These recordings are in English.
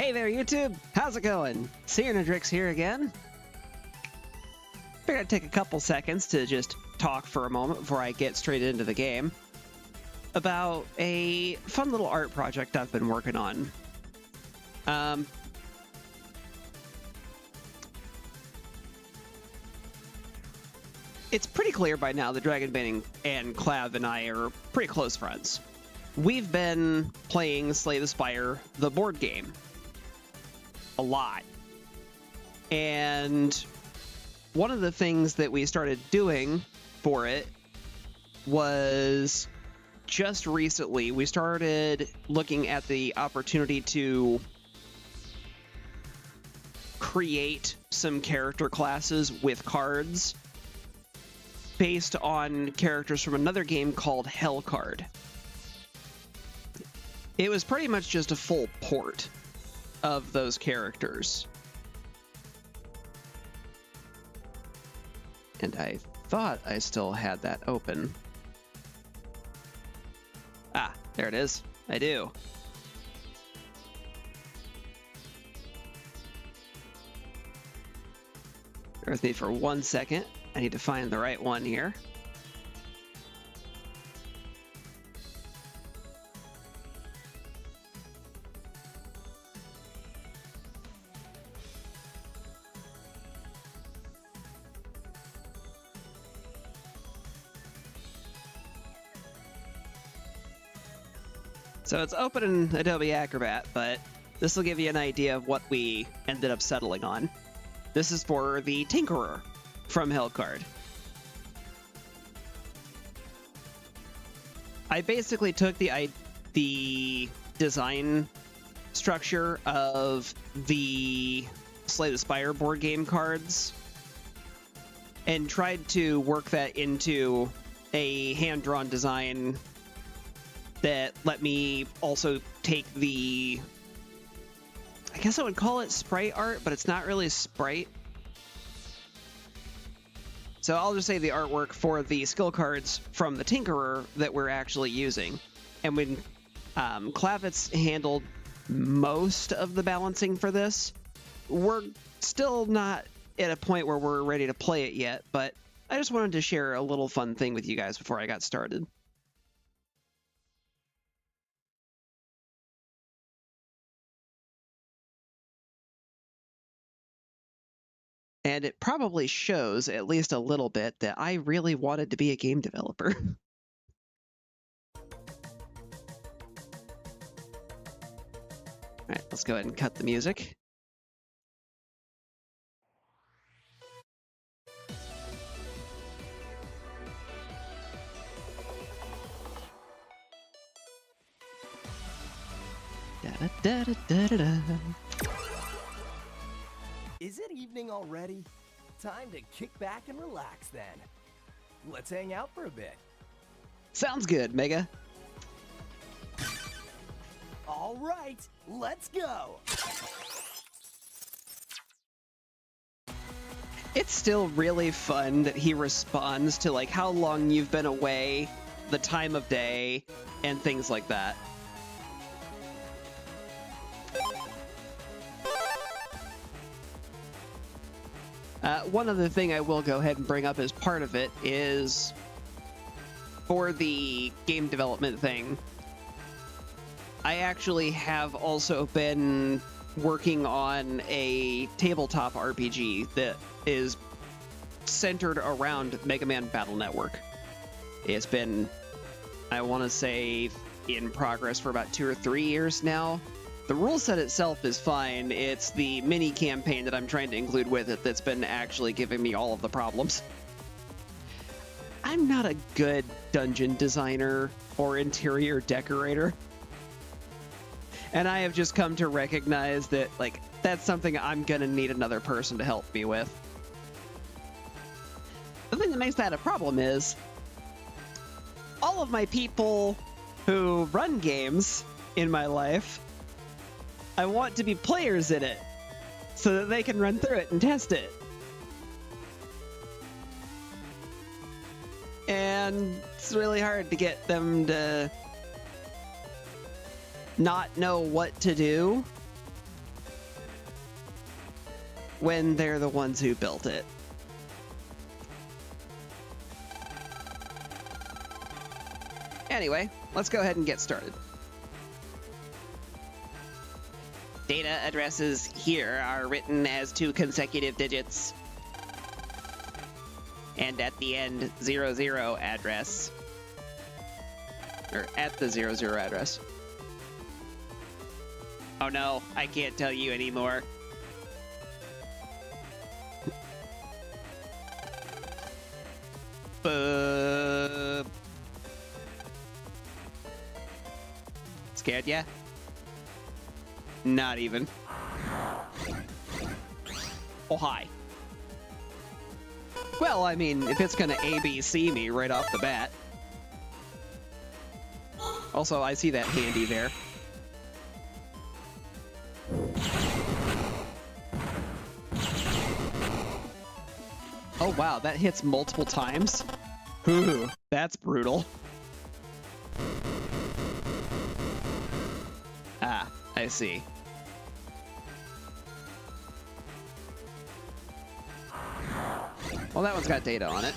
Hey there, YouTube! How's it going? Searnadrix here again. Figured I'd take a couple seconds to just talk for a moment before I get straight into the game about a fun little art project I've been working on. It's pretty clear by now that Dragonbane and Clav and I are pretty close friends. We've been playing Slay the Spire, the board game, a lot. And one of the things that we started doing for it was just recently we started looking at the opportunity to create some character classes with cards based on characters from another game called Hellcard. It was pretty much just a full port of those characters. And I thought I still had that open. Ah, there it is. I do. Bear with me for 1 second. I need to find the right one here. So it's open in Adobe Acrobat, but this will give you an idea of what we ended up settling on. This is for the Tinkerer from Hellcard. I basically took the design structure of the Slay the Spire board game cards and tried to work that into a hand-drawn design that let me also take the, I guess I would call it sprite art, but it's not really sprite. So I'll just say the artwork for the skill cards from the Tinkerer that we're actually using. And when Clavitz handled most of the balancing for this, we're still not at a point where we're ready to play it yet, but I just wanted to share a little fun thing with you guys before I got started. And it probably shows, at least a little bit, that I really wanted to be a game developer. All right, let's go ahead and cut the music. Da-da-da-da-da-da. Is it evening already? Time to kick back and relax then. Let's hang out for a bit. Sounds good, Mega. All right, let's go. It's still really fun that he responds to like how long you've been away, the time of day, and things like that. One other thing I will go ahead and bring up as part of it is for the game development thing, I actually have also been working on a tabletop RPG that is centered around Mega Man Battle Network. It's been, I want to say, in progress for about 2 or 3 years now. The rule set itself is fine. It's the mini campaign that I'm trying to include with it that's been actually giving me all of the problems. I'm not a good dungeon designer or interior decorator. And I have just come to recognize that, like, that's something I'm gonna need another person to help me with. The thing that makes that a problem is all of my people who run games in my life, I want to be players in it so that they can run through it and test it. And it's really hard to get them to not know what to do when they're the ones who built it. Anyway, let's go ahead and get started. Data addresses here are written as 2 consecutive digits. And at the end, 00 address. Or at the 00 address. Oh no, I can't tell you anymore. Scared ya? Not even. Oh, hi. Well, I mean, if it's gonna ABC me right off the bat. Also, I see that handy there. Oh wow, that hits multiple times? Ooh, that's brutal. Ah, I see. Well, that one's got data on it.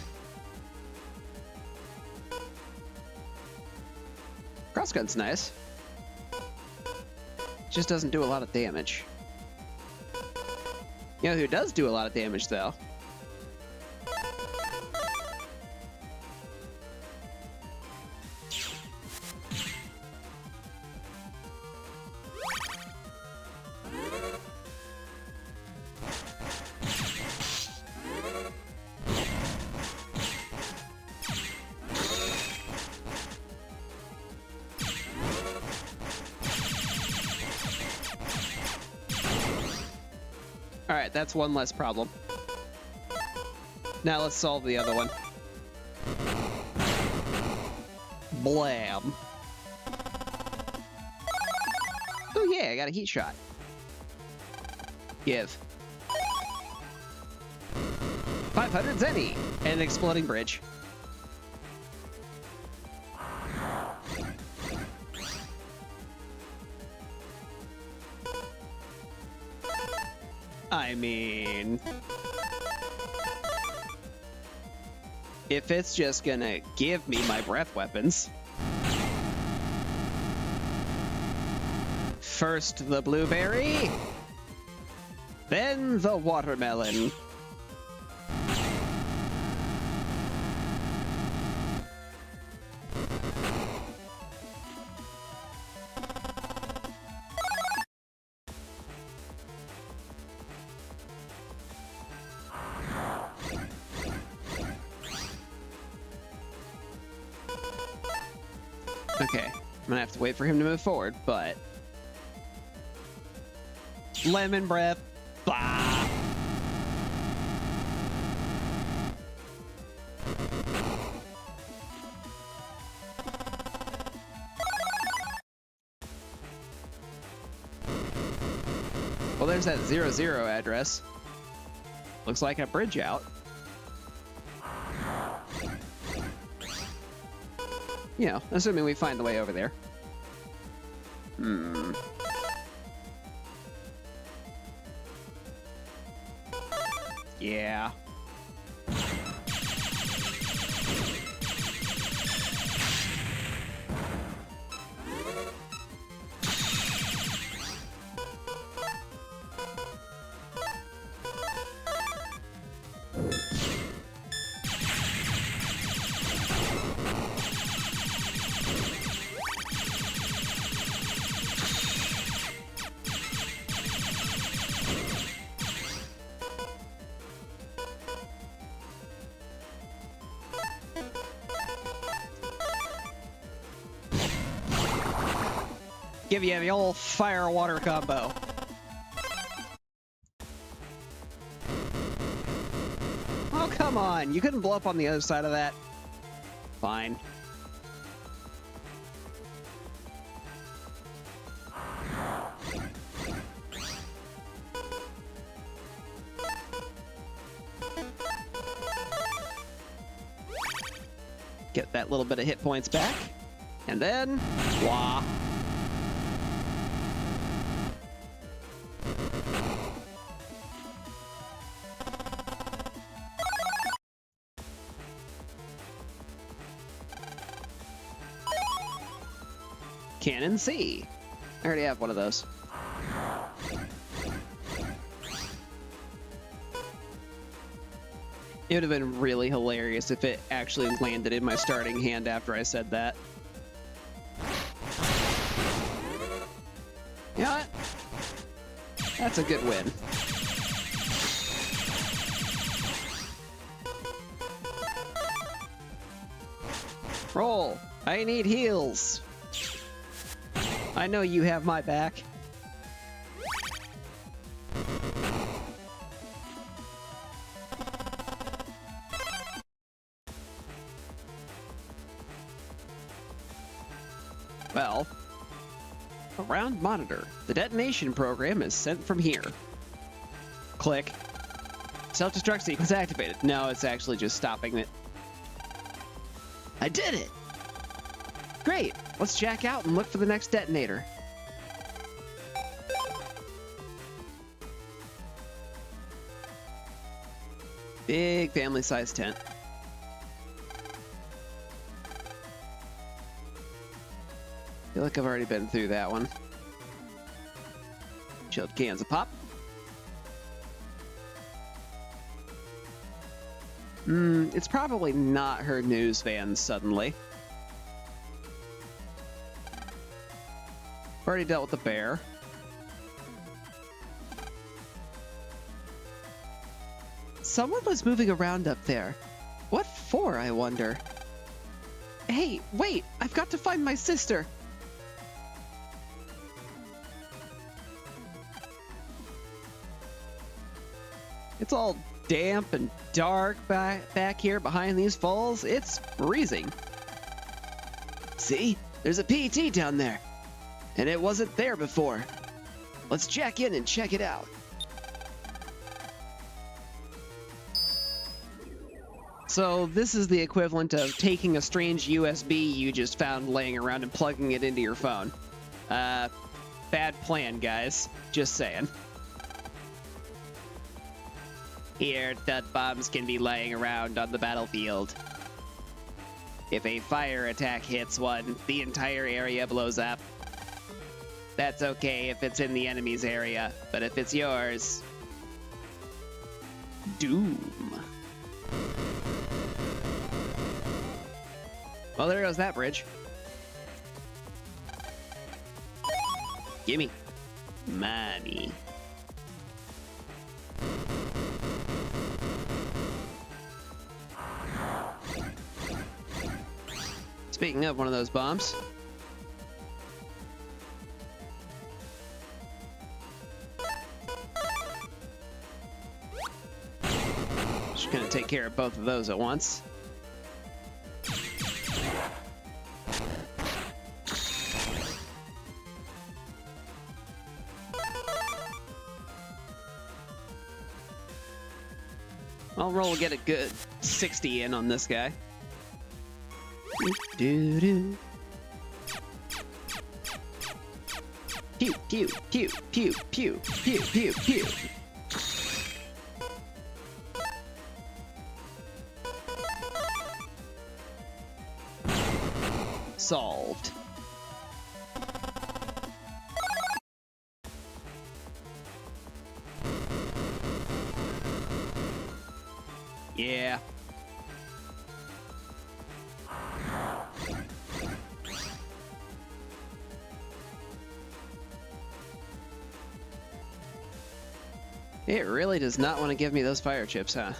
Crossgun's nice. Just doesn't do a lot of damage. You know who does do a lot of damage, though? Alright, that's one less problem. Now let's solve the other one. Blam. Oh yeah, I got a heat shot. Give. 500 Zenny! And an exploding bridge. I mean, if it's just gonna give me my breath weapons. First the blueberry, then the watermelon. Okay, I'm gonna have to wait for him to move forward, but... Lemon breath. Bah! Well, there's that 00 address. Looks like a bridge out. You know, assuming we find the way over there. Yeah. Give you the old fire-water combo. Oh, come on. You couldn't blow up on the other side of that? Fine. Get that little bit of hit points back. And then, wah. Cannon C. I already have one of those. It would have been really hilarious if it actually landed in my starting hand after I said that. You know what? That's a good win. Roll. I need heals. I know you have my back. Well, around monitor. The detonation program is sent from here. Click. Self-destruct sequence activated. No, it's actually just stopping it. I did it! Great! Let's jack out and look for the next detonator. Big family-sized tent. I feel like I've already been through that one. Chilled cans of pop. It's probably not her news van suddenly. Already dealt with the bear. Someone was moving around up there. What for, I wonder? Hey, wait! I've got to find my sister! It's all damp and dark back here behind these falls. It's freezing. See? There's a PET down there. And it wasn't there before. Let's jack in and check it out. So this is the equivalent of taking a strange USB you just found laying around and plugging it into your phone. Bad plan, guys. Just saying. Here, dud bombs can be lying around on the battlefield. If a fire attack hits one, the entire area blows up. That's okay if it's in the enemy's area, but if it's yours... doom. Well, there goes that bridge. Gimme. Money. Speaking of one of those bombs. Just gonna take care of both of those at once. I'll roll get a good 60 in on this guy. Do-do. Pew, pew, pew, pew, pew, pew, pew, pew. Solved. Yeah. It really does not want to give me those fire chips, huh?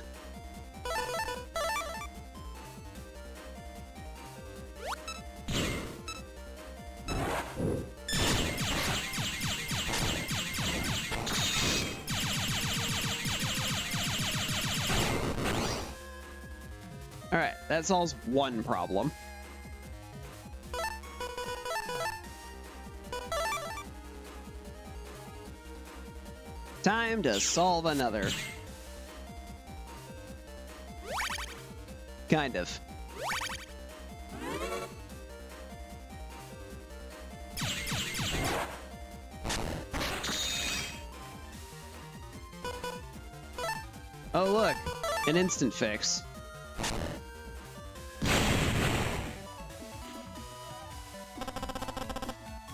Alright, that solves one problem. Time to solve another. Kind of. Oh look, an instant fix.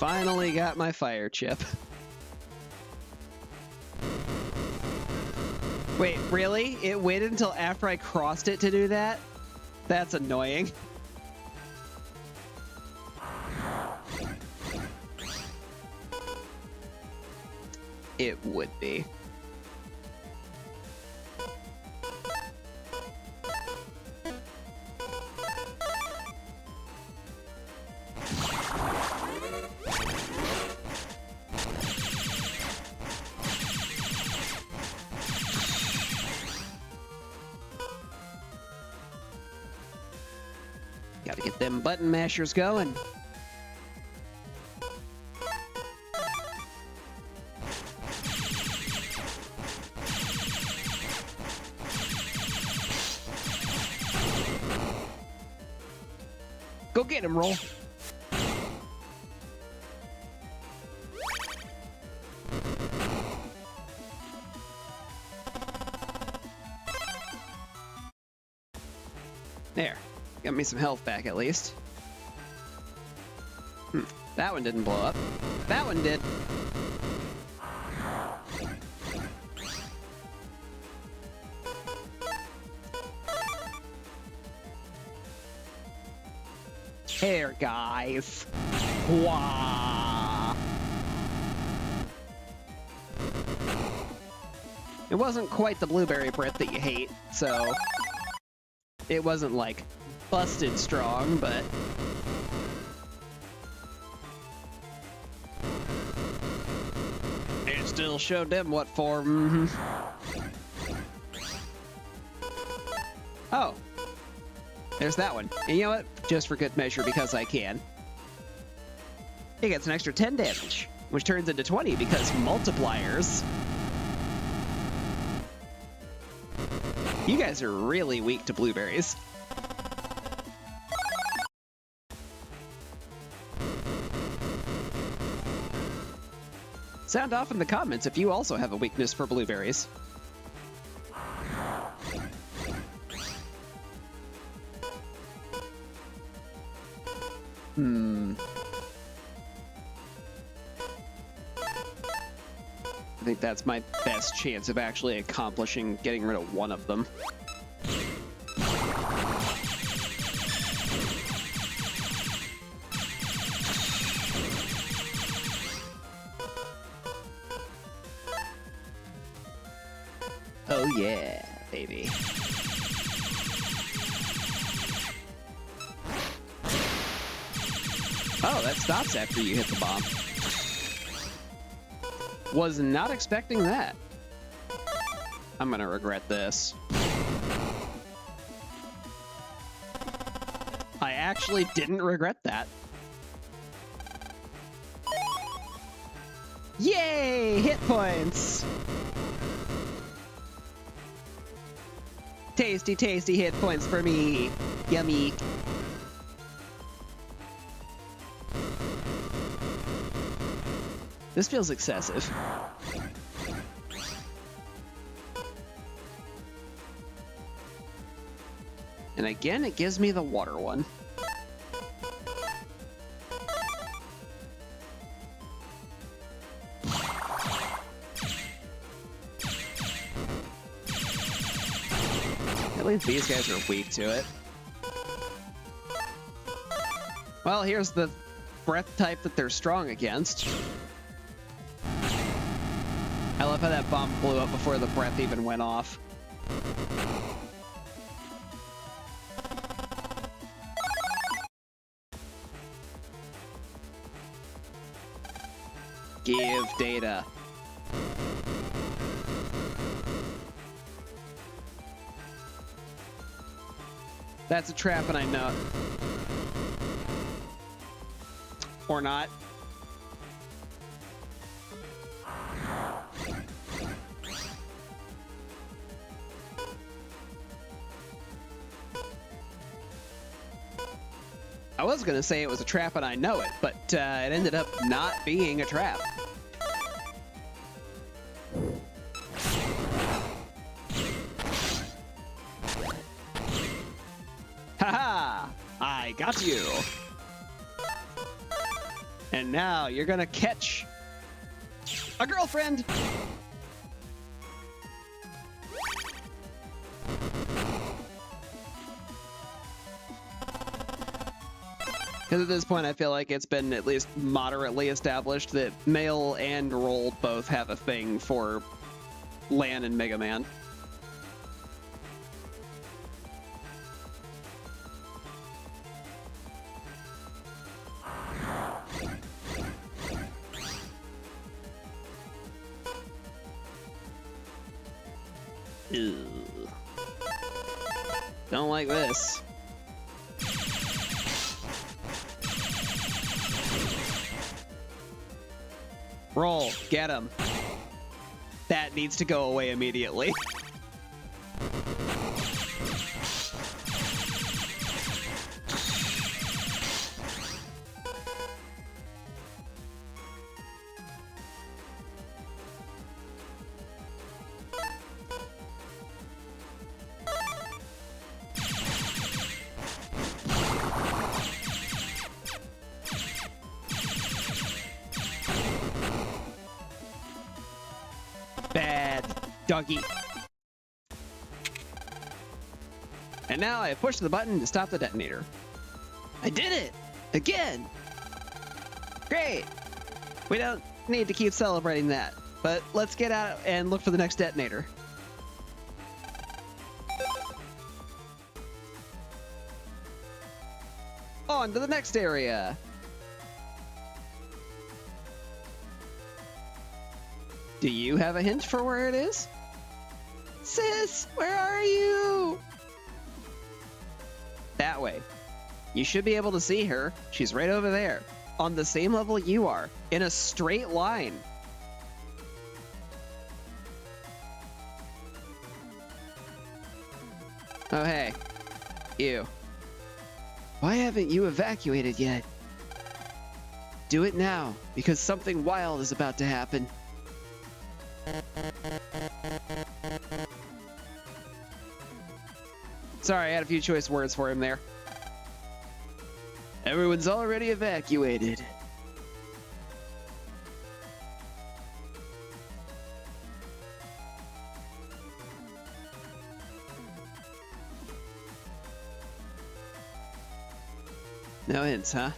finally got my fire chip. Wait, really? It waited until after I crossed it to do that? That's annoying. It would be. Gotta get them button mashers going. Go get him, Roll. There. Got me some health back at least. That one didn't blow up. That one did. Here, guys. Wah. It wasn't quite the blueberry breath that you hate, so it wasn't like busted strong, but it still showed them what for. Oh, there's that one. And you know what? Just for good measure, because I can. It gets an extra 10 damage, which turns into 20 because multipliers. You guys are really weak to blueberries. Sound off in the comments if you also have a weakness for blueberries. I think that's my best chance of actually accomplishing getting rid of one of them. Oh yeah, baby. Oh, that stops after you hit the bomb. Was not expecting that. I'm gonna regret this. I actually didn't regret that. Yay! Hit points! Tasty, tasty hit points for me. Yummy. This feels excessive. And again, it gives me the water one. At least these guys are weak to it. Well, here's the breath type that they're strong against. I love how that bomb blew up before the breath even went off. Give data. That's a trap and I know it. Or not. I was gonna say it was a trap and I know it, but it ended up not being a trap. Haha! I got you! And now you're gonna catch a girlfriend. Because at this point, I feel like it's been at least moderately established that Male and Roll both have a thing for Lan and Mega Man. Ew. Don't like this. Roll, get him. That needs to go away immediately. Bad doggy. And now I push the button to stop the detonator. I did it! Again! Great! We don't need to keep celebrating that, but let's get out and look for the next detonator. On to the next area! Do you have a hint for where it is? Sis, where are you? That way. You should be able to see her. She's right over there, on the same level you are, in a straight line. Oh, hey. You. Why haven't you evacuated yet? Do it now, because something wild is about to happen. Sorry, I had a few choice words for him there. Everyone's already evacuated. No hints, huh?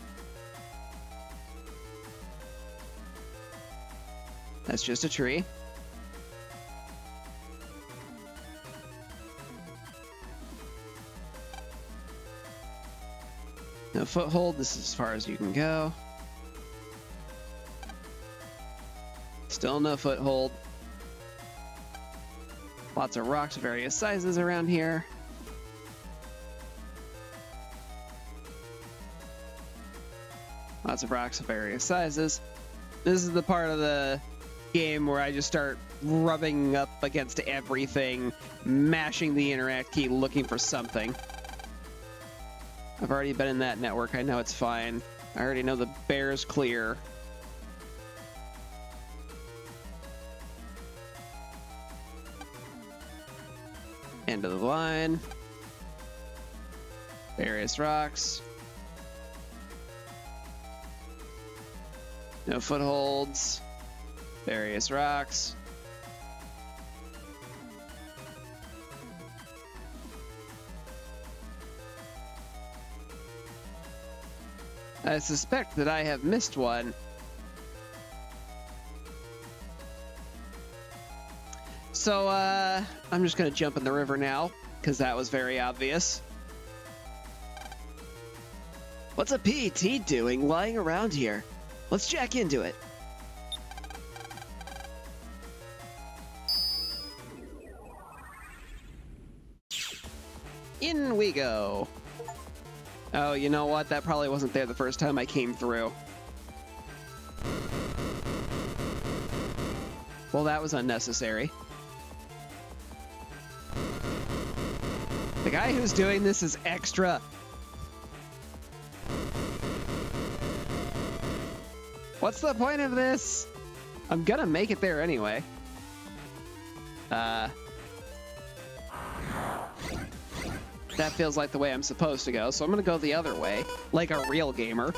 That's just a tree. No foothold, this is as far as you can go. Still no foothold. Lots of rocks of various sizes around here. Lots of rocks of various sizes. This is the part of the game where I just start rubbing up against everything, mashing the interact key, looking for something. I've already been in that network. I know it's fine. I already know the bear's clear. End of the line. Various rocks. No footholds. Various rocks. I suspect that I have missed one. So, I'm just gonna jump in the river now, because that was very obvious. What's a PET doing lying around here? Let's check into it. In we go. Oh, you know what? That probably wasn't there the first time I came through. Well, that was unnecessary. The guy who's doing this is extra. What's the point of this? I'm gonna make it there anyway. That feels like the way I'm supposed to go, so I'm gonna go the other way, like a real gamer.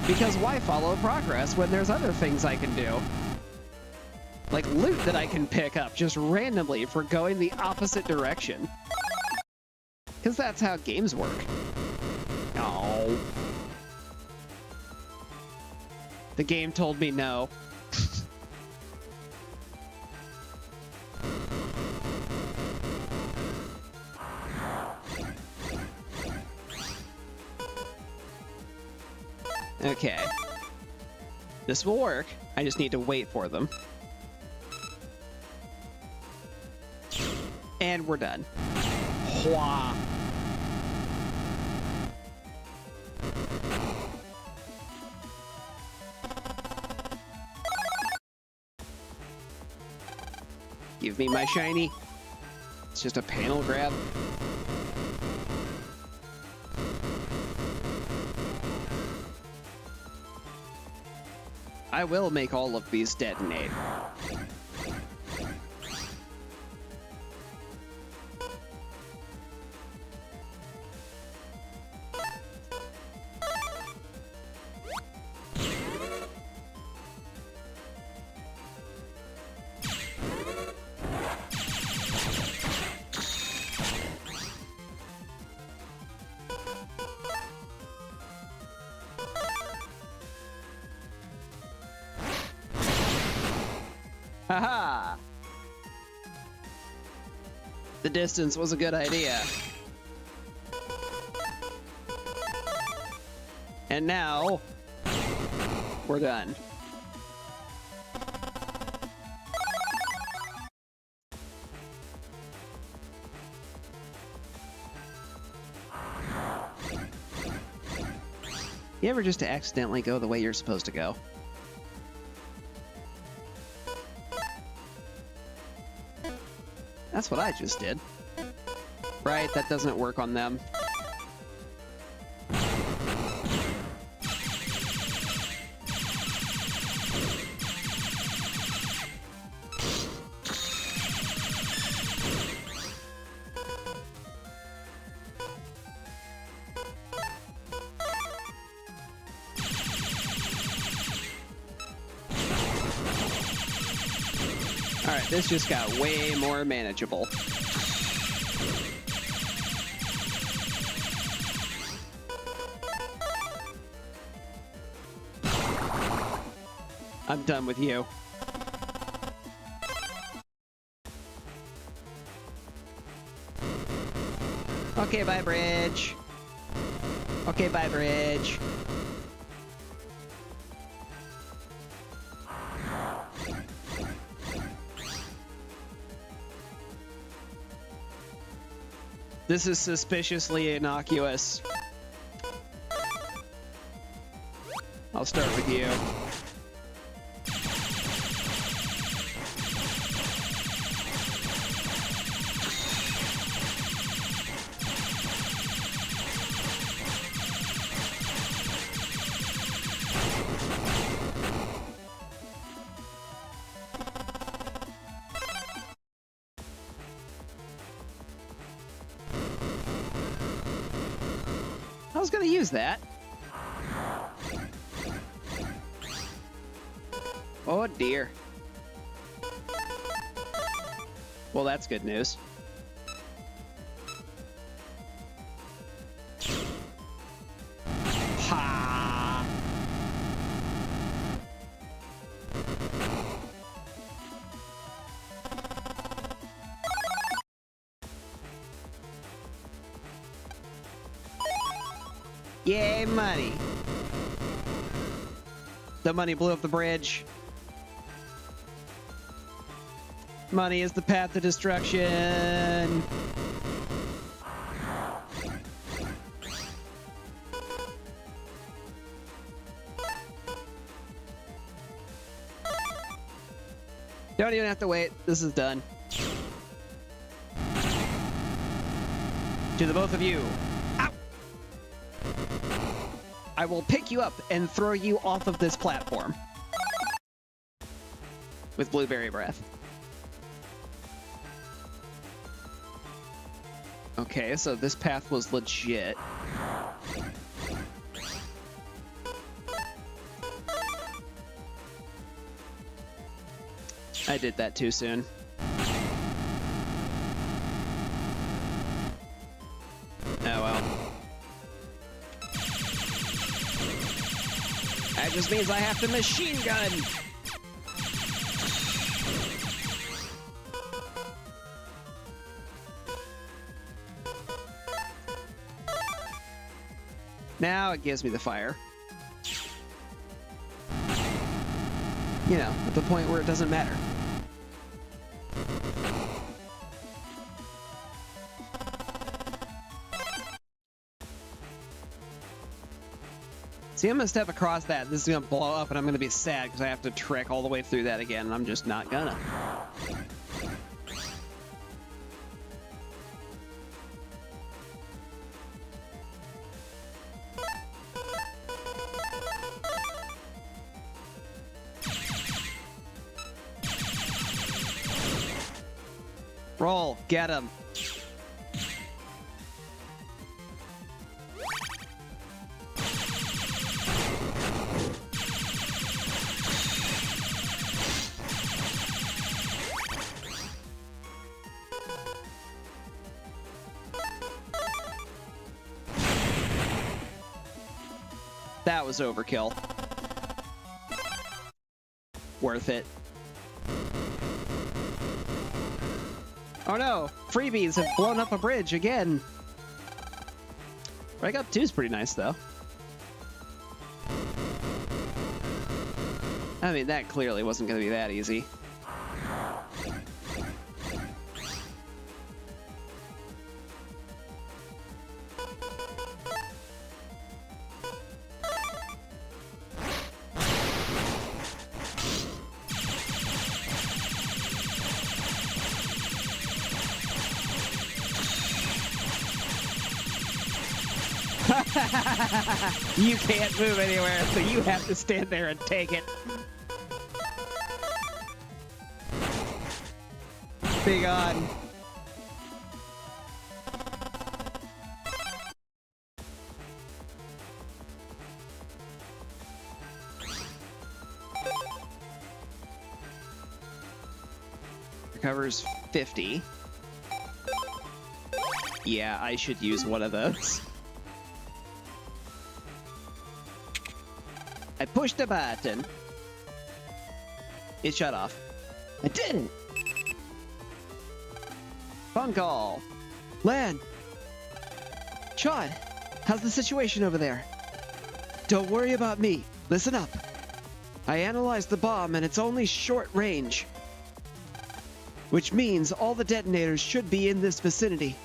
Because why follow progress when there's other things I can do? Like loot that I can pick up just randomly for going the opposite direction. Because that's how games work. Oh. The game told me no. Okay. This will work. I just need to wait for them. And we're done. Hua. Give me my shiny. It's just a panel grab. I will make all of these detonate. Haha! The distance was a good idea. And now, we're done. You ever just accidentally go the way you're supposed to go? That's what I just did. Right, that doesn't work on them. Alright, this just got way more manageable. I'm done with you. Okay, bye, bridge. Okay, bye, bridge. This is suspiciously innocuous. I'll start with you. I was gonna use that. Oh dear. Well, that's good news. Ha! Yay, money. The money blew up the bridge. Money is the path to destruction. Don't even have to wait. This is done. To the both of you. Ow! I will pick you up and throw you off of this platform. With blueberry breath. Okay, so this path was legit. I did that too soon. Oh well. That just means I have to machine gun! Now it gives me the fire. You know, at the point where it doesn't matter. See, I'm gonna step across that. This is gonna blow up, and I'm gonna be sad because I have to trek all the way through that again, and I'm just not gonna. Roll, get him. That was overkill. Worth it. Oh no! Freebies have blown up a bridge again! Rank up 2 is pretty nice, though. I mean, that clearly wasn't going to be that easy. You can't move anywhere, so you have to stand there and take it. Be gone. Recovers 50. Yeah, I should use one of those. I pushed a button. It shut off. I didn't. Phone call. Lan. Sean, how's the situation over there? Don't worry about me. Listen up. I analyzed the bomb and it's only short range, which means all the detonators should be in this vicinity.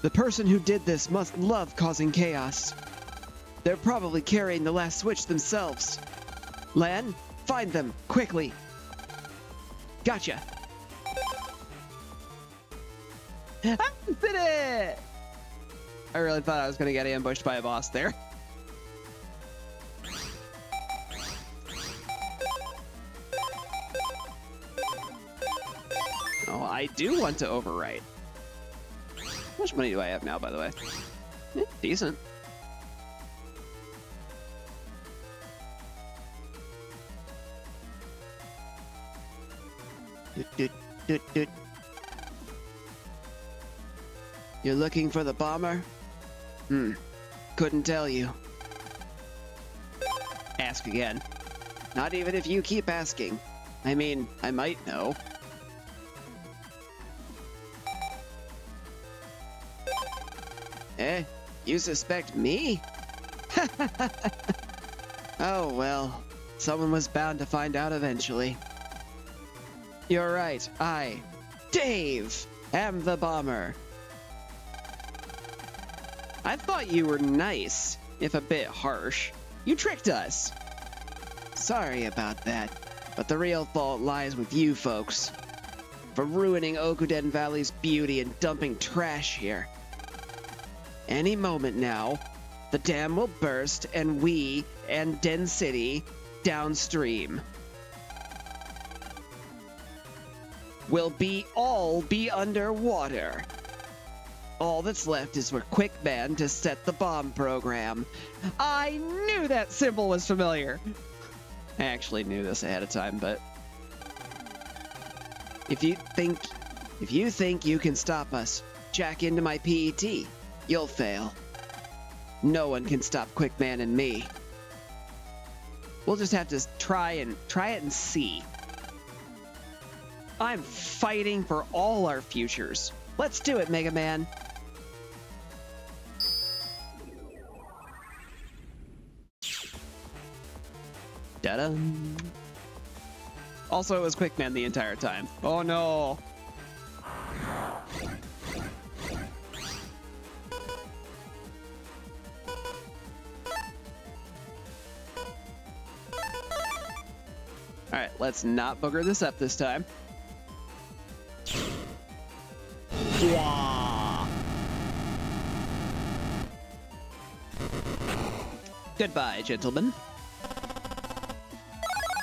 The person who did this must love causing chaos. They're probably carrying the last switch themselves. Lan, find them, quickly. Gotcha. I did it! I really thought I was going to get ambushed by a boss there. Oh, I do want to overwrite. How much money do I have now, by the way? Decent. You're looking for the bomber? Couldn't tell you. Ask again. Not even if you keep asking. I mean, I might know. Eh? You suspect me? Oh well. Someone was bound to find out eventually. You're right, I, Dave, am the bomber. I thought you were nice, if a bit harsh. You tricked us. Sorry about that, but the real fault lies with you folks. For ruining Okuden Valley's beauty and dumping trash here. Any moment now, the dam will burst and we and Den City downstream will all be underwater. All that's left is for Quickman to set the bomb program. I knew that symbol was familiar. I actually knew this ahead of time, but If you think you can stop us, jack into my PET. You'll fail. No one can stop Quickman and me. We'll just have to try it and see. I'm fighting for all our futures. Let's do it, Mega Man. Da-da. Also, it was Quickman the entire time. Oh no. Alright, let's not booger this up this time. Wah. Goodbye, gentlemen.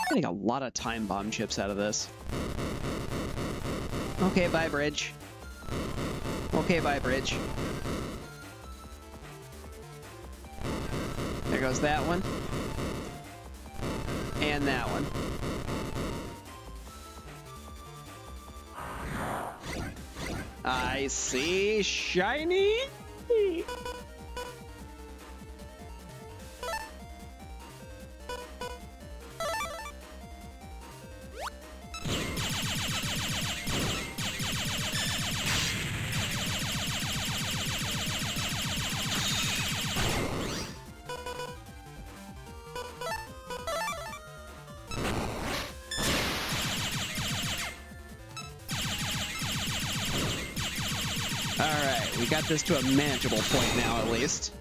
Getting a lot of time bomb chips out of this. Okay, bye, bridge. Okay, bye, bridge. There goes that one. And that one. I see shiny. Alright, we got this to a manageable point now, at least.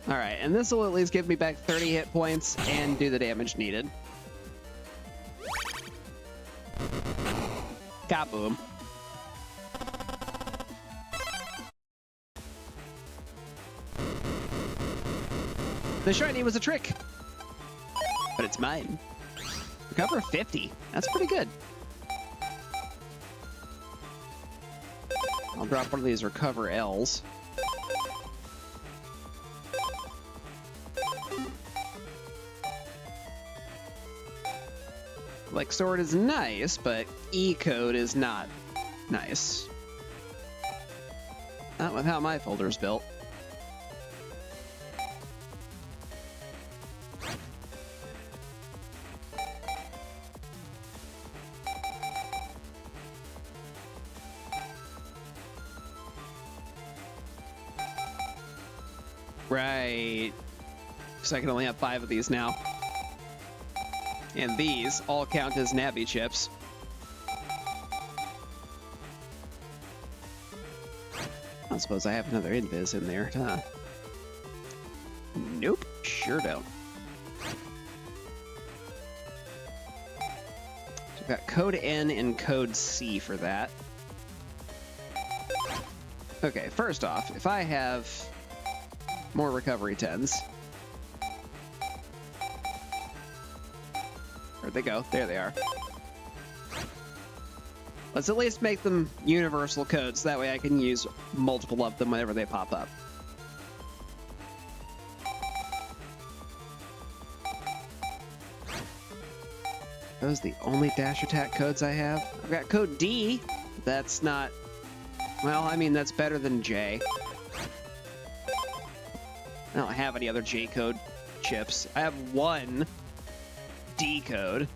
Alright, and this will at least give me back 30 hit points and do the damage needed. Kaboom. The shiny was a trick, but it's mine. Recover 50. That's pretty good. I'll drop one of these recover L's. Like, sword is nice, but E-code is not nice. Not with how my folder's built. Right. Because I can only have 5 of these now. And these all count as nabby chips. I don't suppose I have another invis in there, huh? Nope, sure don't. So we've got code N and code C for that. Okay, first off, if I have more recovery 10s. Where'd they go? There they are. Let's at least make them universal codes. That way I can use multiple of them whenever they pop up. Those are the only dash attack codes I have. I've got code D. That's not... Well, I mean, that's better than J. I don't have any other J code chips. I have one D code.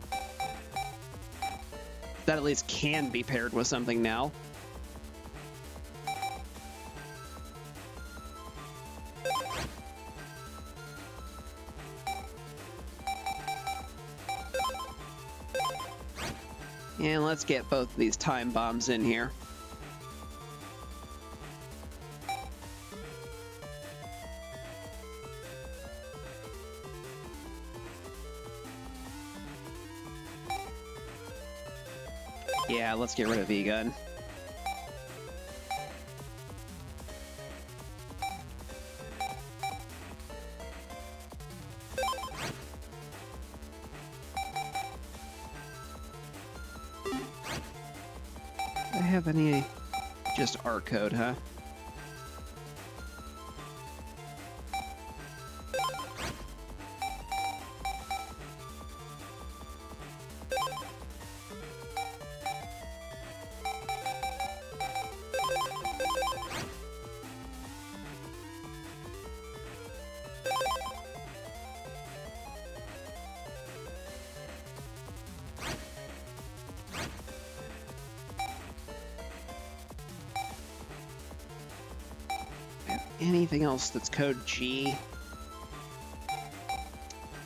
That at least can be paired with something now. And let's get both of these time bombs in here. Yeah, let's get rid of V-Gun. Do I have any... just R code, huh? anything else that's code G.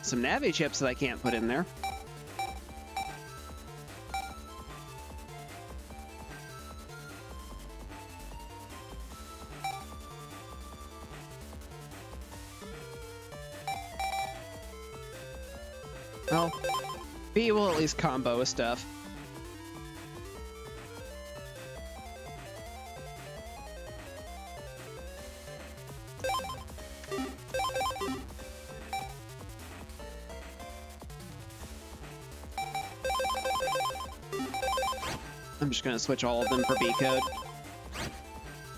Some Navi chips that I can't put in there. Well, B will at least combo with stuff. I'm just gonna switch all of them for B code.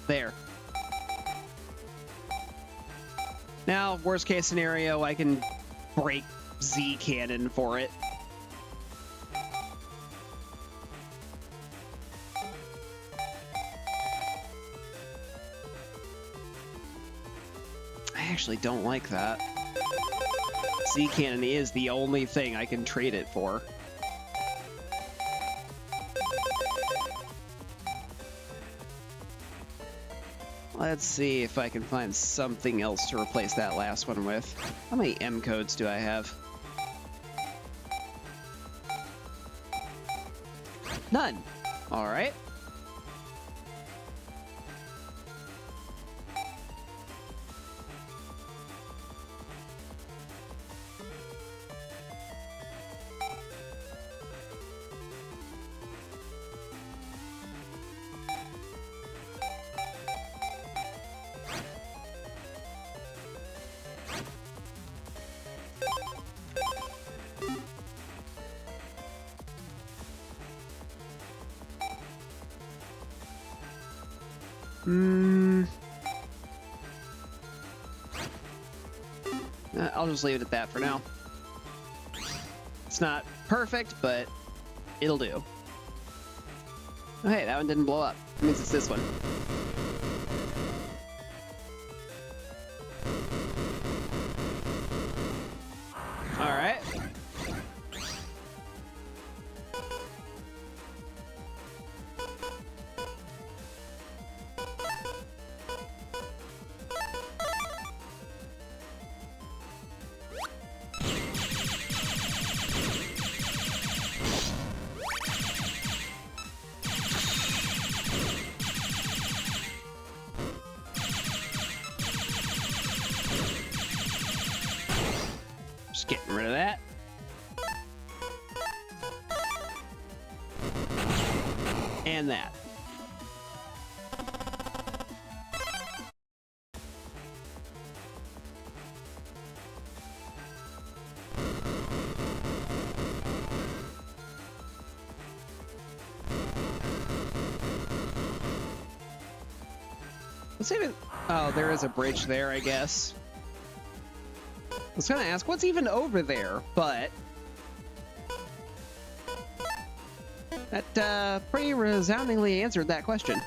There. Now, worst case scenario, I can break Z cannon for it. I actually don't like that. Z cannon is the only thing I can trade it for. Let's see if I can find something else to replace that last one with. How many M codes do I have? None. All right. I'll just leave it at that for now. It's not perfect, but it'll do. Oh, hey, that one didn't blow up. That means it's this one. All right. Getting rid of that. And that. Let's even... Oh, there is a bridge there, I guess. I was gonna ask, what's even over there, but that pretty resoundingly answered that question.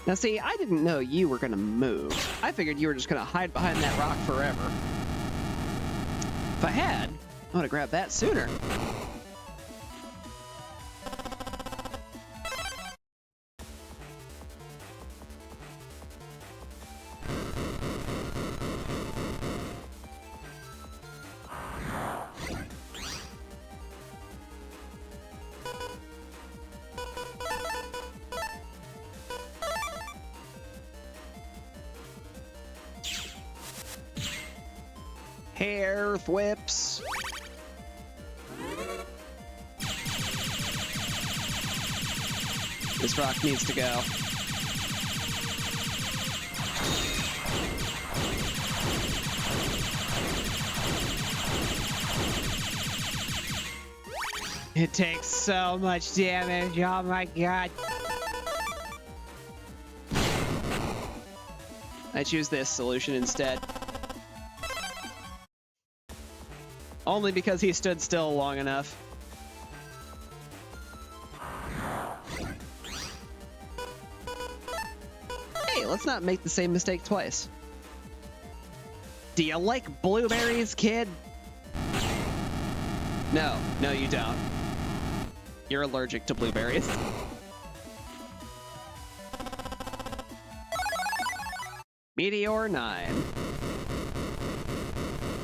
Now see, I didn't know you were gonna move. I figured you were just gonna hide behind that rock forever. If I had, I would have grabbed that sooner. Hair whips. This rock needs to go. It takes so much damage. Oh my god. I choose this solution instead. Only because he stood still long enough. let's not make the same mistake twice. Do you like blueberries, kid? No, you don't. You're allergic to blueberries. Meteor 9.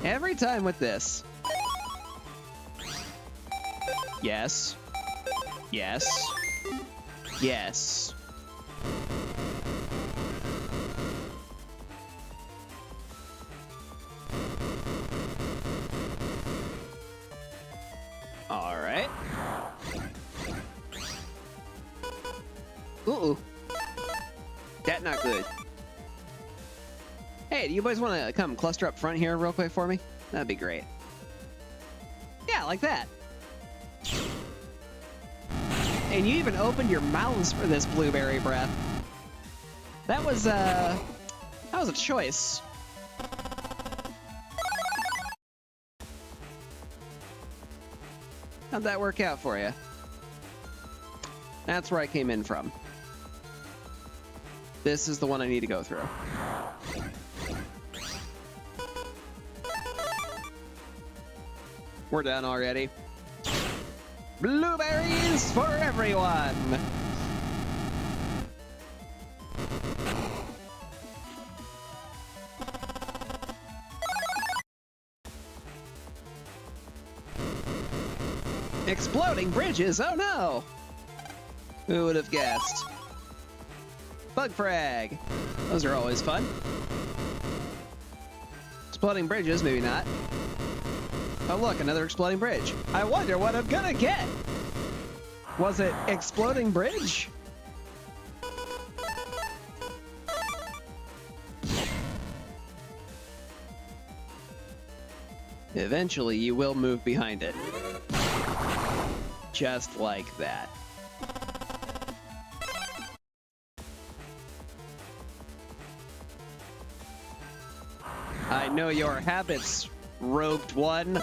Every time with this. Yes. Yes. Yes. All right. Ooh. That not good. Hey, do you boys want to come cluster up front here real quick for me? That'd be great. Yeah, like that. And you even opened your mouths for this blueberry breath. That was a choice. How'd that work out for you? That's where I came in from. This is the one I need to go through. We're done already. Blueberries for everyone! Exploding bridges, oh no! Who would have guessed? Bug frag. Those are always fun. Exploding bridges, maybe not. Oh look, another exploding bridge. I wonder what I'm gonna get! Was it exploding bridge? Eventually you will move behind it. Just like that. I know your habits, robed one.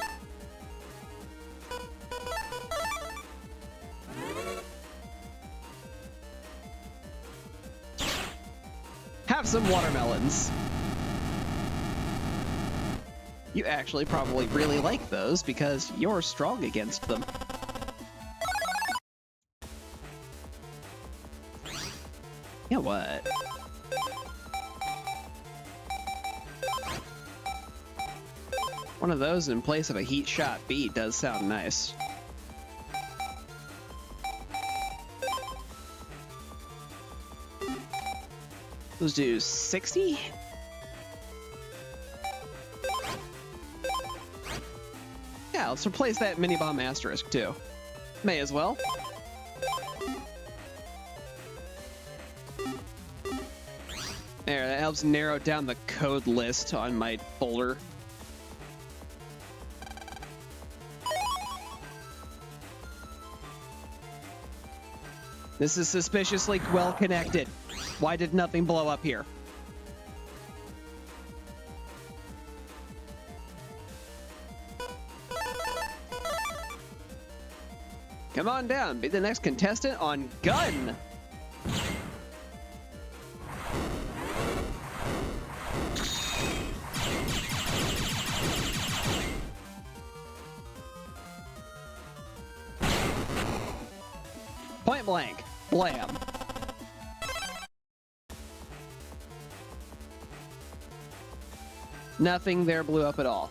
Have some watermelons. You actually probably really like those because you're strong against them. Yeah, what? One of those in place of a heat shot beat does sound nice. Those do 60? Yeah, let's replace that mini bomb asterisk too. May as well. There, that helps narrow down the code list on my folder. This is suspiciously well connected. Why did nothing blow up here? Come on down, be the next contestant on Gun! Point blank. Blam. Nothing there blew up at all.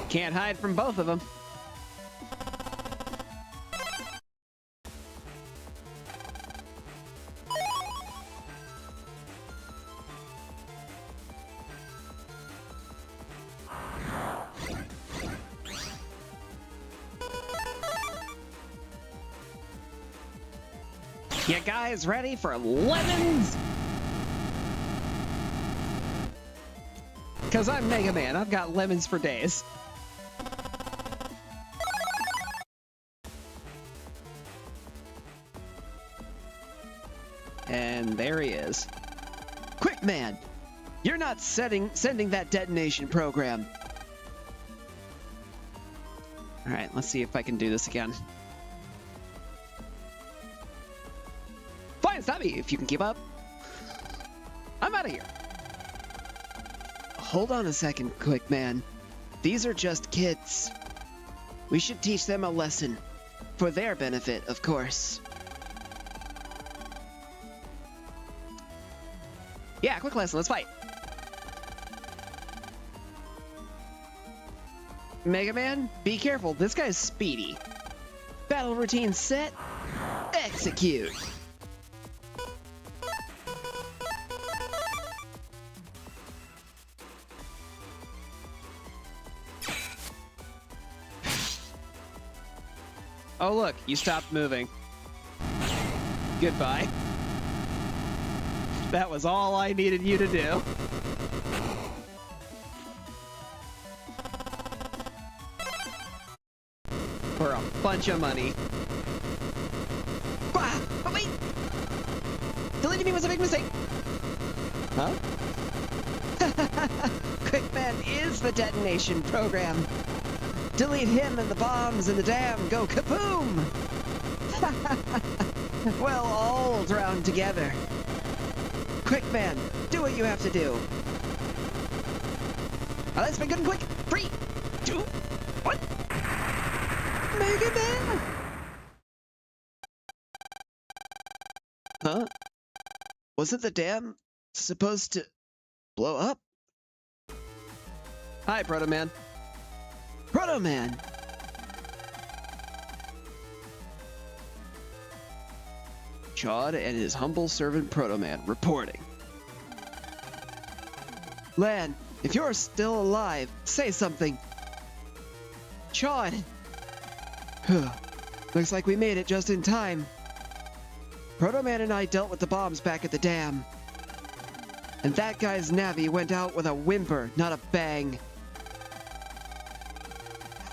Can't hide from both of them. You guys ready for lemons? Because I'm Mega Man. I've got lemons for days. And there he is. Quick, man! You're not sending that detonation program. All right, let's see if I can do this again. Fine, stop me if you can keep up. I'm out of here. Hold on a second, quick man. These are just kids. We should teach them a lesson. For their benefit, of course. Yeah, quick lesson, let's fight. Mega Man, be careful, this guy's speedy. Battle routine set, execute. Oh look, you stopped moving. Goodbye. That was all I needed you to do. For a bunch of money. Ah, oh wait! Deleting me was a big mistake. Huh? Quickman is the detonation program. Delete him and the bombs and the dam go kaboom! Well, all drowned together. Quickman, do what you have to do. Now let's be good and quick. 3, 2, 1. Mega Man! Huh? Wasn't the dam supposed to blow up? Hi, Proto Man. Proto Man! Chad and his humble servant Proto Man reporting. Lan, if you're still alive, say something. Chad! Looks like we made it just in time. Proto Man and I dealt with the bombs back at the dam. And that guy's Navi went out with a whimper, not a bang.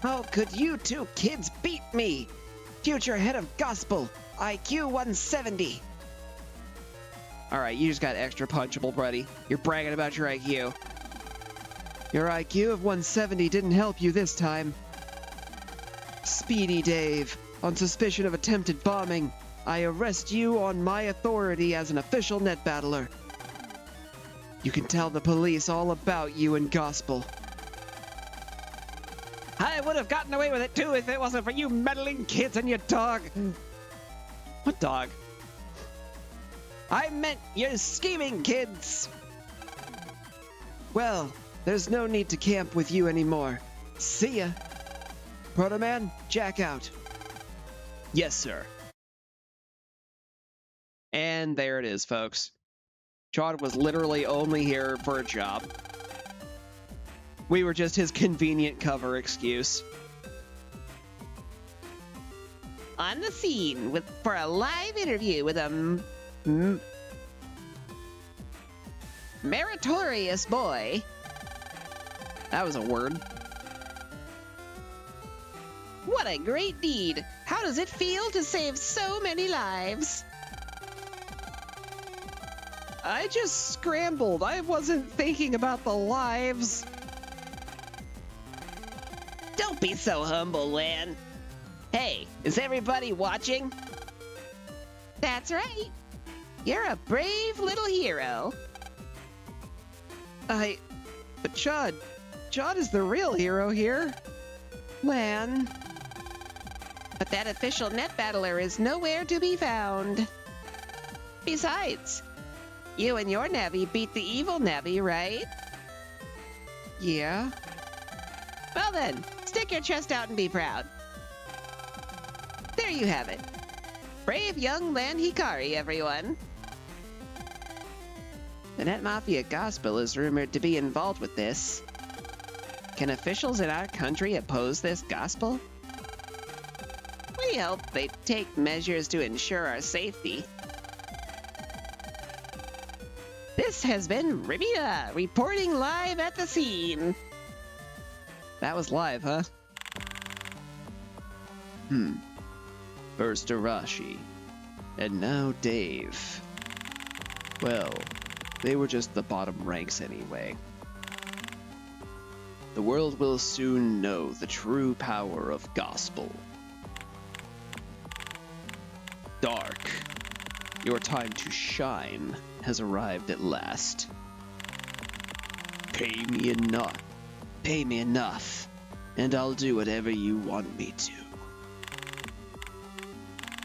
How could you two kids beat me? Future head of gospel, IQ 170. Alright, you just got extra punchable, buddy. You're bragging about your IQ. Your IQ of 170 didn't help you this time. Speedy Dave, on suspicion of attempted bombing, I arrest you on my authority as an official net battler. You can tell the police all about you and gospel. I would have gotten away with it too if it wasn't for you meddling kids and your dog. What dog? I meant your scheming kids. Well, there's no need to camp with you anymore. See ya. Proto Man, jack out. Yes, sir. And there it is, folks. Chad was literally only here for a job. We were just his convenient cover excuse. On the scene for a live interview with a meritorious boy. That was a word. What a great deed! How does it feel to save so many lives? I just scrambled. I wasn't thinking about the lives. Don't be so humble, Lan. Hey, is everybody watching? That's right. You're a brave little hero. But Chad is the real hero here. Lan. But that official net battler is nowhere to be found. Besides, you and your Navi beat the evil Navi, right? Yeah. Well then, stick your chest out and be proud. There you have it. Brave young Lan Hikari, everyone. The Net Mafia Gospel is rumored to be involved with this. Can officials in our country oppose this gospel? We hope they take measures to ensure our safety. This This has been Ribita, reporting live at the scene. That was live, huh? First Arashi, and now Dave. Well, they were just the bottom ranks anyway. The world will soon know the true power of gospel. Dark, your time to shine has arrived at last. Pay me enough, and I'll do whatever you want me to.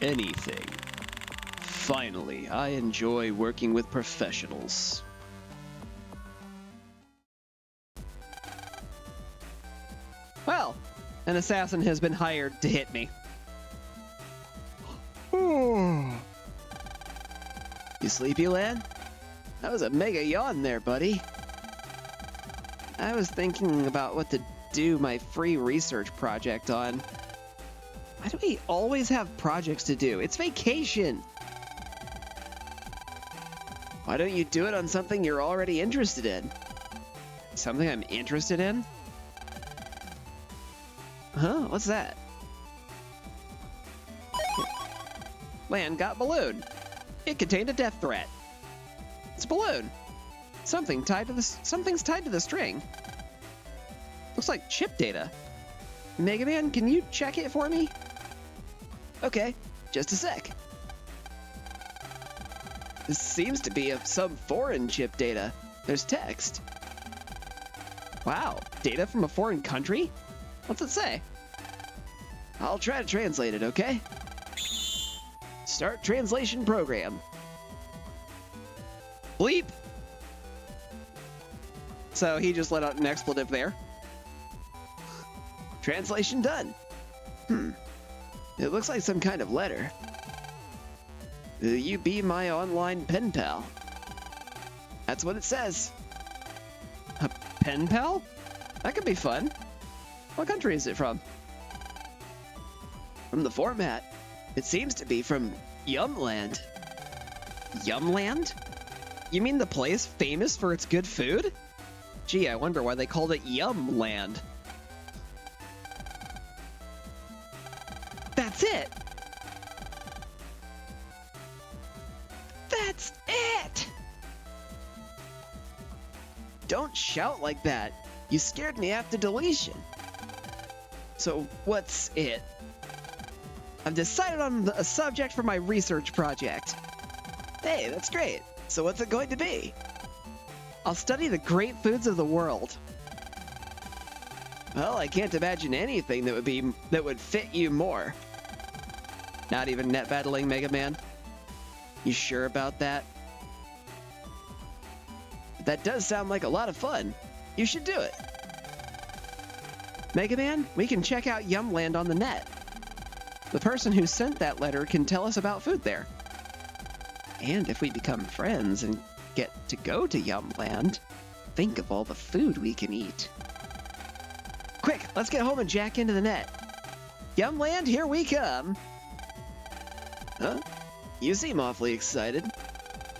Anything. Finally, I enjoy working with professionals. Well, an assassin has been hired to hit me. You sleepy, lad? That was a mega yawn there, buddy. I was thinking about what to do my free research project on. Why do we always have projects to do? It's vacation! Why don't you do it on something you're already interested in? Something I'm interested in? Huh? What's that? Land got balloon. It contained a death threat. It's a balloon. Something's tied to the string. Looks like chip data. Mega Man, can you check it for me? Okay, just a sec. This seems to be some foreign chip data. There's text. Wow, data from a foreign country? What's it say? I'll try to translate it, okay? Start translation program. Bleep! So he just let out an expletive there. Translation done. It looks like some kind of letter. Will you be my online pen pal? That's what it says. A pen pal? That could be fun. What country is it from? From the format, it seems to be from Yumland. Yumland? You mean the place famous for its good food? Gee, I wonder why they called it Yumland. That's it! That's it! Don't shout like that. You scared me after deletion. So, what's it? I've decided on a subject for my research project. Hey, that's great. So what's it going to be? I'll study the great foods of the world. Well, I can't imagine anything that would fit you more. Not even net battling Mega Man? You sure about that? That does sound like a lot of fun. You should do it. Mega Man, we can check out Yumland on the net. The person who sent that letter can tell us about food there. And if we become friends and get to go to Yumland, think of all the food we can eat. Quick, let's get home and jack into the net. Yumland, here we come. Huh? You seem awfully excited.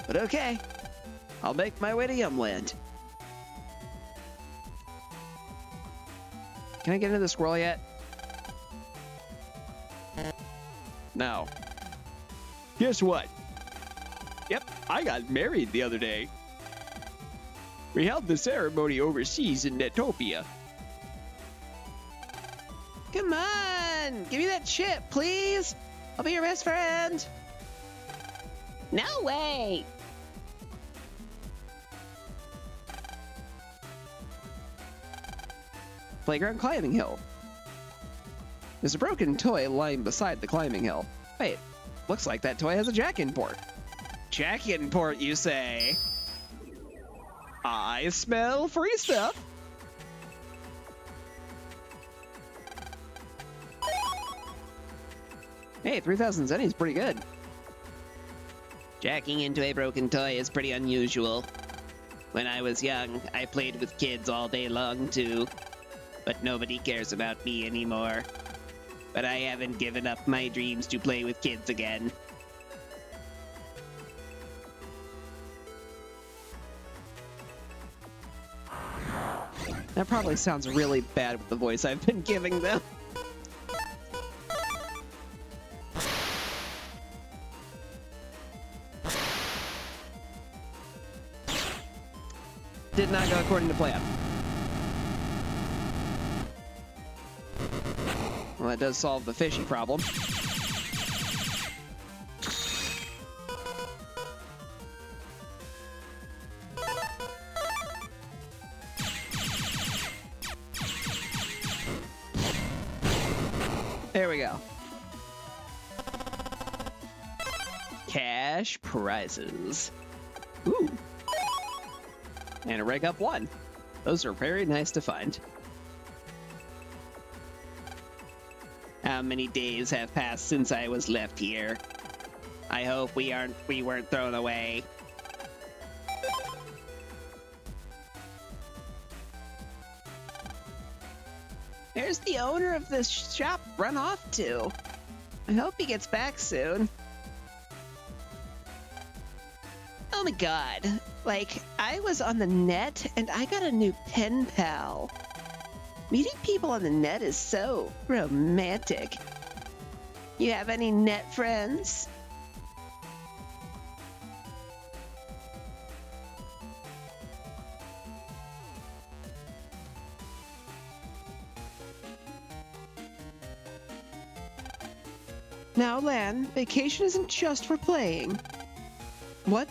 But okay, I'll make my way to Yumland. Can I get into the squirrel yet? No. Guess what? Yep, I got married the other day. We held the ceremony overseas in Netopia. Come on! Give me that chip, please! I'll be your best friend! No way! Playground climbing hill. There's a broken toy lying beside the climbing hill. Wait, looks like that toy has a jack-in port. Jack-in port, you say? I smell free stuff. Hey, 3,000 zenny is pretty good. Jacking into a broken toy is pretty unusual. When I was young, I played with kids all day long too. But nobody cares about me anymore. But I haven't given up my dreams to play with kids again. That probably sounds really bad with the voice I've been giving them. Did not go according to plan. Well, that does solve the fishy problem. There we go. Cash prizes. Ooh. And a reg up 1. Those are very nice to find. How many days have passed since I was left here? I hope we weren't thrown away. Where's the owner of this shop run off to? I hope he gets back soon. Oh my god. Like, I was on the net and I got a new pen pal. Meeting people on the net is so romantic. You have any net friends? Now, Lan, vacation isn't just for playing. What?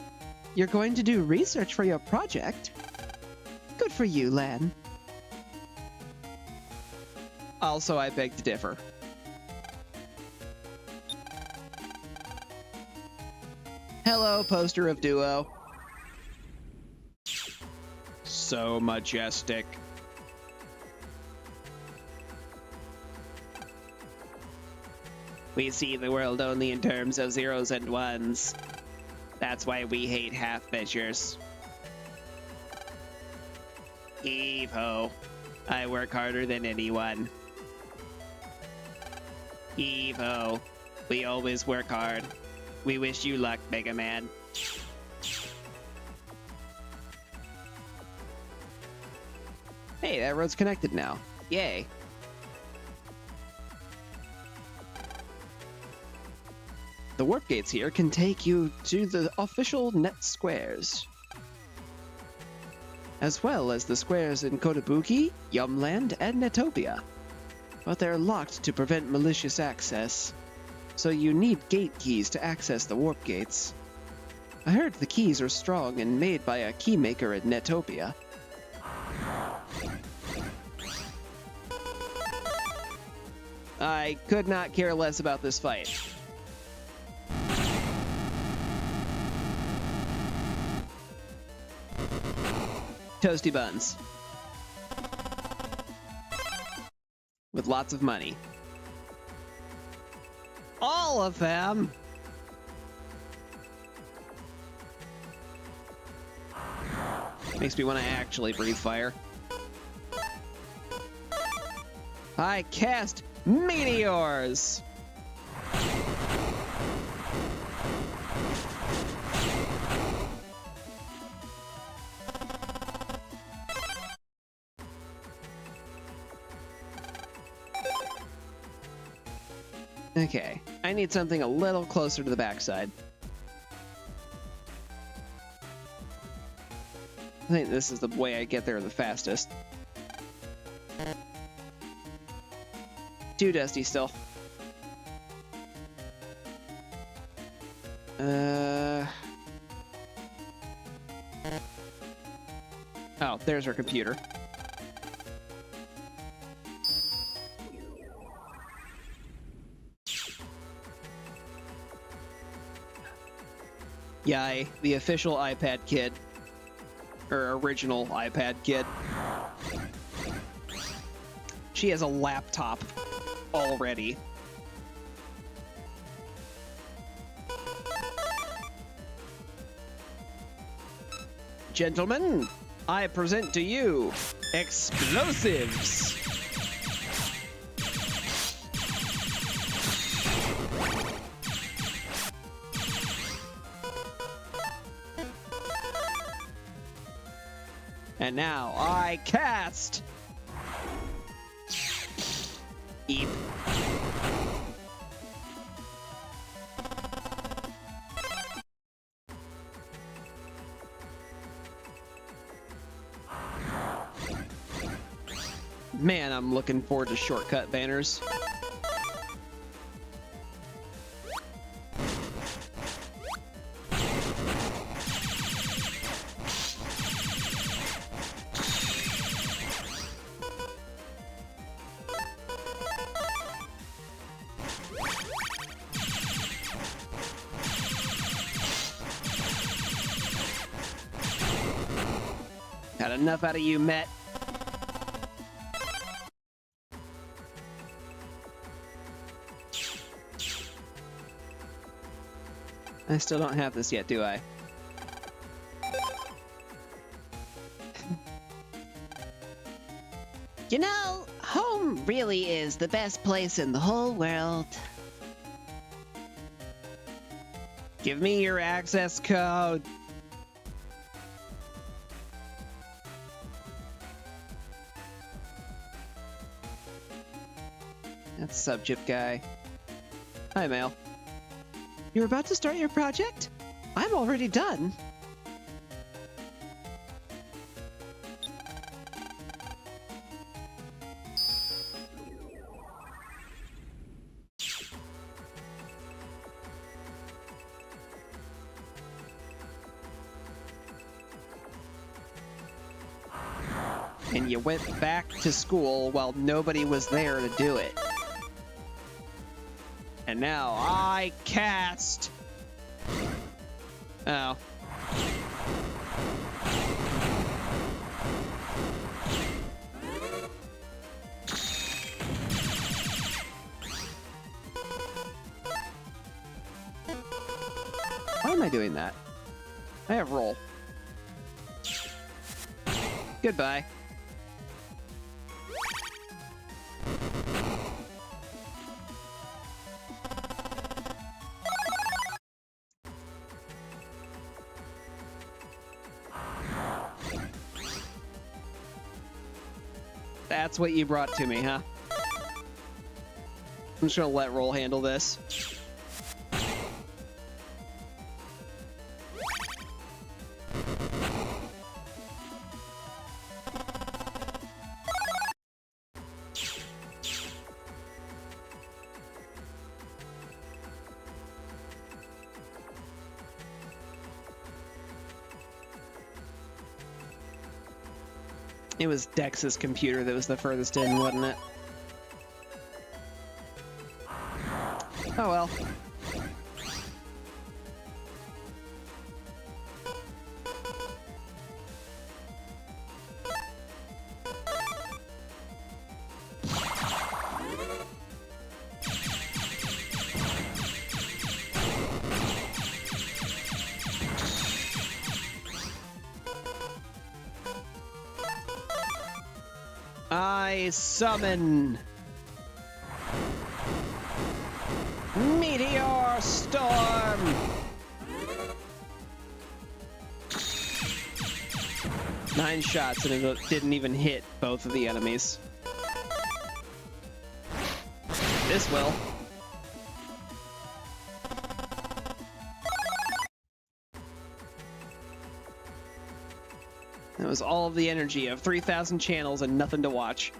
You're going to do research for your project? Good for you, Lan. Also, I beg to differ. Hello, poster of Duo. So majestic. We see the world only in terms of zeros and ones. That's why we hate half measures. Heave-ho. I work harder than anyone. Heave-ho. We always work hard. We wish you luck, Mega Man. Hey, that road's connected now. Yay. The warp gates here can take you to the official net squares, as well as the squares in Kotobuki, Yumland, and Netopia. But they're locked to prevent malicious access, so you need gate keys to access the warp gates. I heard the keys are strong and made by a keymaker at Netopia. I could not care less about this fight. Toasty buns. With lots of money. All of them! Makes me want to actually breathe fire. I cast meteors! Okay, I need something a little closer to the backside. I think this is the way I get there the fastest. Too dusty still. Oh, there's our computer. Yay, the official iPad kid. Or original iPad kid. She has a laptop already. Gentlemen, I present to you explosives. And now I cast Eep. Man, I'm looking forward to shortcut banners. Got enough out of you, Met. I still don't have this yet, do I? You know, home really is the best place in the whole world. Give me your access code. That's subject guy. Hi, Mail. You're about to start your project? I'm already done. And you went back to school while nobody was there to do it. And now I cast. Oh. Why am I doing that? I have roll. Goodbye. That's what you brought to me, huh? I'm just gonna let roll handle this. It was Dex's computer that was the furthest in, wasn't it? Oh well. I summon Meteor Storm. Nine shots and it didn't even hit both of the enemies. This will. That was all of the energy of 3,000 channels and nothing to watch.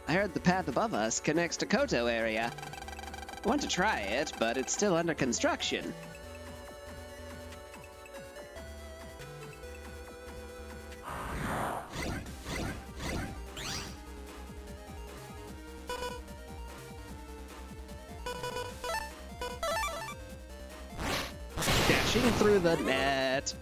I heard the path above us connects to Koto area. I want to try it, but it's still under construction. Dashing through the net.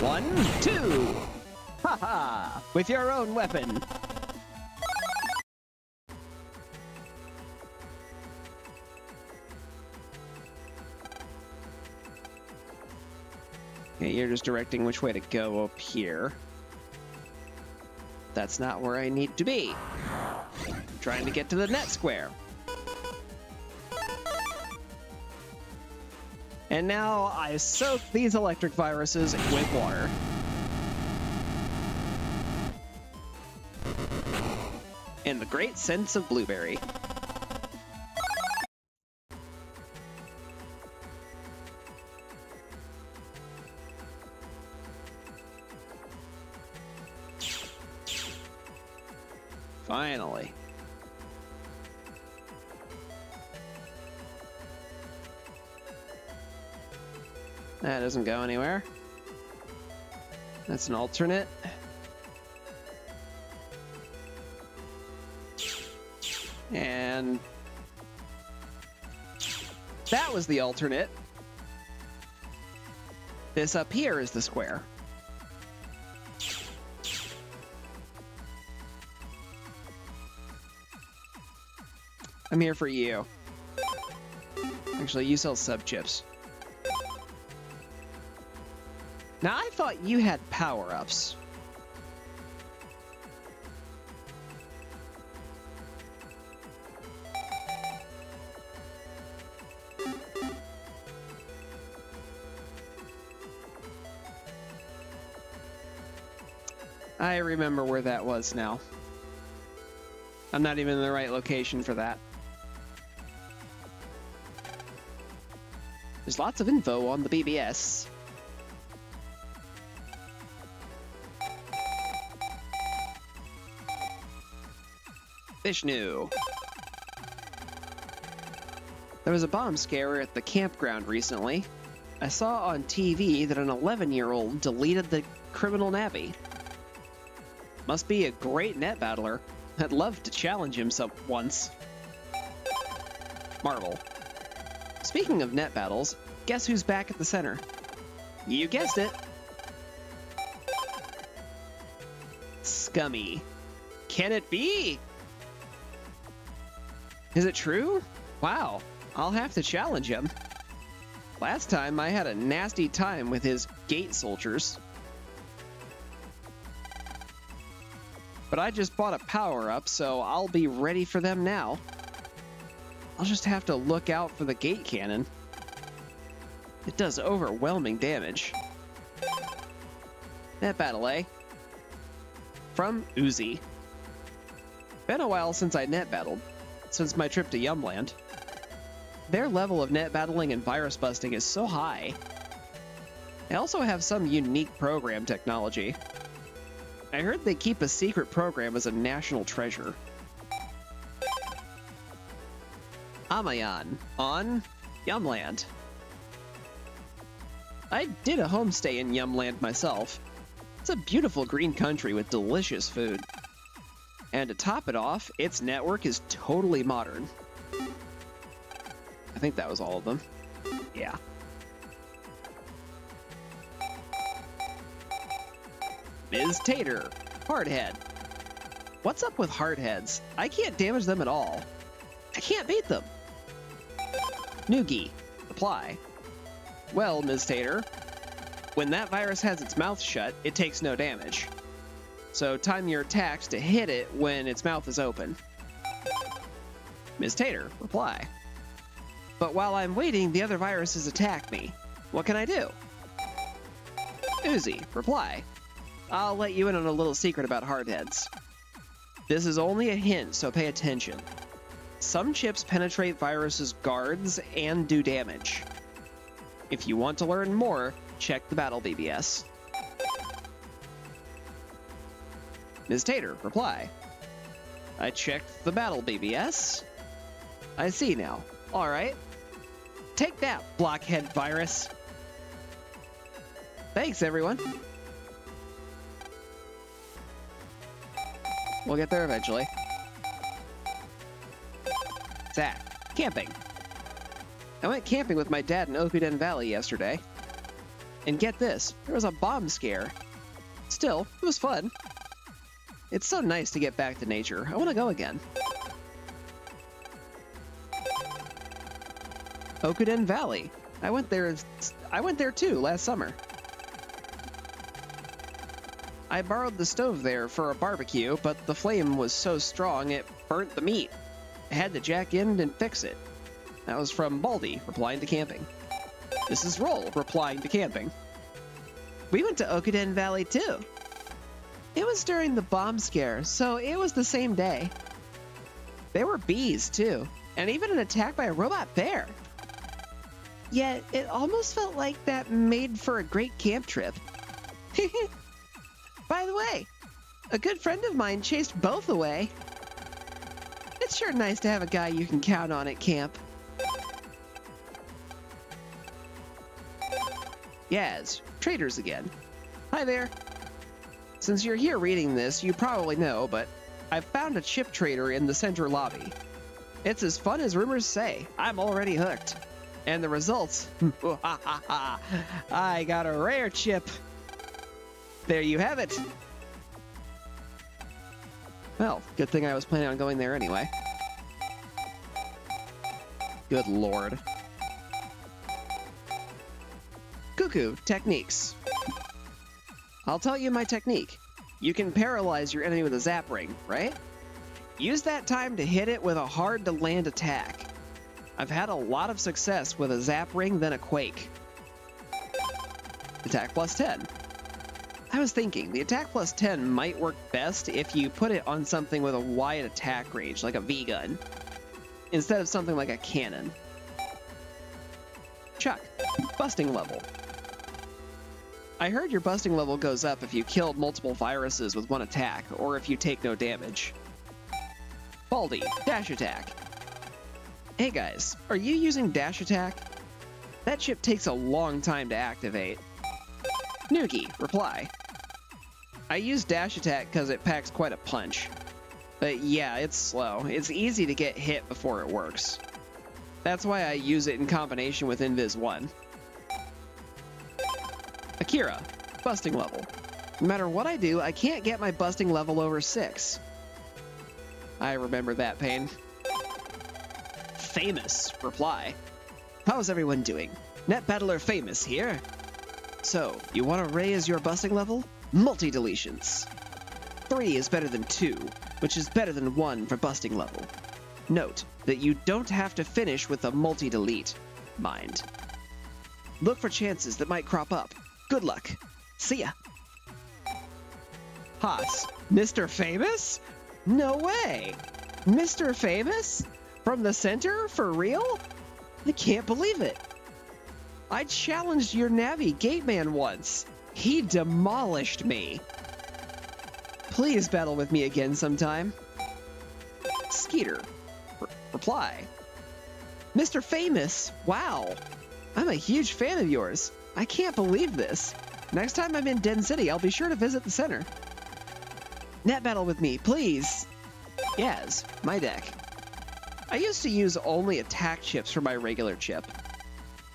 One, two! Ha-ha! With your own weapon! Okay, you're just directing which way to go up here. That's not where I need to be. trying to get to the net square. And now I soak these electric viruses with water. In the great sense of blueberry. Finally. That doesn't go anywhere. That's an alternate. And that was the alternate. This up here is the square. I'm here for you. Actually, you sell sub chips. Now, I thought you had power-ups. I remember where that was now. I'm not even in the right location for that. There's lots of info on the BBS. Vishnu. There was a bomb scare at the campground recently. I saw on TV that an 11-year-old deleted the criminal nabby. Must be a great net battler. I'd love to challenge him once. Marvel. Speaking of net battles, guess who's back at the center? You guessed it. Scummy. Can it be? Is it true? Wow, I'll have to challenge him. Last time I had a nasty time with his gate soldiers. But I just bought a power-up, so I'll be ready for them now. I'll just have to look out for the gate cannon. It does overwhelming damage. Net battle, eh? From Uzi. Been a while since I net battled, since my trip to Yumland. Their level of net battling and virus busting is so high. They also have some unique program technology. I heard they keep a secret program as a national treasure. Amayan on Yumland. I did a homestay in Yumland myself. It's a beautiful green country with delicious food. And to top it off, its network is totally modern. I think that was all of them. Yeah. Ms. Tater, Hardhead. What's up with hardheads? I can't damage them at all. I can't beat them. Noogie, reply. Well, Ms. Tater, when that virus has its mouth shut, it takes no damage. So time your attacks to hit it when its mouth is open. Ms. Tater, reply. But while I'm waiting, the other viruses attack me. What can I do? Uzi, reply. I'll let you in on a little secret about hardheads. This is only a hint, so pay attention. Some chips penetrate viruses' guards and do damage. If you want to learn more, check the Battle BBS. Ms. Tater, reply. I checked the Battle BBS. I see now. Alright. Take that, blockhead virus. Thanks, everyone. We'll get there eventually. Zach, camping. I went camping with my dad in Okuden Valley yesterday. And get this, there was a bomb scare. Still, it was fun. It's so nice to get back to nature. I want to go again. Okuden Valley. I went there too last summer. I borrowed the stove there for a barbecue, but the flame was so strong it burnt the meat. I had to jack in and fix it. That was from Baldy, replying to camping. This is Roll, replying to camping. We went to Okuden Valley too. It was during the bomb scare, so it was the same day. There were bees too, and even an attack by a robot bear. Yet, it almost felt like that made for a great camp trip. By the way, a good friend of mine chased both away. It's sure nice to have a guy you can count on at camp. Yaz, traders again. Hi there. Since you're here reading this, you probably know, but I've found a chip trader in the center lobby. It's as fun as rumors say. I'm already hooked. And the results, I got a rare chip. There you have it. Well, good thing I was planning on going there anyway. Good lord. Cuckoo techniques. I'll tell you my technique. You can paralyze your enemy with a zap ring, right? Use that time to hit it with a hard-to-land attack. I've had a lot of success with a zap ring than a quake. Attack plus 10. I was thinking, the attack plus 10 might work best if you put it on something with a wide attack range, like a V-gun, instead of something like a cannon. Chuck, busting level. I heard your busting level goes up if you kill multiple viruses with one attack, or if you take no damage. Baldy, dash attack. Hey guys, are you using dash attack? That chip takes a long time to activate. Noogie, reply. I use dash attack because it packs quite a punch. But yeah, it's slow. It's easy to get hit before it works. That's why I use it in combination with Invis 1. Akira, busting level. No matter what I do, I can't get my busting level over 6. I remember that pain. Famous, reply. How's everyone doing? Net Battler Famous here. So, you want to raise your busting level? Multi-deletions. 3 is better than 2, which is better than 1 for busting level. Note that you don't have to finish with a multi-delete. Mind. Look for chances that might crop up. Good luck. See ya. Haas, Mr. Famous? No way! Mr. Famous? From the center? For real? I can't believe it. I challenged your Navi Gateman once. He demolished me. Please battle with me again sometime. Skeeter. Reply. Mr. Famous, wow. I'm a huge fan of yours. I can't believe this. Next time I'm in Den City, I'll be sure to visit the center. Net battle with me, please. Yes, my deck. I used to use only attack chips for my regular chip.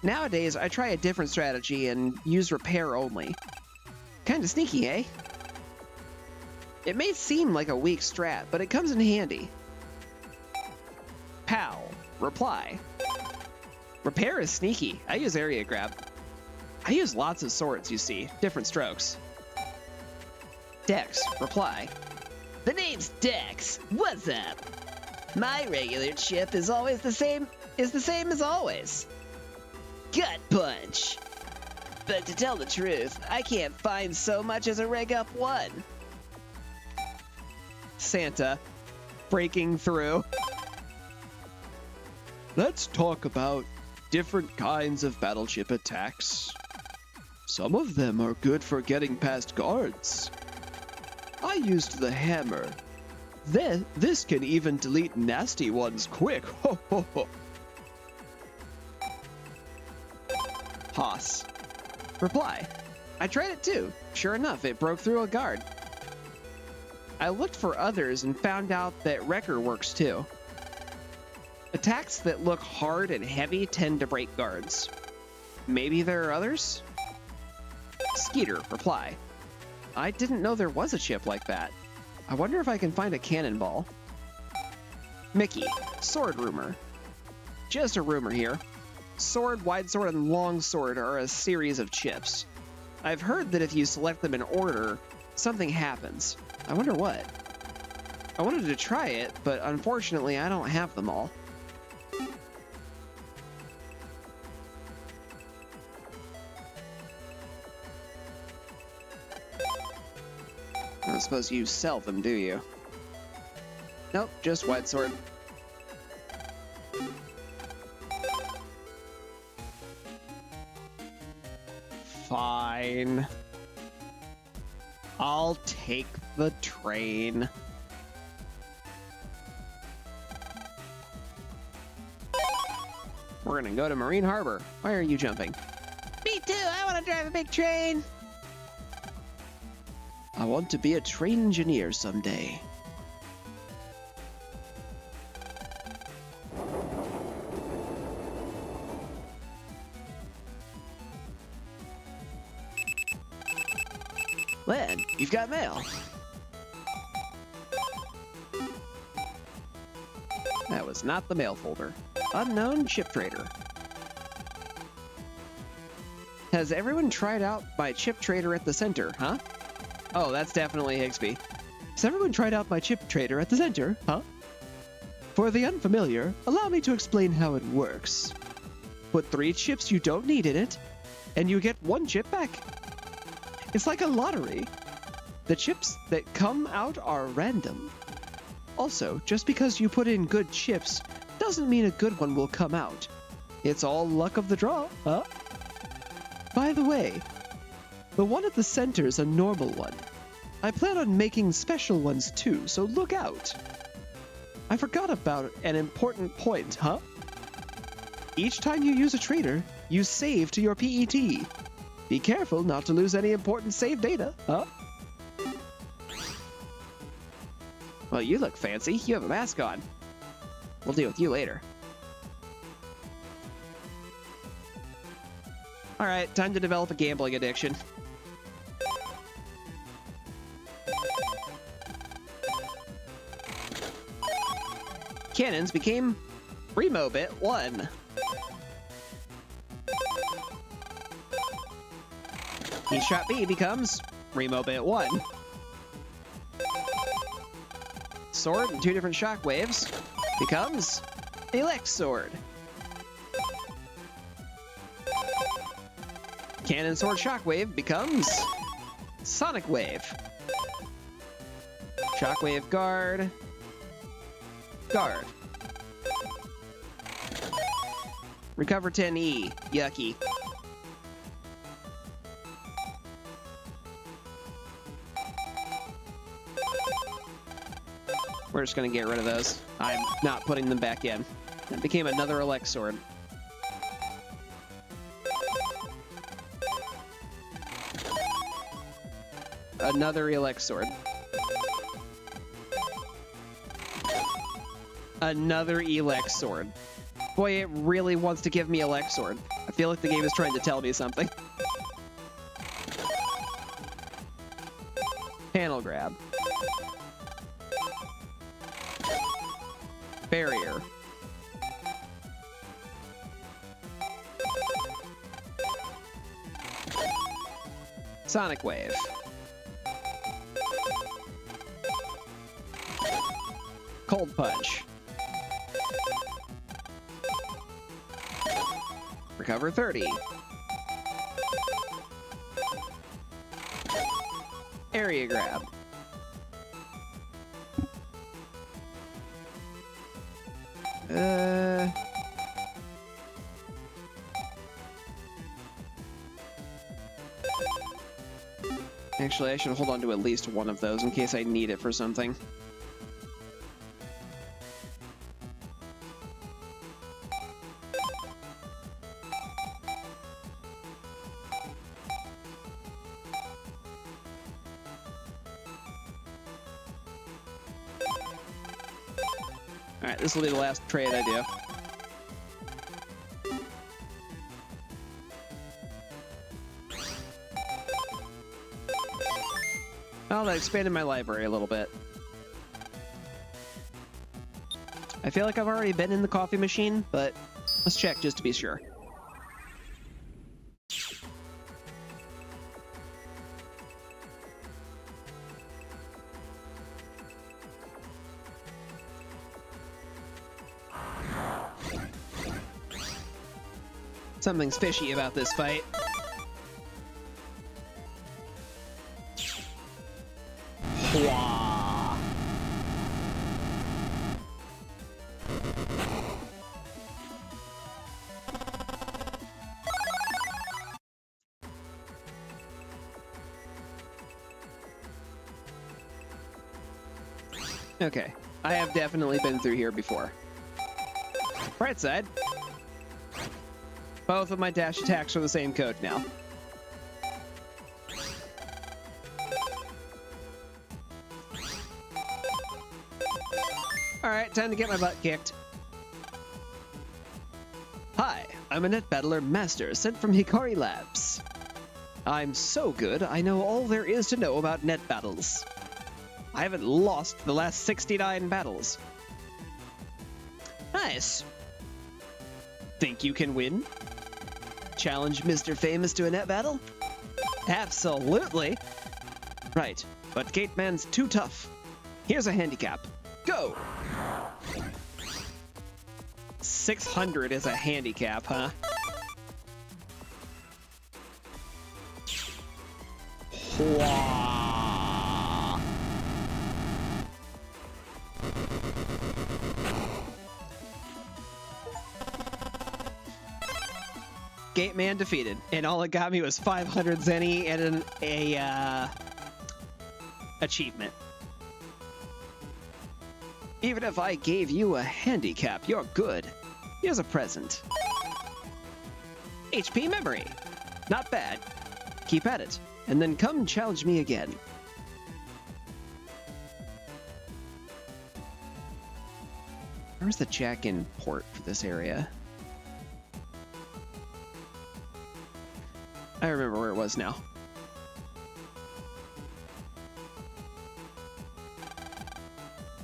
Nowadays, I try a different strategy and use repair only. Kinda sneaky, eh? It may seem like a weak strat, but it comes in handy. Pal, reply. Repair is sneaky. I use area grab. I use lots of swords, you see, different strokes. Dex, reply. The name's Dex. What's up? My regular chip is always the same as always. Gut punch. But to tell the truth, I can't find so much as a reg up 1. Santa, breaking through. Let's talk about different kinds of battleship attacks. Some of them are good for getting past guards. I used the hammer. This can even delete nasty ones quick. Ho ho ho. Haas. Reply. I tried it too. Sure enough, it broke through a guard. I looked for others and found out that Wrecker works too. Attacks that look hard and heavy tend to break guards. Maybe there are others? Skeeter, reply. I didn't know there was a chip like that. I wonder if I can find a cannonball. Mickey, sword rumor. Just a rumor here. Sword, wide sword, and long sword are a series of chips. I've heard that if you select them in order, something happens. I wonder what. I wanted to try it, but unfortunately I don't have them all. I don't suppose you sell them, do you? Nope, just wide sword. Fine. I'll take the train. We're gonna go to Marine Harbor. Why are you jumping? Me too, I want to drive a big train. I want to be a train engineer someday. Len, you've got mail. That was not the mail folder. Unknown chip trader. Has everyone tried out my chip trader at the center, huh? Oh, that's definitely Higsby. Has everyone tried out my chip trader at the center, huh? For the unfamiliar, allow me to explain how it works. Put 3 chips you don't need in it, and you get 1 chip back. It's like a lottery. The chips that come out are random. Also, just because you put in good chips doesn't mean a good one will come out. It's all luck of the draw, huh? By the way, the one at the center's a normal one. I plan on making special ones too, so look out. I forgot about an important point, huh? Each time you use a trader, you save to your PET. Be careful not to lose any important save data, huh? Well, you look fancy. You have a mask on. We'll deal with you later. All right, time to develop a gambling addiction. Cannons became Remobit 1. Each shot B becomes Remobit 1. Sword and 2 different shockwaves becomes Elect Sword. Cannon Sword Shockwave becomes Sonic Wave. Shockwave Guard. Guard. Recover 10E. Yucky. We're just gonna get rid of those. I'm not putting them back in. That became another Elect Sword. Another Elect Sword. Another Elect Sword. Boy, it really wants to give me Elect Sword. I feel like the game is trying to tell me something. Panel grab. Barrier. Sonic Wave. Cold Punch. Recover 30. Area Grab. Actually, I should hold on to at least one of those in case I need it for something. Alright, this will be the last trade I do. Oh, that expanded my library a little bit. I feel like I've already been in the coffee machine, but let's check just to be sure. Something's fishy about this fight. Hua. Okay, I have definitely been through here before. Right side. Both of my dash attacks are the same code now. Alright, time to get my butt kicked. Hi, I'm a net battler master sent from Hikari Labs. I'm so good, I know all there is to know about net battles. I haven't lost the last 69 battles. Nice. Think you can win? Challenge Mr. Famous to a net battle? Absolutely. Right, but Gateman's too tough. Here's a handicap. Go! 600 is a handicap, huh? Hua. Gateman defeated, and all it got me was 500 zenny and a achievement. Even if I gave you a handicap, you're good. Here's a present. HP memory. Not bad. Keep at it, and then come challenge me again. Where's the jack-in port for this area? I remember where it was now.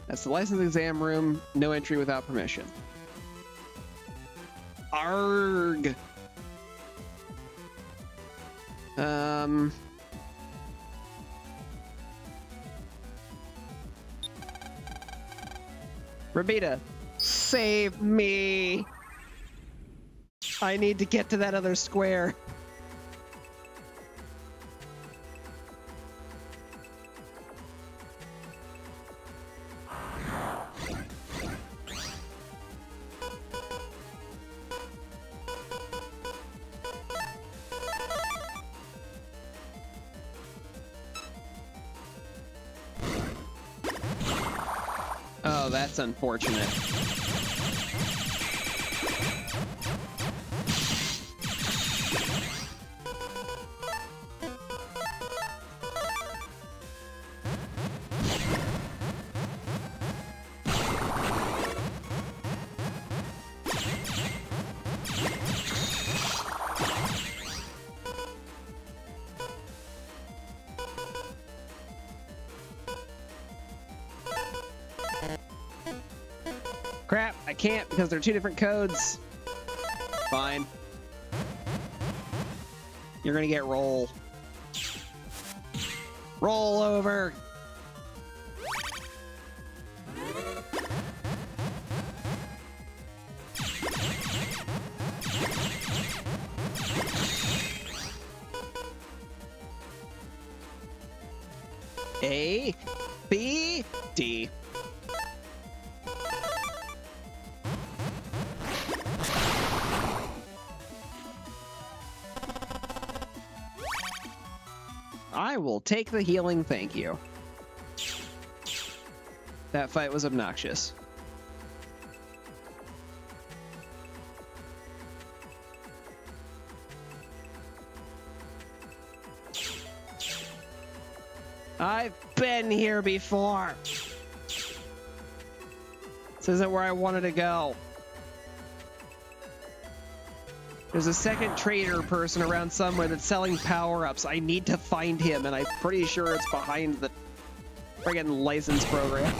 That's the license exam room. No entry without permission. Arg! Rabita, save me! I need to get to that other square. Oh, that's unfortunate. Crap, I can't because they're two different codes. Fine. You're gonna get roll. Roll over. A, B, D. I will take the healing, thank you. That fight was obnoxious. I've been here before. This isn't where I wanted to go. There's a second trader person around somewhere that's selling power-ups. I need to find him, and I'm pretty sure it's behind the friggin' license program.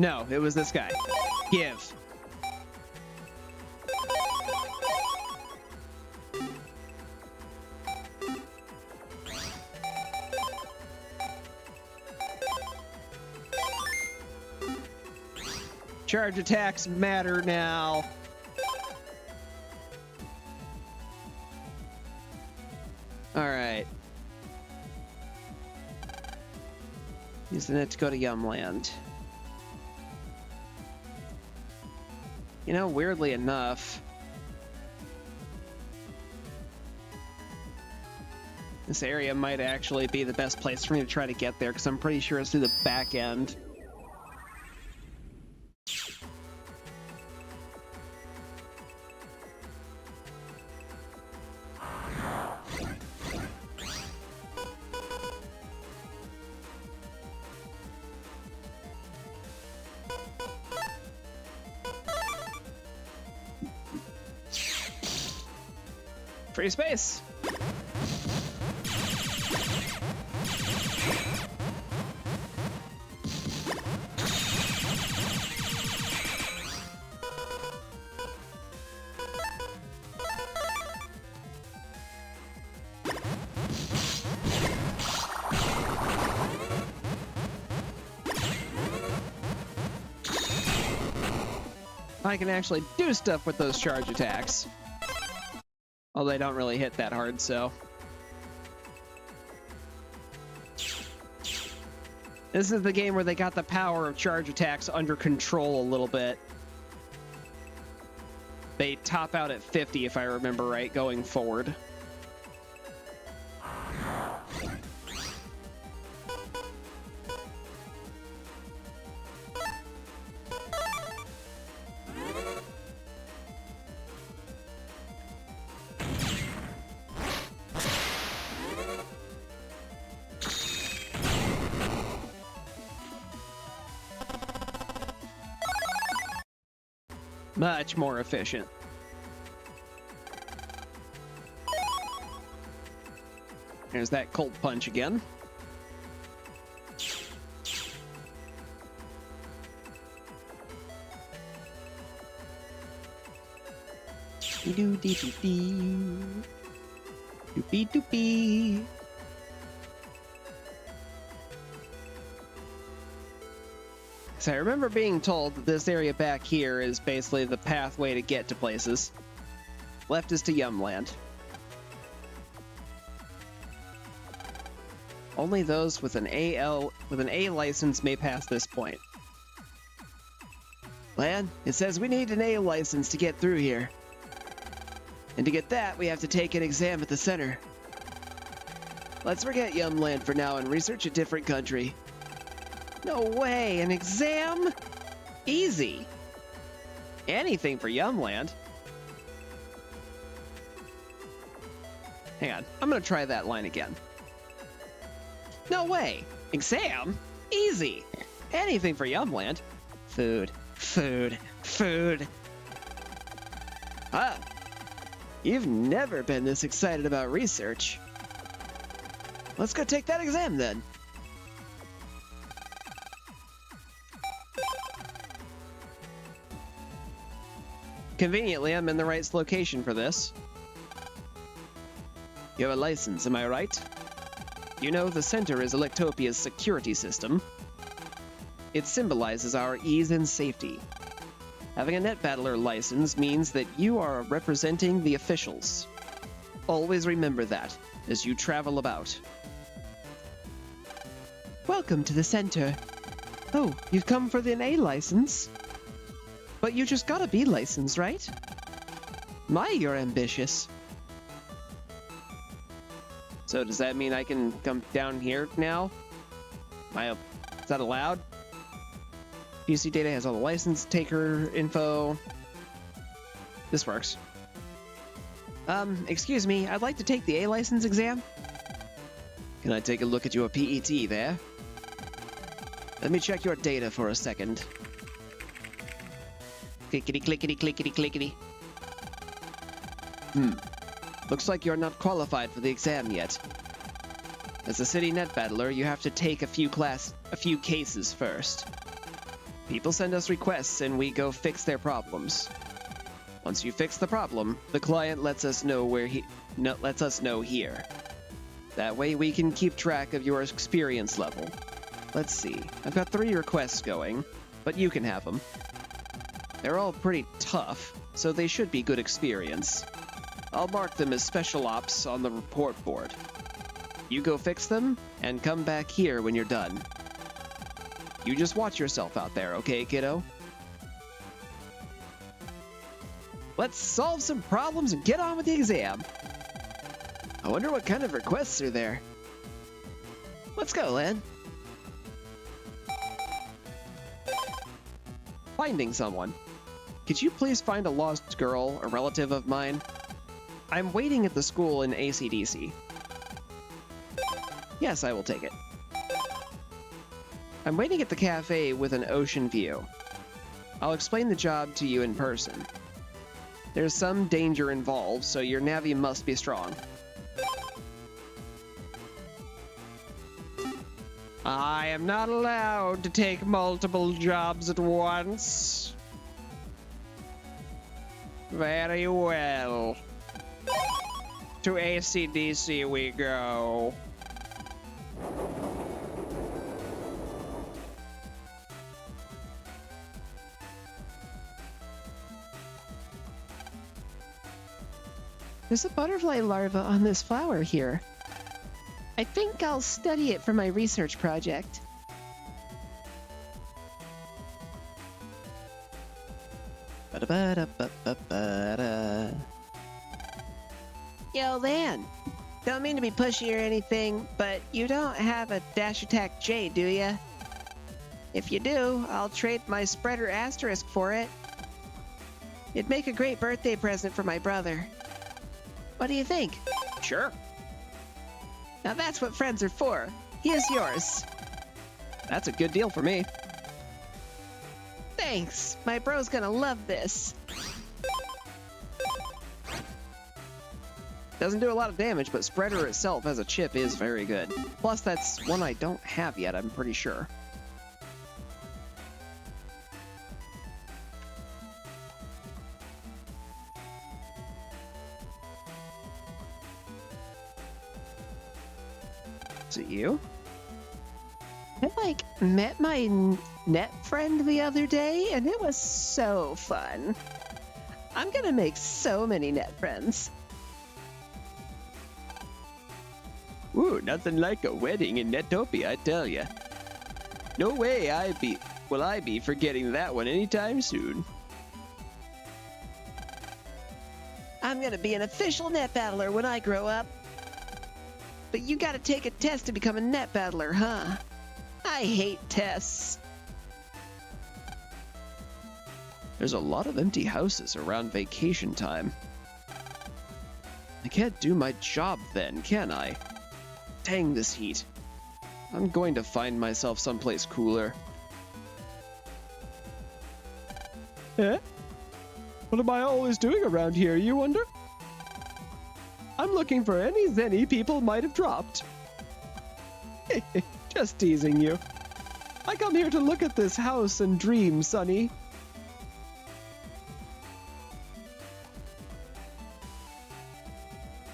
No, it was this guy. Give. Charge attacks matter now. All right. Using it to go to Yumland. You know, weirdly enough, this area might actually be the best place for me to try to get there, because I'm pretty sure it's through the back end. Free space. I can actually do stuff with those charge attacks. Although they don't really hit that hard, so. This is the game where they got the power of charge attacks under control a little bit. They top out at 50, if I remember right, going forward. Much more efficient. There's that cold punch again. Doopy. So I remember being told that this area back here is basically the pathway to get to places. Left is to Yumland. Only those with an A license may pass this point. Lan, it says we need an A license to get through here. And to get that, we have to take an exam at the center. Let's forget Yumland for now and research a different country. No way, an exam? Easy. Anything for Yumland. Hang on, I'm gonna try that line again. No way, exam? Easy. Anything for Yumland. Food. Ah, you've never been this excited about research. Let's go take that exam then. Conveniently, I'm in the right location for this. You have a license, am I right? You know, the center is Electopia's security system. It symbolizes our ease and safety. Having a net battler license means that you are representing the officials. Always remember that as you travel about. Welcome to the center. Oh, you've come for the NA license? But you just got a B license, right? My, you're ambitious. So does that mean I can come down here now? Is that allowed? PC data has all the license taker info. This works. Excuse me, I'd like to take the A license exam. Can I take a look at your PET there? Let me check your data for a second. Clickety, clickety, clickety, clickety. Looks like you're not qualified for the exam yet. As a city net battler, you have to take a few cases first. People send us requests and we go fix their problems. Once you fix the problem, the client lets us know here. That way we can keep track of your experience level. Let's see. I've got 3 requests going, but you can have them. They're all pretty tough, so they should be good experience. I'll mark them as special ops on the report board. You go fix them, and come back here when you're done. You just watch yourself out there, okay, kiddo? Let's solve some problems and get on with the exam. I wonder what kind of requests are there. Let's go, Len. Finding someone. Could you please find a lost girl, a relative of mine? I'm waiting at the school in AC/DC. Yes, I will take it. I'm waiting at the cafe with an ocean view. I'll explain the job to you in person. There's some danger involved, so your navvy must be strong. I am not allowed to take multiple jobs at once. Very well. To AC/DC we go. There's a butterfly larva on this flower here. I think I'll study it for my research project. Ba-da-ba-da-ba-ba-ba-da. Yo, Lan. Don't mean to be pushy or anything, but you don't have a Dash Attack J, do ya? If you do, I'll trade my Spreader Asterisk for it. It'd make a great birthday present for my brother. What do you think? Sure. Now that's what friends are for. Here's yours. That's a good deal for me. Thanks. My bro's gonna love this. Doesn't do a lot of damage, but Spreader itself as a chip is very good. Plus, that's one I don't have yet, I'm pretty sure. Is it you? I, met my net friend the other day, and it was so fun. I'm gonna make so many net friends. Ooh, nothing like a wedding in Netopia, I tell ya. No way will I be forgetting that one anytime soon. I'm gonna be an official net battler when I grow up. But you gotta take a test to become a net battler, huh? I hate tests. There's a lot of empty houses around vacation time. I can't do my job then, can I? Dang this heat. I'm going to find myself someplace cooler. Eh? What am I always doing around here, you wonder? I'm looking for any zenny people might have dropped. Just teasing you. I come here to look at this house and dream, Sonny.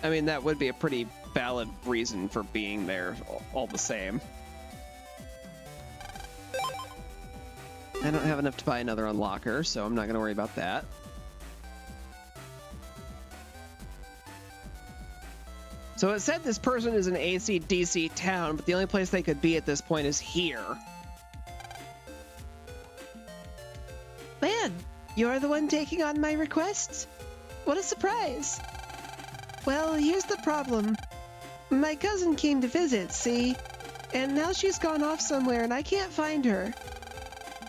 I mean, that would be a pretty valid reason for being there all the same. I don't have enough to buy another unlocker, so I'm not going to worry about that. So it said this person is an AC/DC town, but the only place they could be at this point is here. Man, you're the one taking on my requests? What a surprise! Well, here's the problem. My cousin came to visit, see? And now she's gone off somewhere and I can't find her.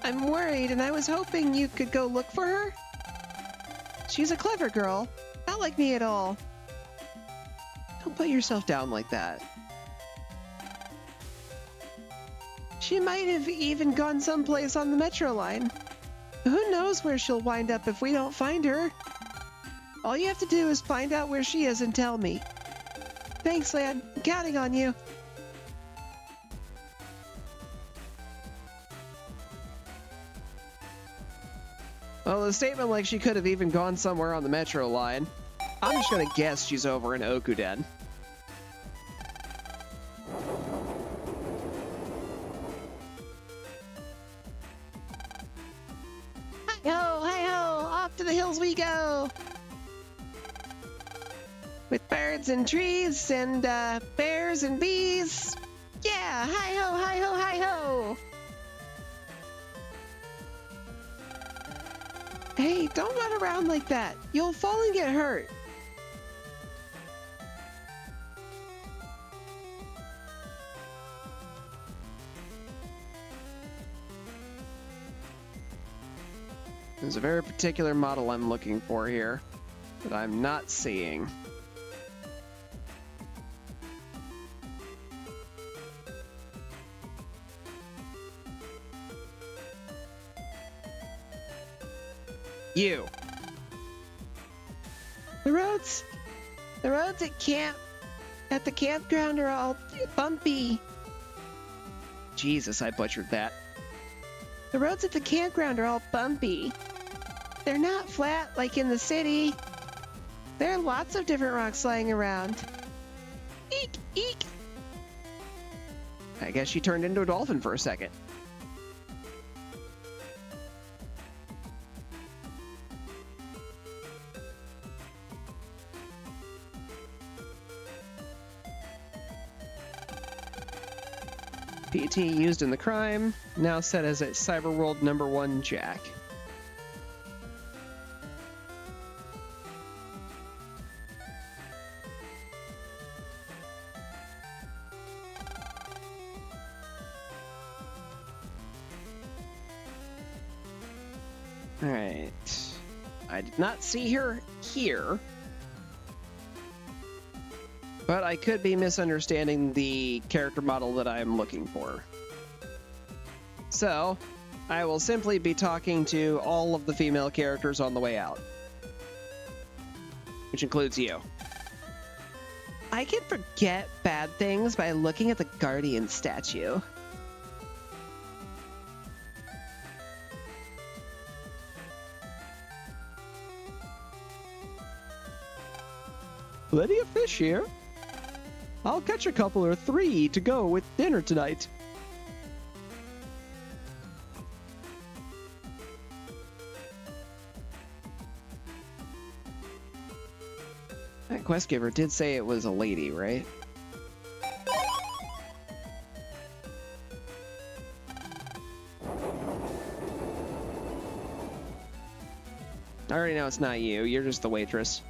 I'm worried and I was hoping you could go look for her? She's a clever girl, not like me at all. Don't put yourself down like that. She might have even gone someplace on the metro line. Who knows where she'll wind up if we don't find her? All you have to do is find out where she is and tell me. Thanks, Lan. I'm counting on you. Well, the statement like she could have even gone somewhere on the metro line. I'm just gonna guess she's over in Okuden. Hi-ho, hi-ho, off to the hills we go! With birds and trees and bears and bees. Yeah, hi-ho, hi-ho, hi-ho! Hey, don't run around like that. You'll fall and get hurt. There's a very particular model I'm looking for here that I'm not seeing. You. The roads at the campground are all bumpy. Jesus, I butchered that. The roads at the campground are all bumpy. They're not flat like in the city. There are lots of different rocks lying around. Eek, eek. I guess she turned into a dolphin for a second. PT used in the crime, now set as a Cyberworld #1 Jack. Alright. I did not see her here. But I could be misunderstanding the character model that I am looking for. So, I will simply be talking to all of the female characters on the way out. Which includes you. I can forget bad things by looking at the Guardian statue. Plenty of fish here. I'll catch a couple or 3 to go with dinner tonight. That quest giver did say it was a lady, right? I already know it's not you. You're just the waitress.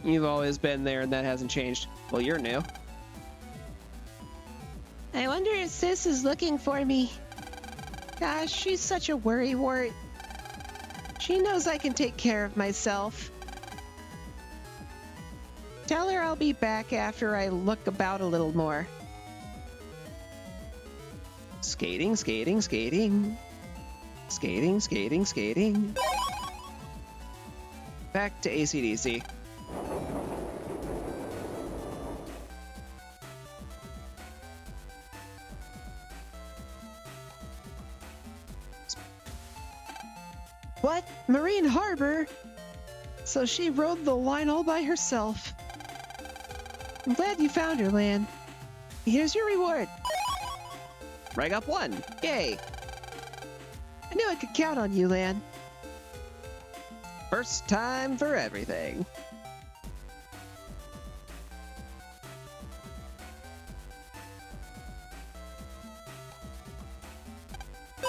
You've always been there and that hasn't changed. Well, you're new. I wonder if Sis is looking for me. Gosh, she's such a worrywart. She knows I can take care of myself. Tell her I'll be back after I look about a little more. Skating, skating, skating. Skating, skating, skating. Back to AC/DC. What? Marine Harbor? So she rode the line all by herself. I'm glad you found her, Lan. Here's your reward. Rank up 1. Yay. I knew I could count on you, Lan. First time for everything.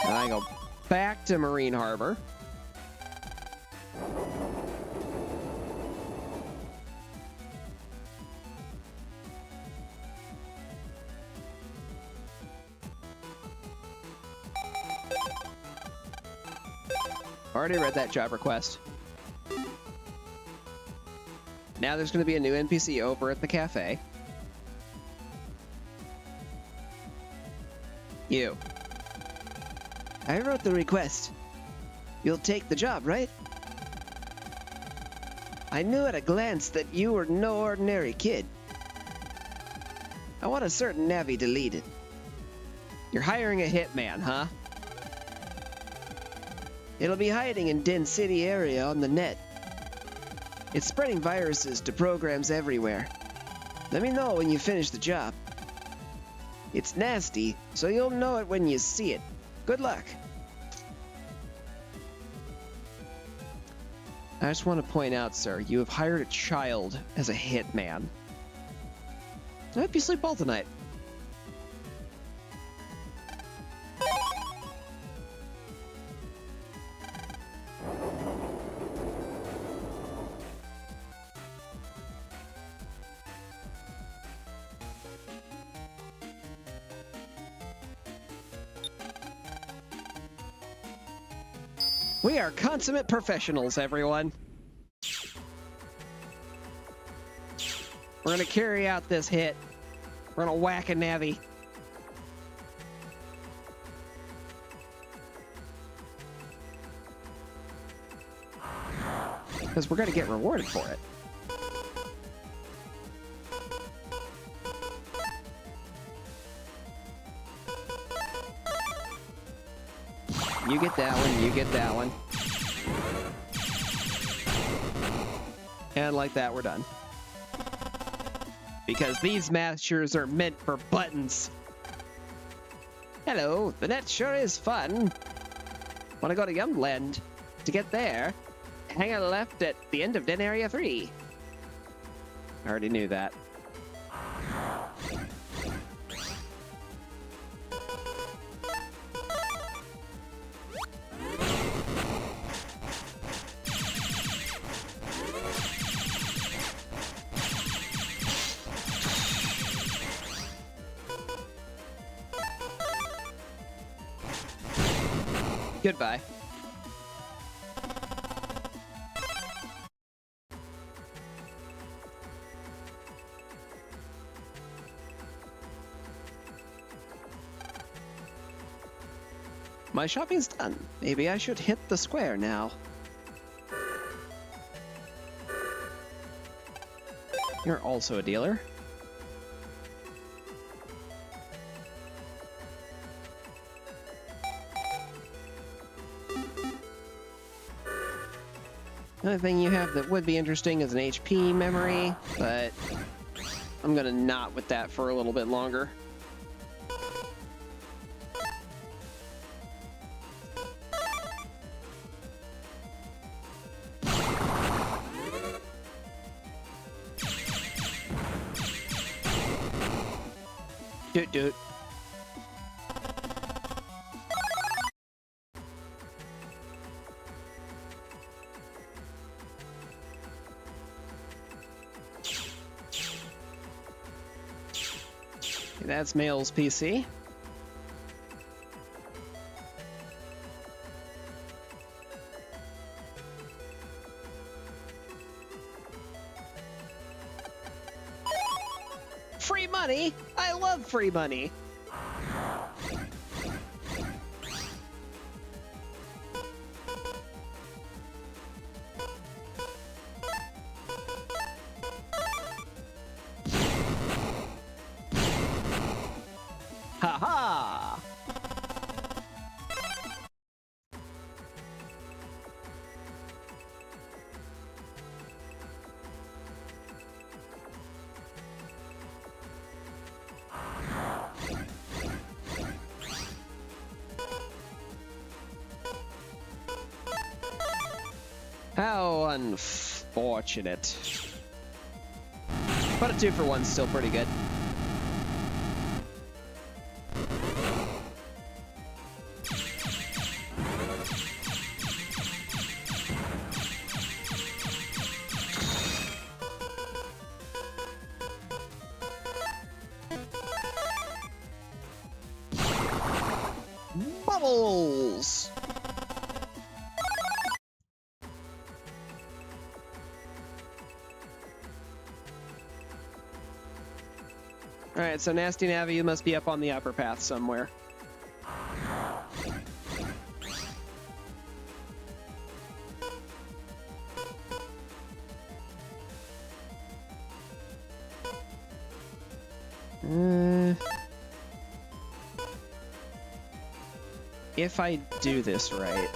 And I go back to Marine Harbor. Already read that job request. Now there's going to be a new NPC over at the cafe. You. I wrote the request. You'll take the job, right? I knew at a glance that you were no ordinary kid. I want a certain Navi deleted. You're hiring a hitman, huh? It'll be hiding in Den City area on the net. It's spreading viruses to programs everywhere. Let me know when you finish the job. It's nasty, so you'll know it when you see it. Good luck. I just want to point out, sir, you have hired a child as a hitman. I hope you sleep well tonight. We are consummate professionals, everyone. We're gonna carry out this hit. We're gonna whack a navvy. Because we're gonna get rewarded for it. You get that one, you get that one. And like that, we're done. Because these mashers are meant for buttons. Hello, the net sure is fun. Wanna go to Yumland? To get there, hang a left at the end of Den Area 3. I already knew that. Goodbye. My shopping's done. Maybe I should hit the square now. You're also a dealer. Another thing you have that would be interesting is an HP memory, but I'm gonna not with that for a little bit longer. Doot doot. That's Mail's PC. Free money? I love free money. Ha-ha! How unfortunate. But a 2-for-1's still pretty good. Bubbles! Alright, so Nasty Navi, you must be up on the upper path somewhere. If I do this right...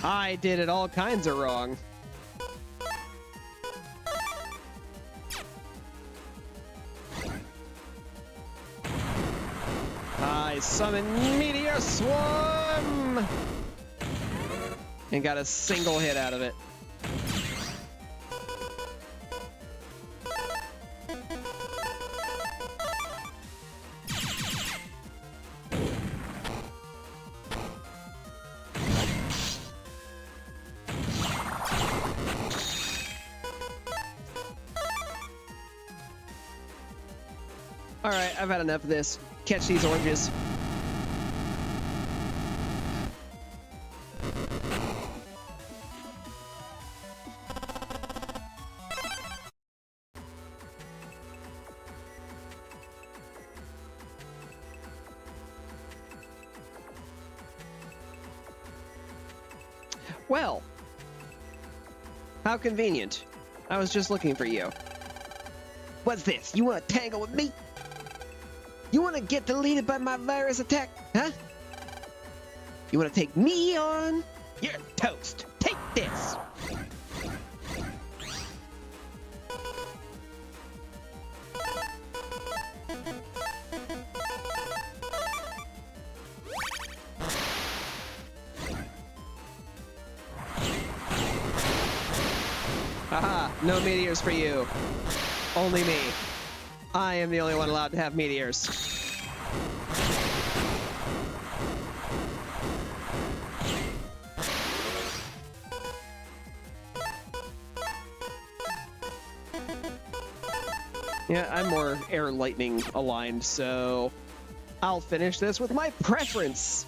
I did it all kinds of wrong. I summon Meteor Swarm! And got a single hit out of it. Alright, I've had enough of this. Catch these oranges. Well, how convenient. I was just looking for you. What's this? You want to tangle with me? You want to get deleted by my virus attack, huh? You want to take me on? You're toast. Take this. Haha, no meteors for you. Only me. I am the only one allowed to have meteors. Yeah, I'm more air lightning aligned, so I'll finish this with my preference.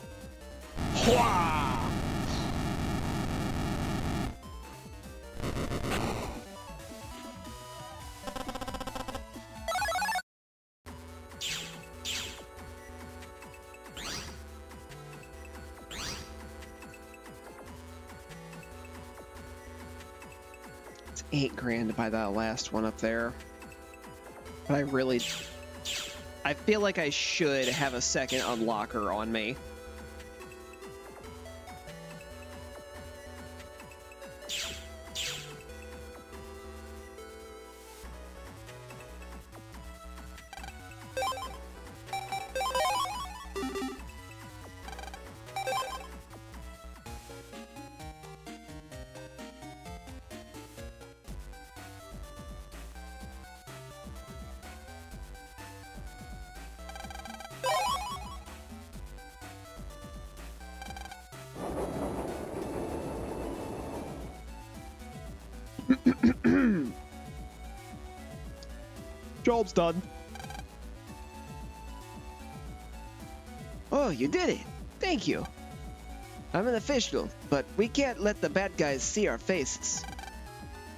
Hwah! It's $8 grand to buy that last one up there. But I feel like I should have a second unlocker on me. Job's done. Oh, you did it. Thank you. I'm an official, but we can't let the bad guys see our faces.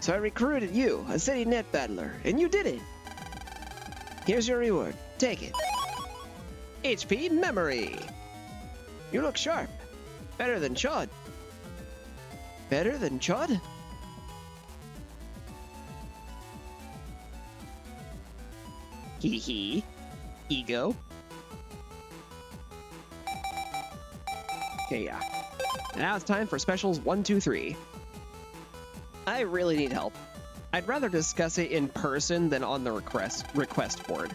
So I recruited you, a city net battler, and you did it. Here's your reward. Take it. HP memory. You look sharp. Better than Chod. Better than Chod? Hee hee. Ego. Okay, yeah. Now it's time for specials 1, 2, 3. I really need help. I'd rather discuss it in person than on the request board.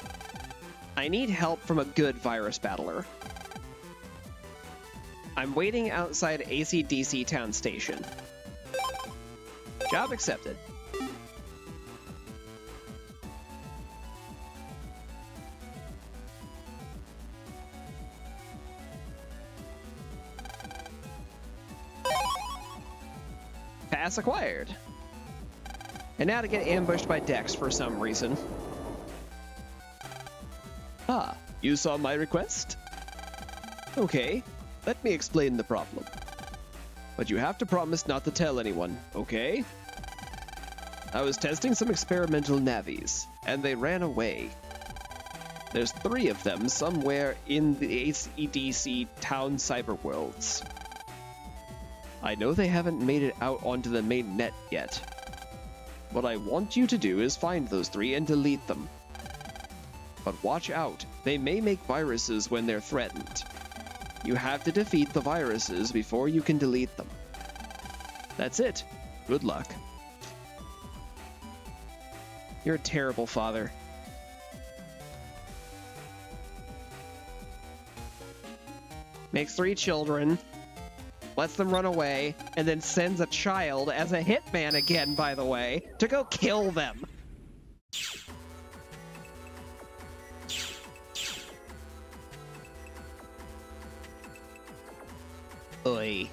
I need help from a good virus battler. I'm waiting outside AC/DC Town Station. Job accepted. Pass acquired. And now to get ambushed by Dex for some reason. Ah, you saw my request? Okay, let me explain the problem. But you have to promise not to tell anyone, okay? I was testing some experimental navies, and they ran away. There's 3 of them somewhere in the ACDC town cyberworlds. I know they haven't made it out onto the main net yet. What I want you to do is find those 3 and delete them. But watch out, they may make viruses when they're threatened. You have to defeat the viruses before you can delete them. That's it. Good luck. You're a terrible father. Makes 3 children, lets them run away, and then sends a child as a hitman again, by the way, to go kill them. Oy.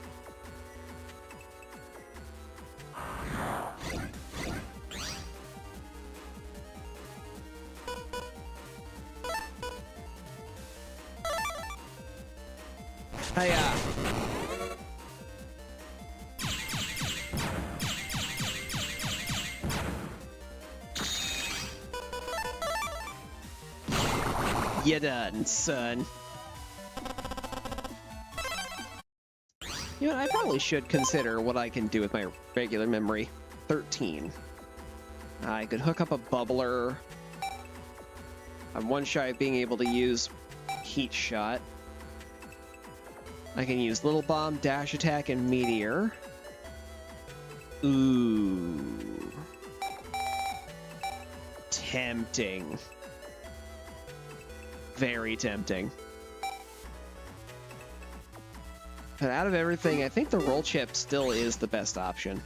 Hiya. You done, son. You know, I probably should consider what I can do with my regular memory. 13. I could hook up a bubbler. I'm one shy of being able to use heat shot. I can use little bomb, dash attack, and meteor. Ooh. Tempting. Very tempting. But out of everything, I think the roll chip still is the best option.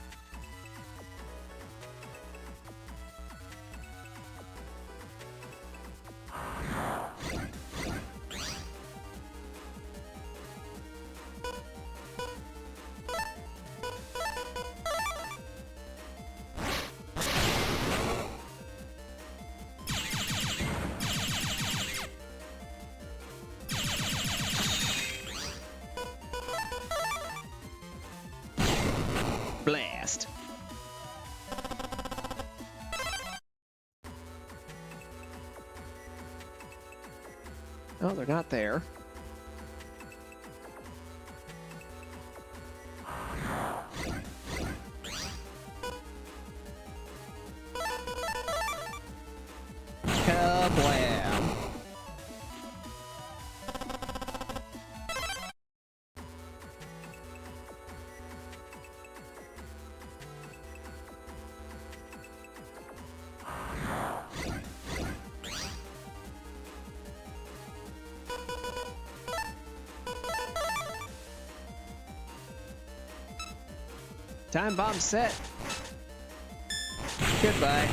Blast. Oh, they're not there. Kablam. Time bomb set. Goodbye.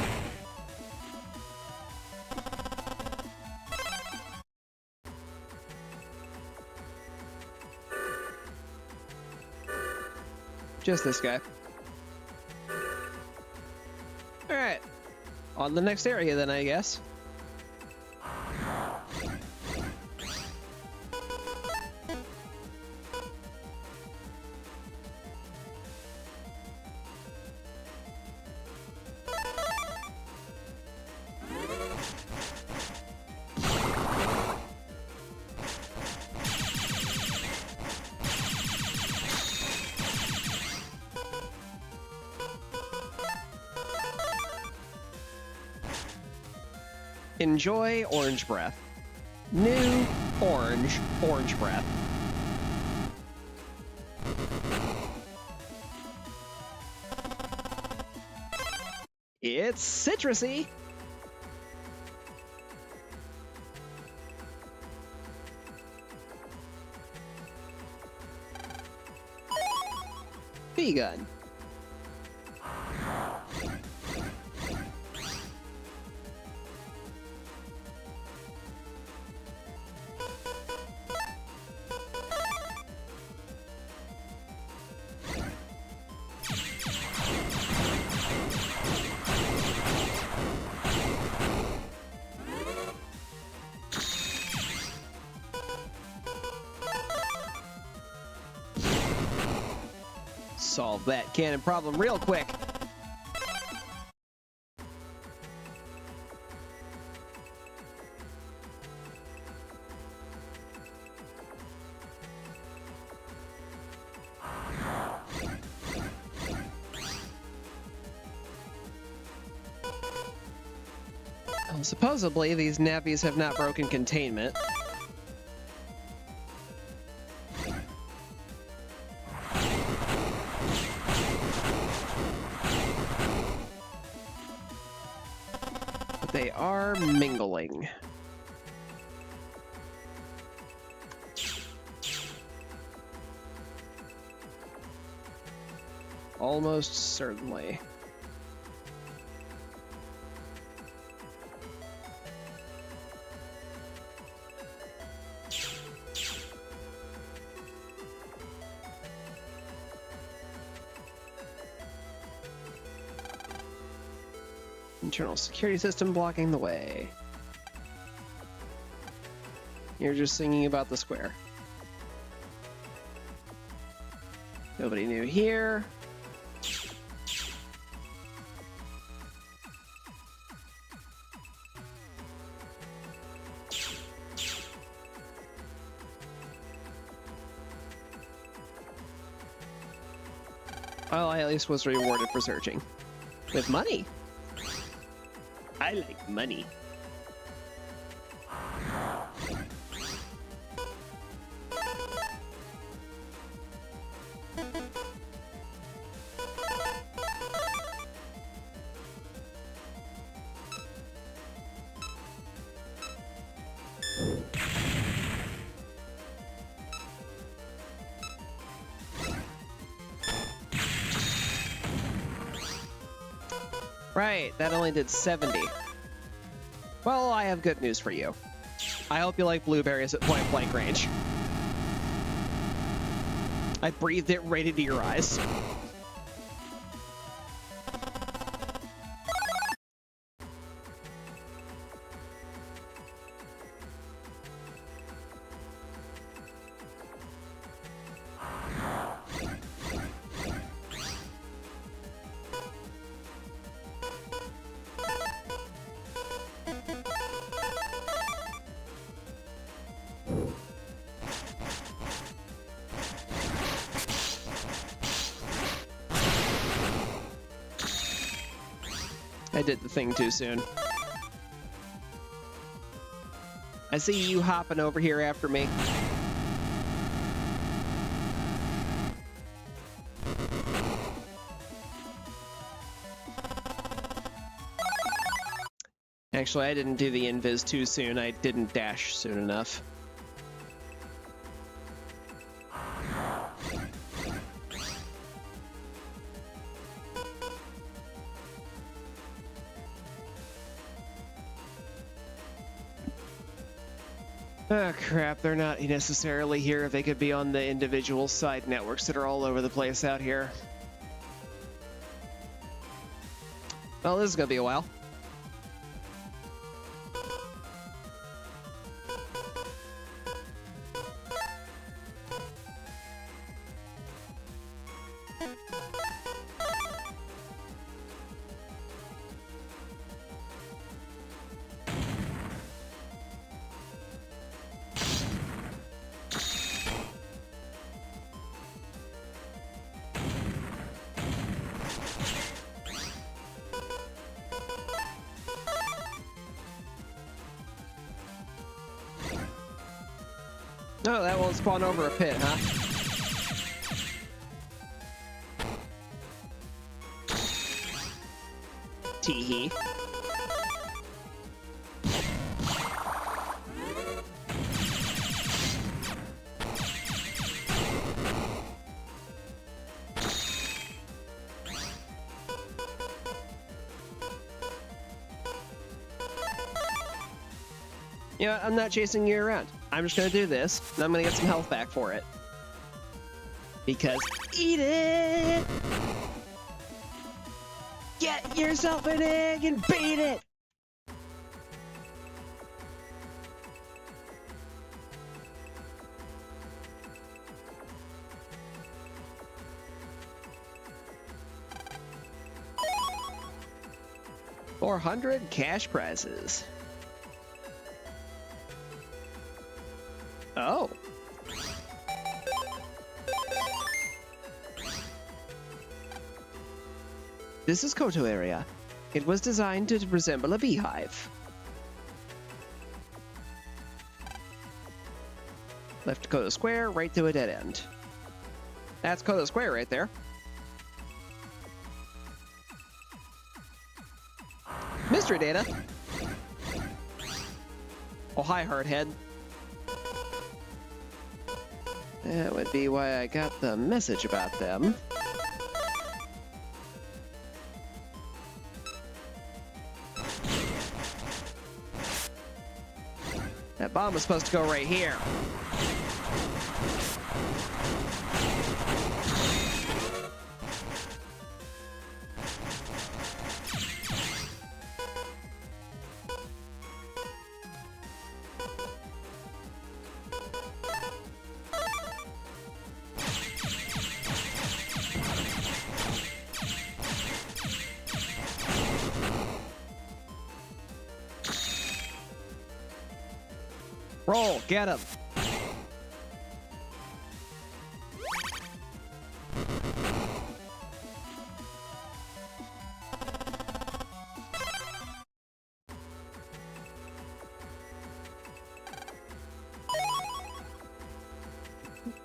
Just this guy. All right. On to the next area then, I guess. Enjoy orange breath. New orange breath. It's citrusy. Begun. Solve that cannon problem real quick. Well, supposedly, these nappies have not broken containment. They are mingling. Almost certainly. Internal security system blocking the way. You're just singing about the square. Nobody new here. Well, I at least was rewarded for searching. With money. I like money. Right, that only did 70. Well, I have good news for you. I hope you like blueberries at point blank range. I breathed it right into your eyes. I did the thing too soon. I see you hopping over here after me. Actually, I didn't do the invis too soon. I didn't dash soon enough. Oh crap, they're not necessarily here. They could be on the individual side networks that are all over the place out here. Well, this is gonna be a while. No, that won't spawn over a pit, huh? Teehee. You know, I'm not chasing you around. I'm just gonna do this, and I'm gonna get some health back for it. Because eat it! Get yourself an egg and beat it! $400 cash prizes. Oh. This is Koto area. It was designed to resemble a beehive. Left Koto Square, right to a dead end. That's Koto Square right there. Mystery data. Oh, hi, Hardhead. That would be why I got the message about them. That bomb was supposed to go right here. Roll, get him.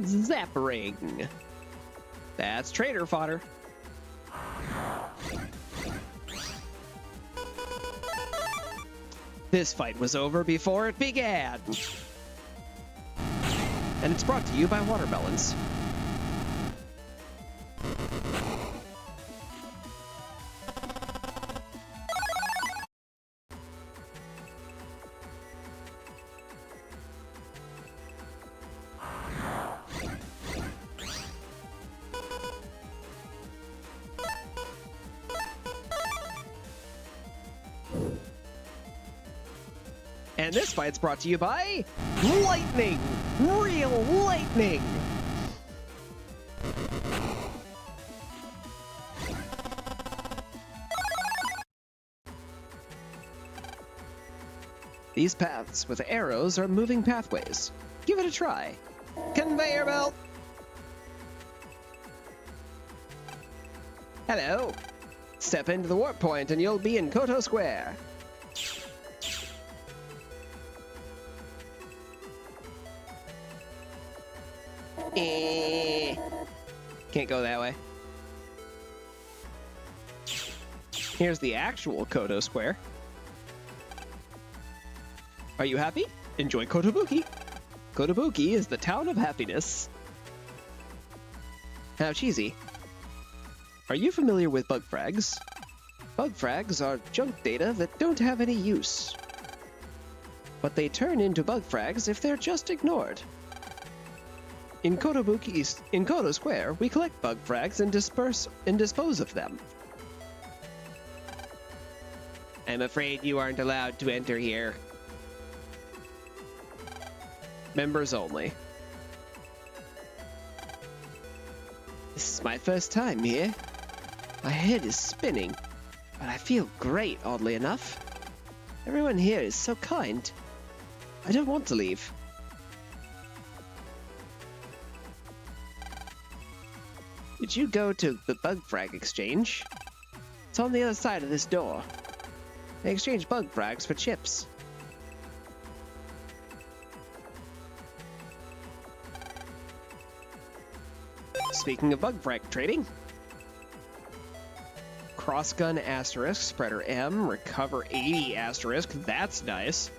Zappering. That's traitor fodder. This fight was over before it began. And it's brought to you by watermelons. And this fight's brought to you by lightning! Real lightning! These paths with arrows are moving pathways. Give it a try. Conveyor belt! Hello! Step into the warp point and you'll be in Koto Square. Can't go that way. Here's the actual Koto Square. Are you happy? Enjoy Kotobuki. Kotobuki is the town of happiness. How cheesy. Are you familiar with bug frags? Bug frags are junk data that don't have any use. But they turn into bug frags if they're just ignored. In Koto Square, we collect bug frags and dispose of them. I'm afraid you aren't allowed to enter here. Members only. This is my first time here. My head is spinning, but I feel great, oddly enough. Everyone here is so kind. I don't want to leave. Did you go to the bug frag exchange? It's on the other side of this door. They exchange bug frags for chips. Speaking of bug frag trading, crossgun asterisk, spreader M, recover 80 asterisk, that's nice.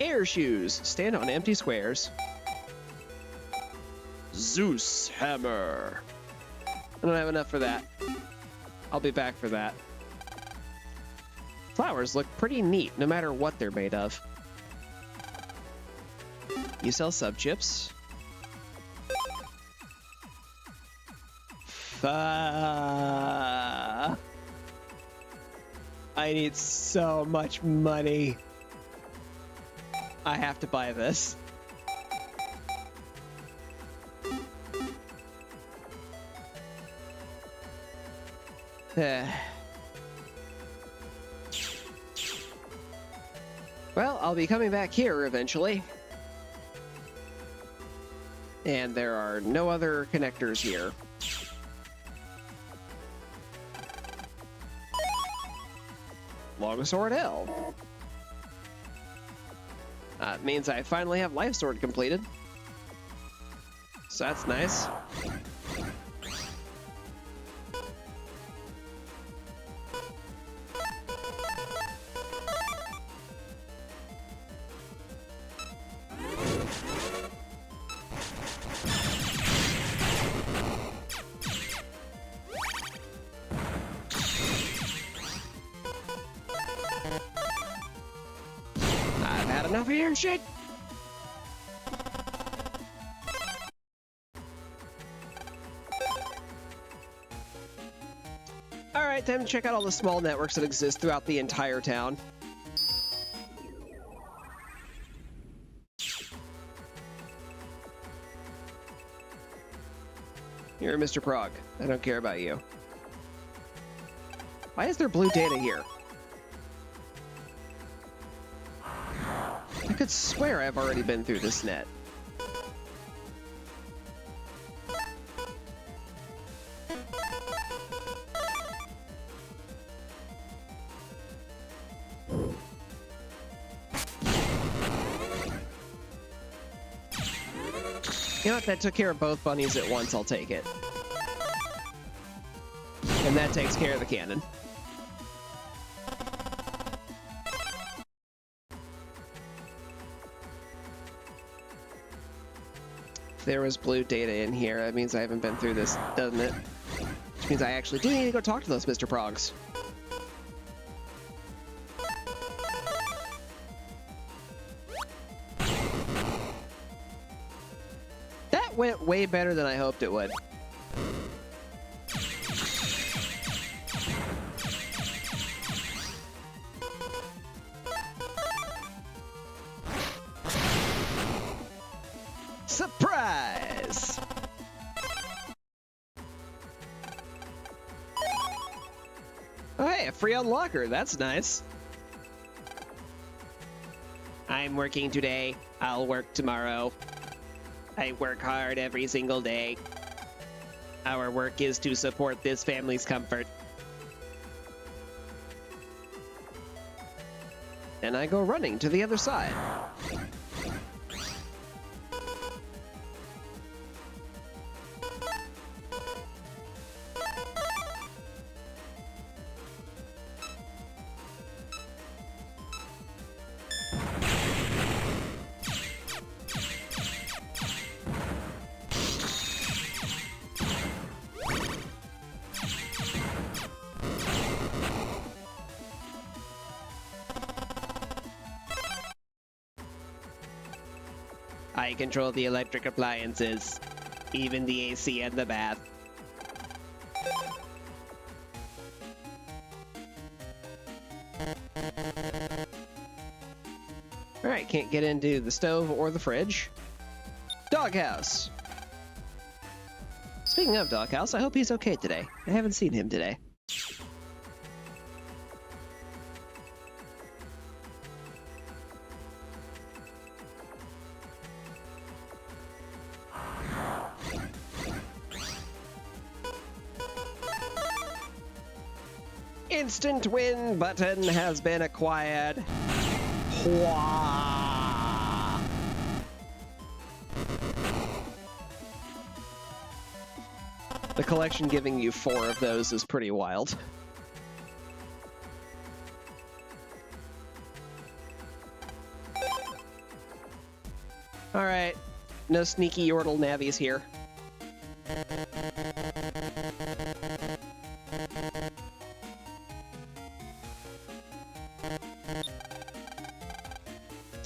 Air shoes, stand on empty squares. Zeus hammer. I don't have enough for that. I'll be back for that. Flowers look pretty neat, no matter what they're made of. You sell sub chips. I need so much money. I have to buy this. Well, I'll be coming back here eventually. And there are no other connectors here. Longsword L. It means I finally have Life Sword completed. So that's nice. Enough of your shit! Alright, time to check out all the small networks that exist throughout the entire town. You're Mr. Prog. I don't care about you. Why is there blue data here? I could swear I've already been through this net. You know what? That took care of both bunnies at once. I'll take it. And that takes care of the cannon. If there was blue data in here, that means I haven't been through this, doesn't it? Which means I actually do need to go talk to those Mr. Progs. That went way better than I hoped it would. Surprise! Oh, hey, a free unlocker. That's nice. I'm working today. I'll work tomorrow. I work hard every single day. Our work is to support this family's comfort. And I go running to the other side. I control the electric appliances, even the AC and the bath. Alright, can't get into the stove or the fridge. Doghouse! Speaking of Doghouse, I hope he's okay today. I haven't seen him today. Instant win button has been acquired. Hwaa. The collection giving you 4 of those is pretty wild. Alright, no sneaky Yordle Navies here.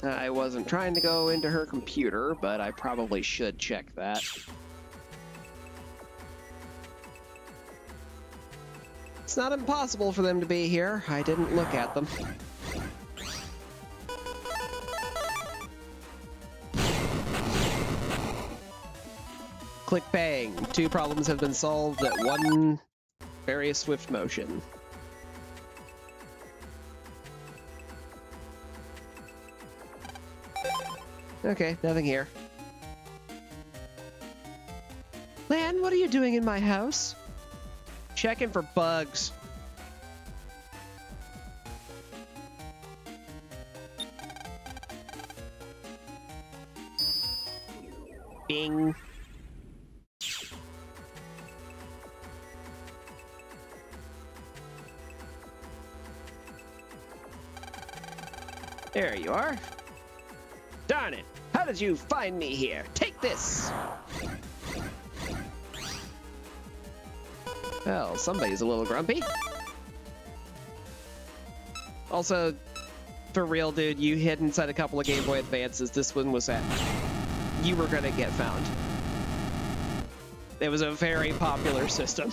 I wasn't trying to go into her computer, but I probably should check that. It's not impossible for them to be here. I didn't look at them. Click bang. 2 problems have been solved at one very swift motion. Okay, nothing here. Lan, what are you doing in my house? Checking for bugs. Bing. There you are. Darn it! How did you find me here? Take this! Well, somebody's a little grumpy. Also, For real, dude, you hid inside a couple of Game Boy Advances. This one was at... You were gonna get found. It was a very popular system.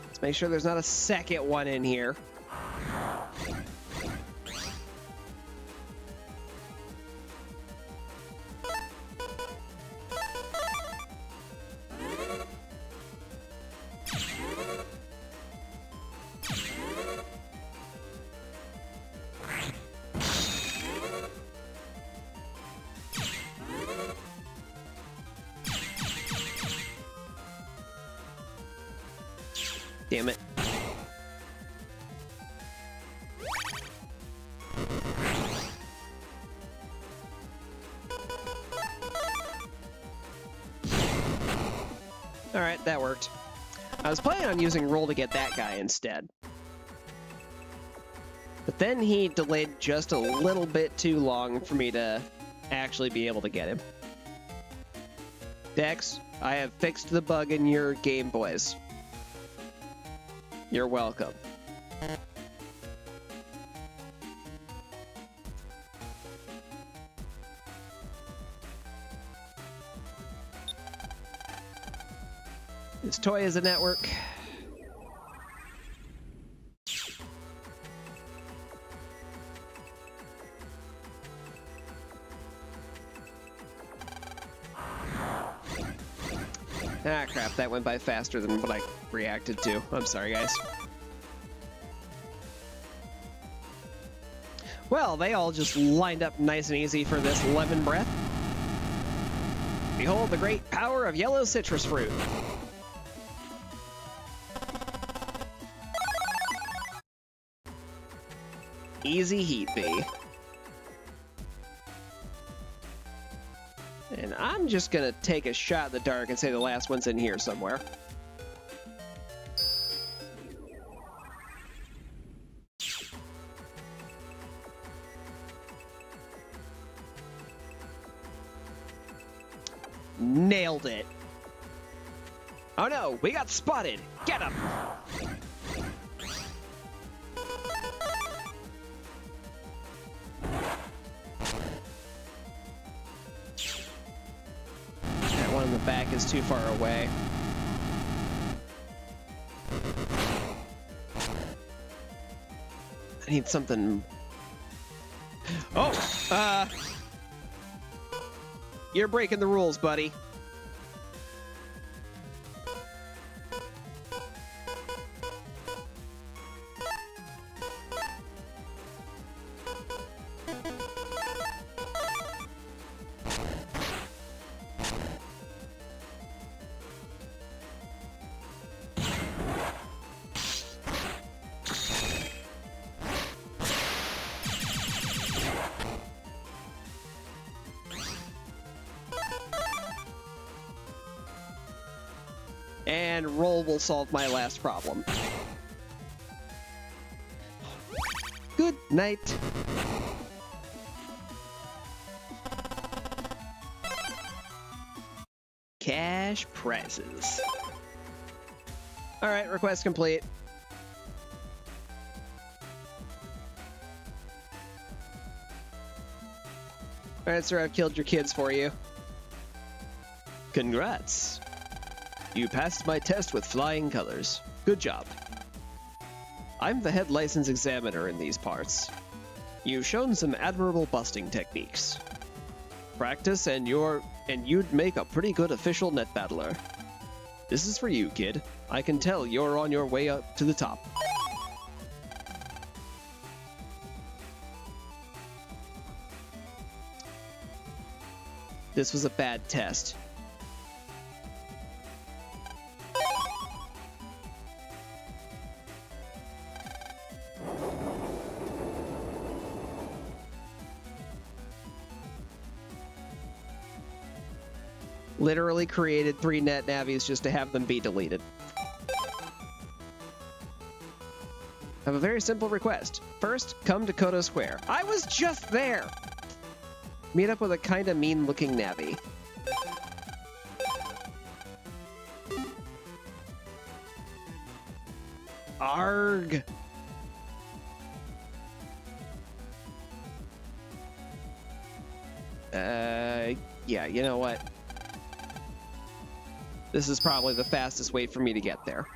Let's make sure there's not a second one in here. Damn it. Alright, that worked. I was planning on using roll to get that guy instead. But then he delayed just a little bit too long for me to actually be able to get him. Dex, I have fixed the bug in your Game Boys. You're welcome. This toy is a network. Ah, crap, that went by faster than what I reacted to. I'm sorry, guys. Well, they all just lined up nice and easy for this lemon breath. Behold the great power of yellow citrus fruit. Easy heat bee. And I'm just gonna take a shot in the dark and say the last one's in here somewhere. Nailed it. Oh no, we got spotted. Get him. That one in the back is too far away. I need something. Oh, you're breaking the rules, buddy. And roll will solve my last problem. Good night. Cash prizes. All right, request complete. All right, sir, I've killed your kids for you. Congrats. You passed my test with flying colors. Good job. I'm the head license examiner in these parts. You've shown some admirable busting techniques. Practice and you'd make a pretty good official net battler. This is for you, kid. I can tell you're on your way up to the top. This was a bad test. Literally created 3 net navies just to have them be deleted. I have a very simple request. First, come to Koto Square. I was just there! Meet up with a kinda mean-looking navi. Arg. Yeah, you know what? This is probably the fastest way for me to get there.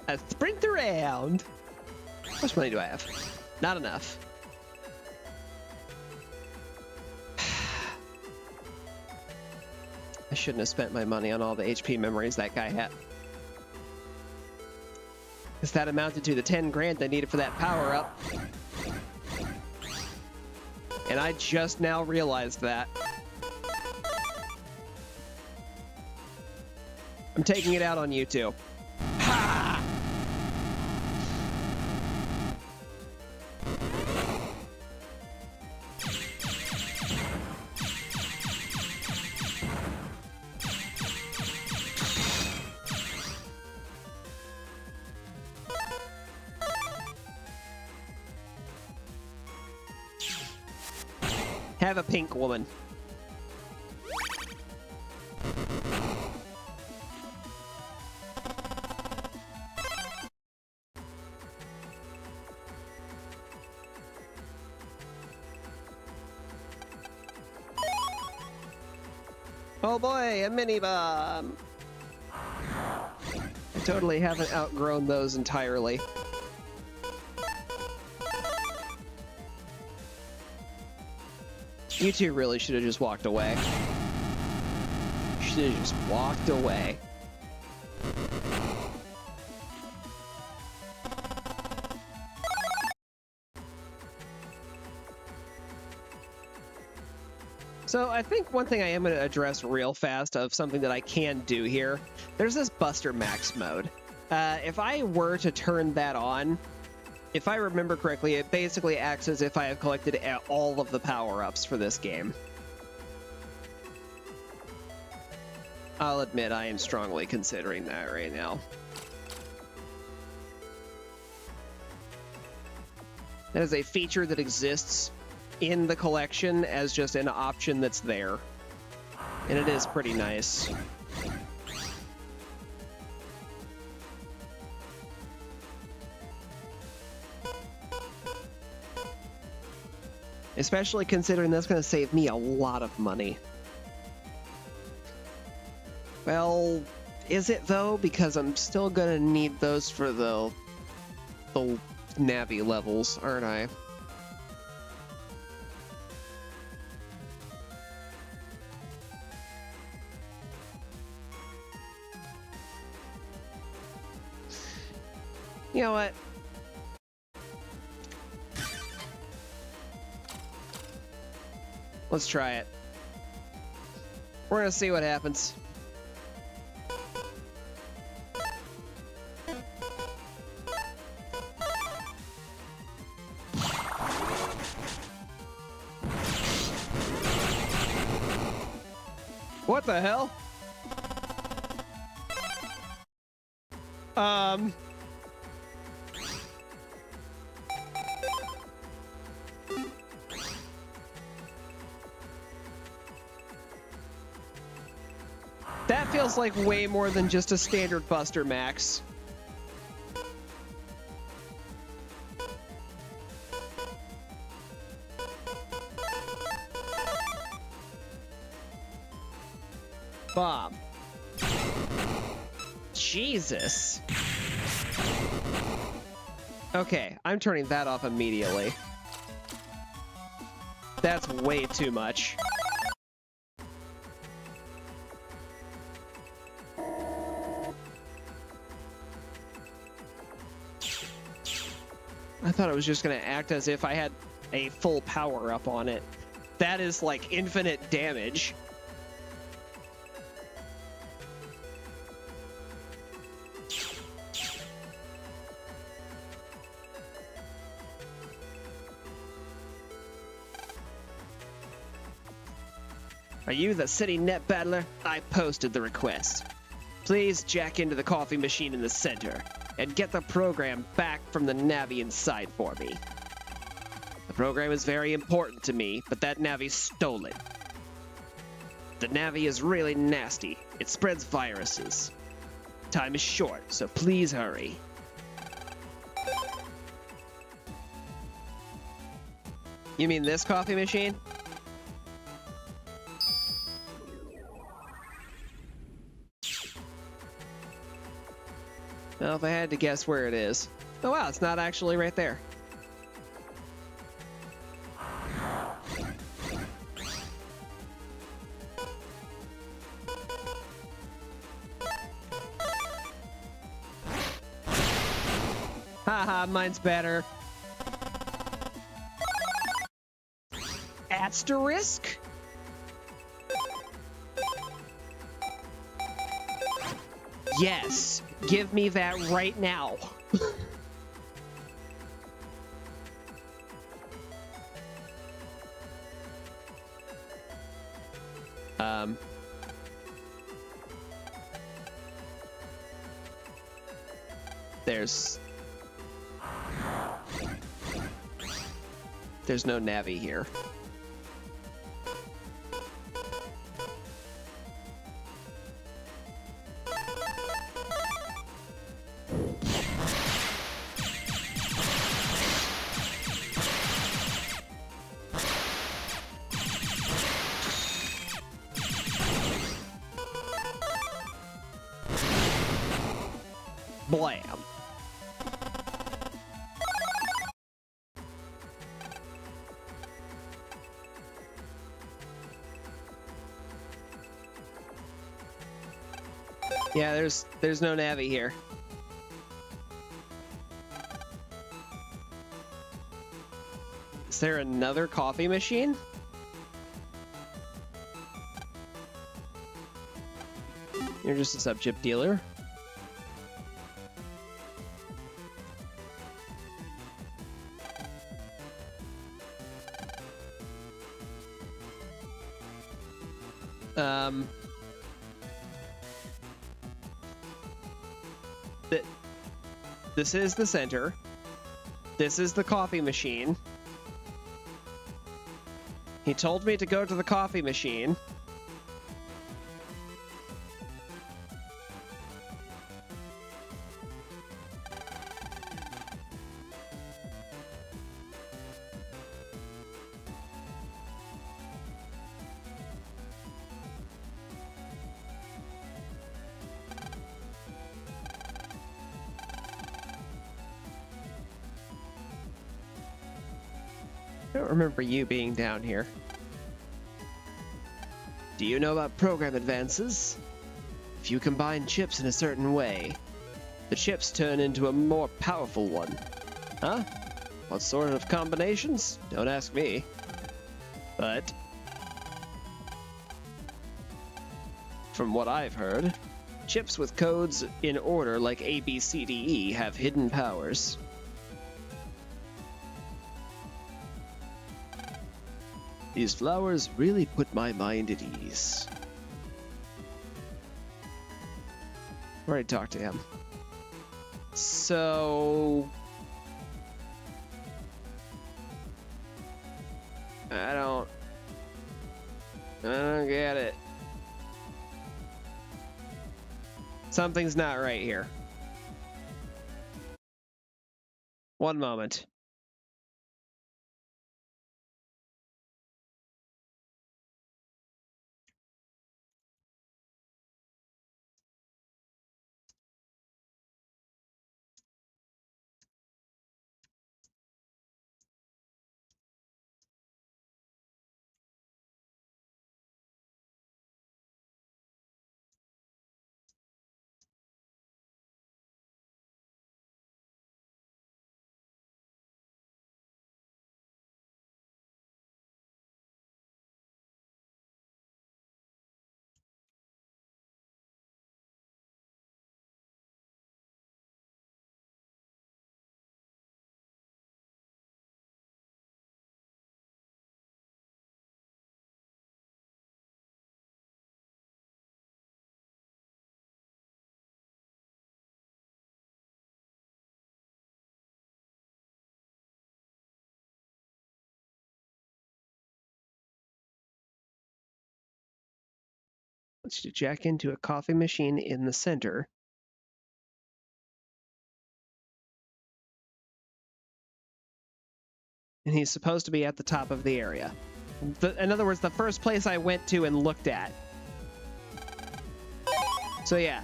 A sprint around. How much money do I have? Not enough. I shouldn't have spent my money on all the HP memories that guy had. Because that amounted to the 10 grand I needed for that power up. And I just now realized that. I'm taking it out on you two. Ha! Have a pink woman. Oh boy, a mini bomb. I totally haven't outgrown those entirely. You two really should have just walked away. Should have just walked away. So I think one thing I am going to address real fast of something that I can do here, there's this Buster Max mode. If I were to turn that on, if I remember correctly, it basically acts as if I have collected all of the power-ups for this game. I'll admit I am strongly considering that right now. That is a feature that exists in the collection as just an option that's there. And it is pretty nice. Especially considering that's going to save me a lot of money. Well, is it though? Because I'm still going to need those for the Navi levels, aren't I? You know what? Let's try it. We're gonna see what happens. What the hell? That feels like way more than just a standard Buster Max. Bomb. Jesus. Okay, I'm turning that off immediately. That's way too much. I thought it was just going to act as if I had a full power up on it. That is like infinite damage. Are you the city net battler? I posted the request. Please jack into the coffee machine in the center and get the program back from the Navi inside for me. The program is very important to me, but that Navi stole it. The Navi is really nasty. It spreads viruses. Time is short, so please hurry. You mean this coffee machine? Well, if I had to guess where it is. Oh wow, it's not actually right there. Haha, mine's better. Asterisk? Yes, give me that right now. There's no Navi here. Blam. Yeah, there's no Navi here. Is there another coffee machine? You're just a sub-chip dealer. This is the center. This is the coffee machine. He told me to go to the coffee machine. I don't remember you being down here. Do you know about program advances? If you combine chips in a certain way, the chips turn into a more powerful one. Huh? What sort of combinations? Don't ask me. But from what I've heard, chips with codes in order like A, B, C, D, E have hidden powers. These flowers really put my mind at ease. Already talked to him. So I don't get it. Something's not right here. One moment. Let's jack into a coffee machine in the center. And he's supposed to be at the top of the area. In other words, the first place I went to and looked at. So yeah,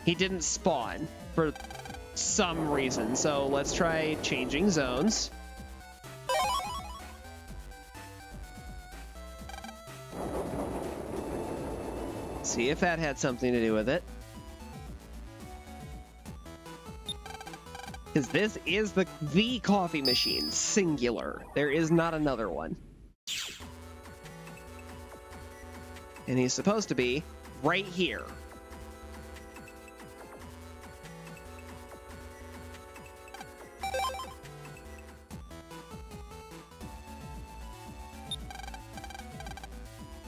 he didn't spawn for some reason. So let's try changing zones. See if that had something to do with it. Because this is the coffee machine, singular. There is not another one. And he's supposed to be right here.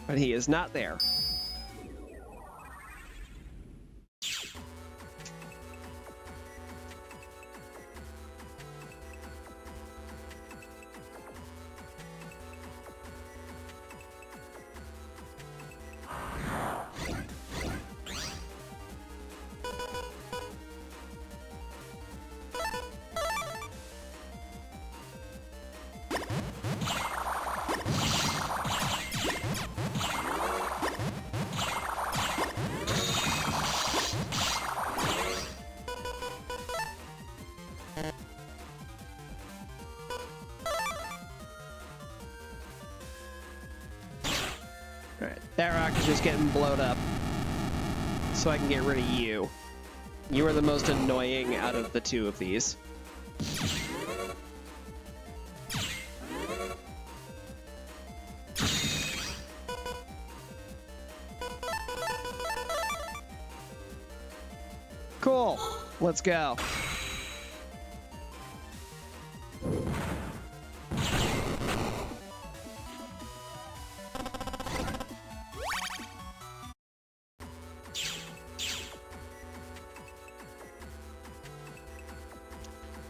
But he is not there. Alright, that rock is just getting blowed up. So I can get rid of you. You are the most annoying out of the two of these. Cool. Let's go.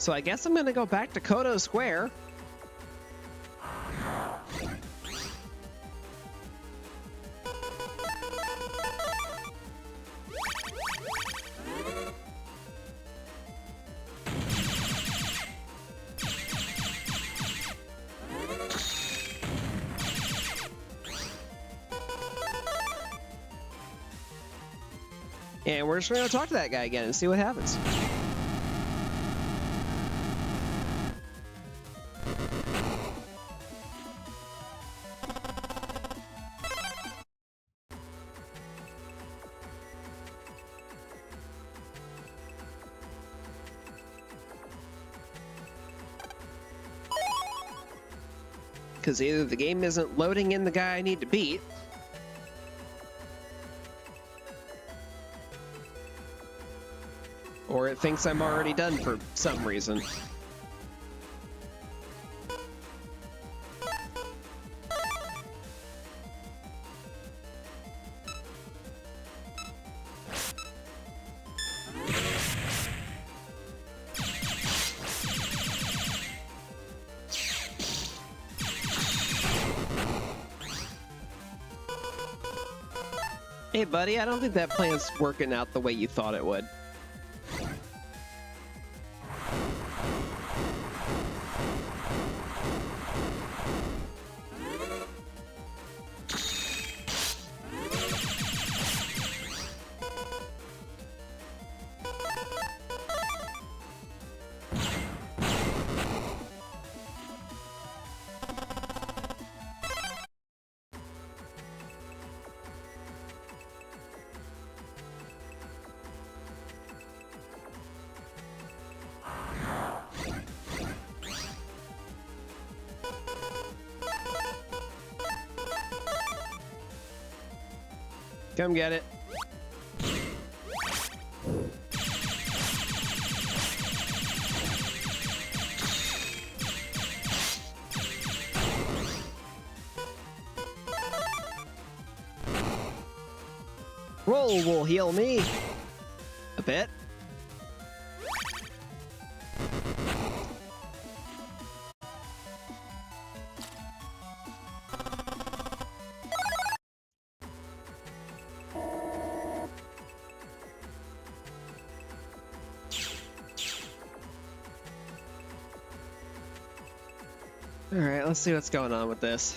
So I guess I'm gonna go back to Kodo Square. And we're just gonna talk to that guy again and see what happens. Because either the game isn't loading in the guy I need to beat, or it thinks I'm already done for some reason. Hey buddy, I don't think that plan's working out the way you thought it would. Come get it. Roll will heal me a bit. All right, let's see what's going on with this.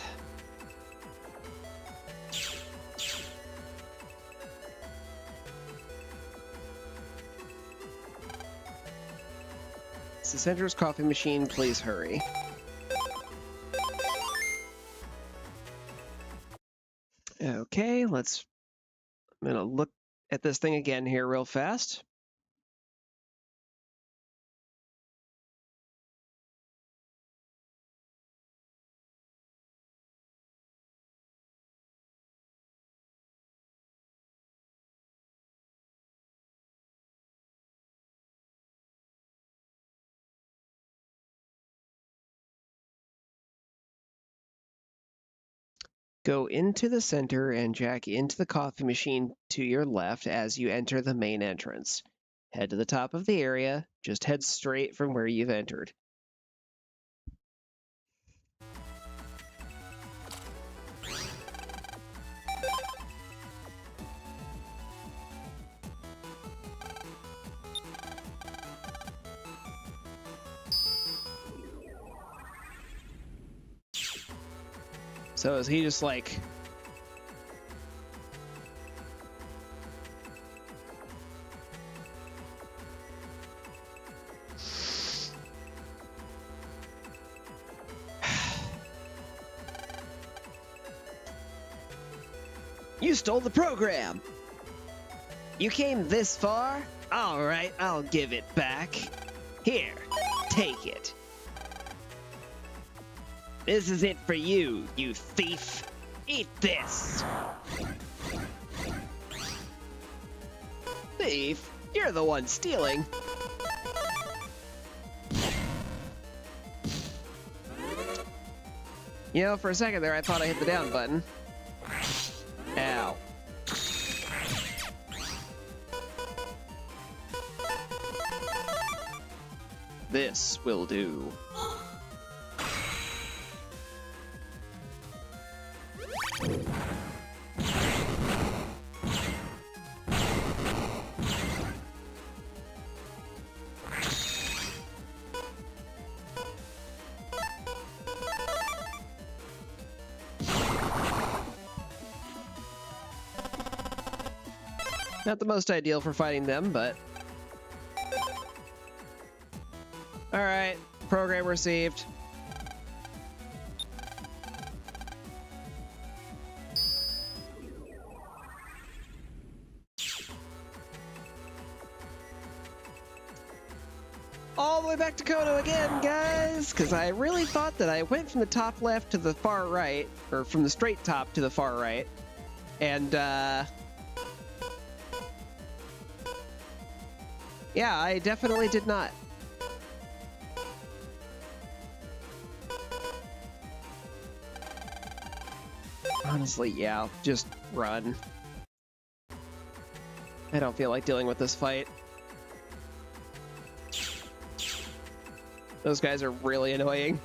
The center's coffee machine, please hurry. Okay, I'm gonna look at this thing again here real fast. Go into the center and jack into the coffee machine to your left as you enter the main entrance. Head to the top of the area, just head straight from where you've entered. So is he just like... You stole the program! You came this far? All right, I'll give it back. Here, take it. This is it for you, you thief. Eat this. Thief? You're the one stealing. You know, for a second there, I thought I hit the down button. Ow. This will do. Not the most ideal for fighting them, but... Alright, program received. All the way back to Kodo again, guys! Because I really thought that I went from the top left to the far right, or from the straight top to the far right, and, yeah, I definitely did not. Honestly, yeah, just run. I don't feel like dealing with this fight. Those guys are really annoying.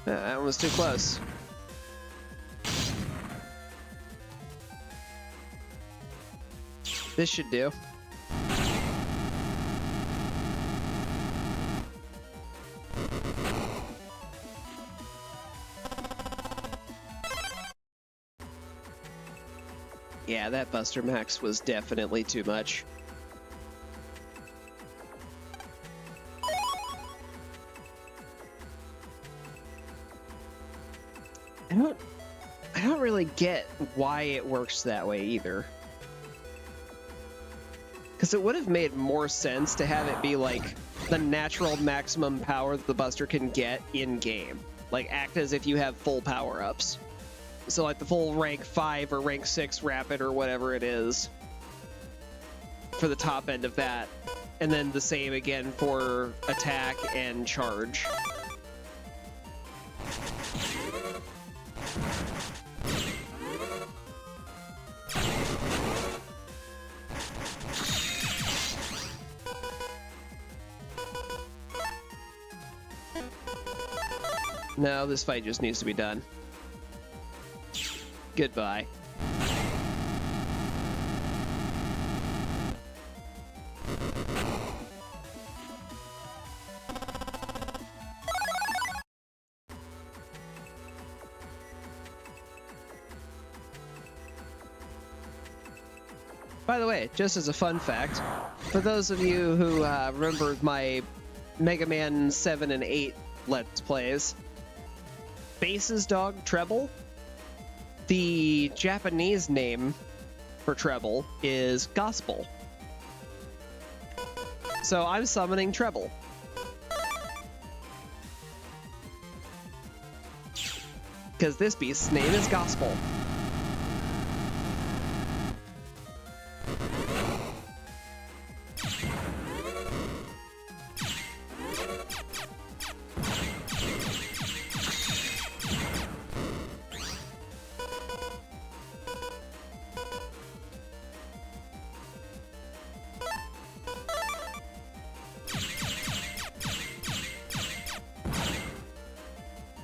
That one was too close. This should do. Yeah, that Buster Max was definitely too much. I don't really get why it works that way either. Because it would have made more sense to have it be like the natural maximum power that the Buster can get in-game. Like, act as if you have full power-ups. So like the full rank 5 or rank 6 rapid or whatever it is for the top end of that. And then the same again for attack and charge. No, this fight just needs to be done. Goodbye. By the way, just as a fun fact, for those of you who remember my Mega Man 7 and 8 Let's Plays, Bass's dog, Treble, the Japanese name for Treble is Gospel. So I'm summoning Treble. Because this beast's name is Gospel.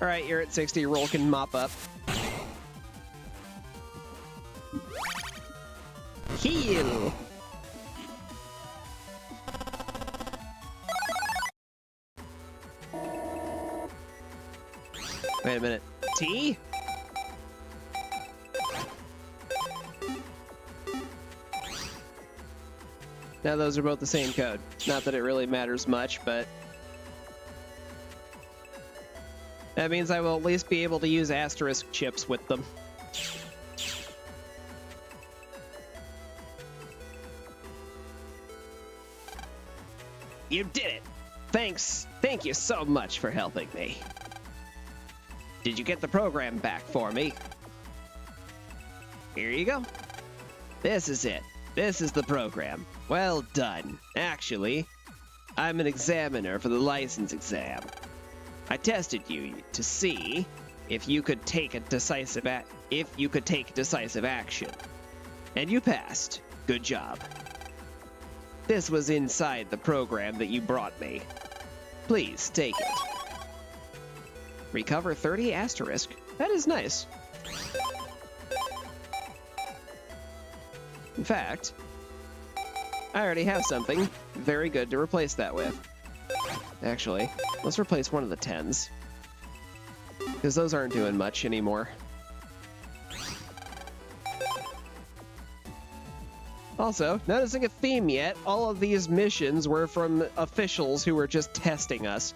Alright, you're at 60. Roll can mop up. Heal! Wait a minute. T? Now those are both the same code. Not that it really matters much, but that means I will at least be able to use asterisk chips with them. You did it! Thanks! Thank you so much for helping me. Did you get the program back for me? Here you go. This is it. This is the program. Well done. Actually, I'm an examiner for the license exam. I tested you to see if you could take decisive action. And you passed. Good job. This was inside the program that you brought me. Please take it. Recover 30 asterisk. That is nice. In fact, I already have something very good to replace that with. Actually, let's replace one of the 10s. Because those aren't doing much anymore. Also, noticing a theme yet, all of these missions were from officials who were just testing us.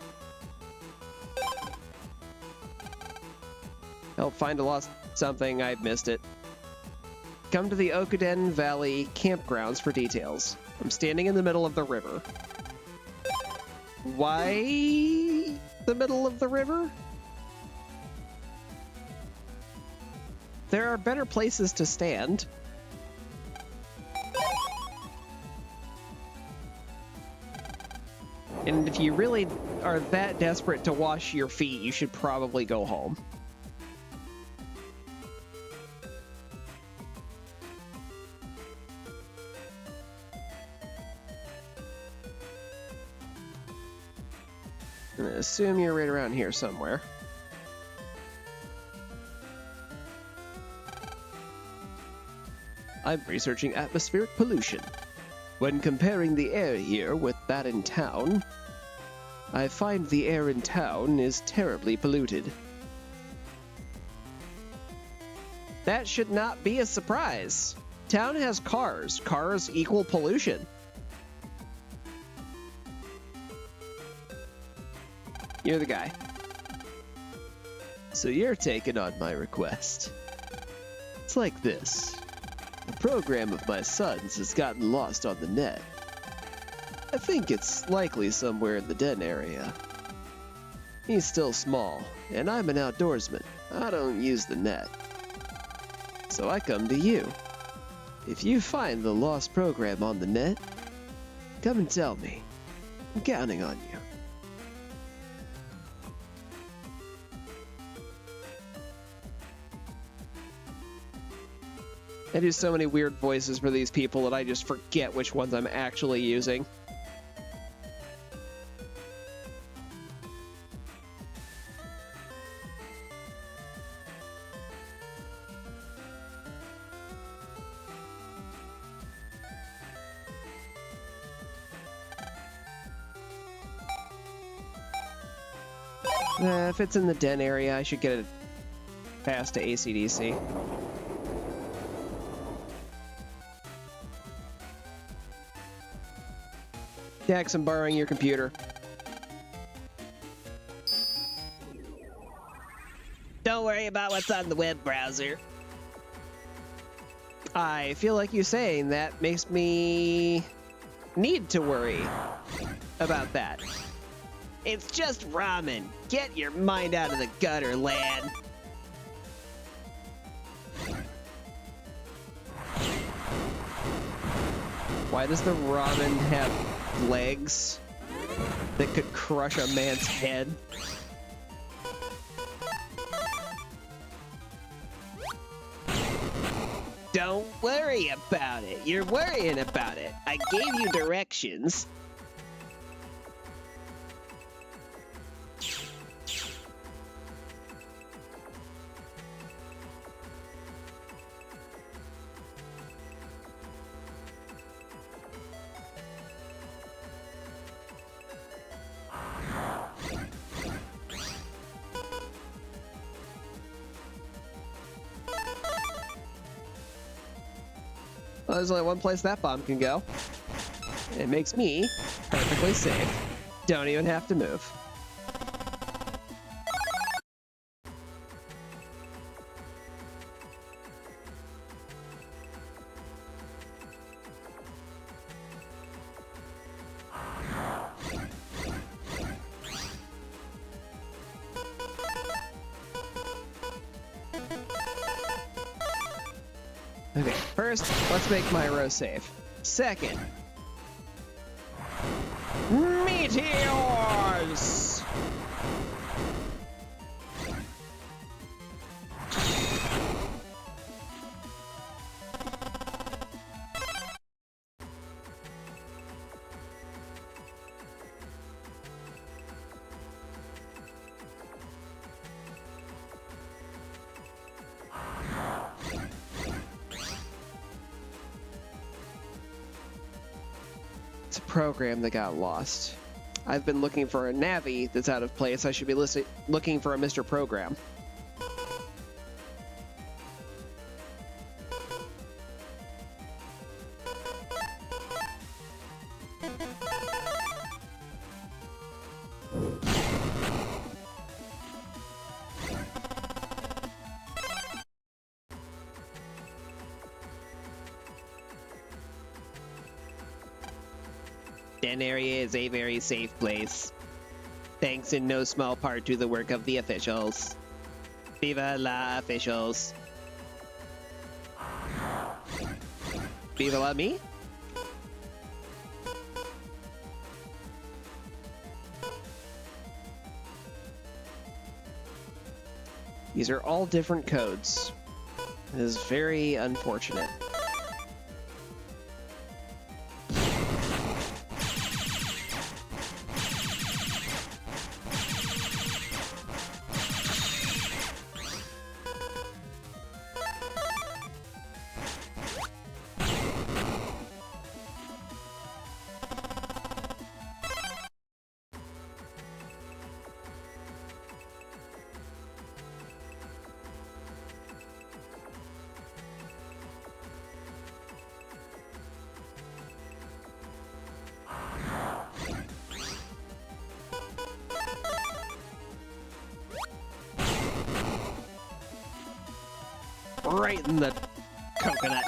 Help find a lost something, I missed it. Come to the Okuden Valley campgrounds for details. I'm standing in the middle of the river. Why the middle of the river? There are better places to stand. And if you really are that desperate to wash your feet, you should probably go home. I'm gonna assume you're right around here somewhere. I'm researching atmospheric pollution. When comparing the air here with that in town, I find the air in town is terribly polluted. That should not be a surprise. Town has cars. Cars equal pollution. You're the guy. So you're taking on my request. It's like this. The program of my son's has gotten lost on the net. I think it's likely somewhere in the den area. He's still small, and I'm an outdoorsman. I don't use the net. So I come to you. If you find the lost program on the net, come and tell me. I'm counting on you. I do so many weird voices for these people that I just forget which ones I'm actually using. If it's in the den area, I should get it past to AC/DC. Dex, I'm borrowing your computer. Don't worry about what's on the web browser. I feel like you saying that makes me need to worry about that. It's just ramen. Get your mind out of the gutter, lad. Why does the ramen have legs that could crush a man's head? Don't worry about it. You're worrying about it. I gave you directions. Well, there's only one place that bomb can go. It makes me perfectly safe. Don't even have to move. Okay, first, let's make my row safe. Second, meteors! It's a program that got lost. I've been looking for a Navi that's out of place. I should be looking for a Mr. Program. Den area is a very safe place. Thanks in no small part to the work of the officials. Viva la officials. Viva la me? These are all different codes. It is very unfortunate. Right in the coconut.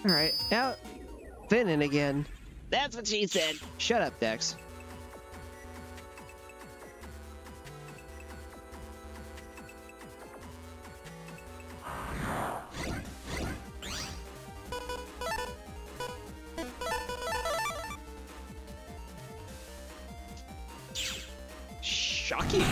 Alright, out. Finning again. That's what she said. Shut up, Dex. Shocking.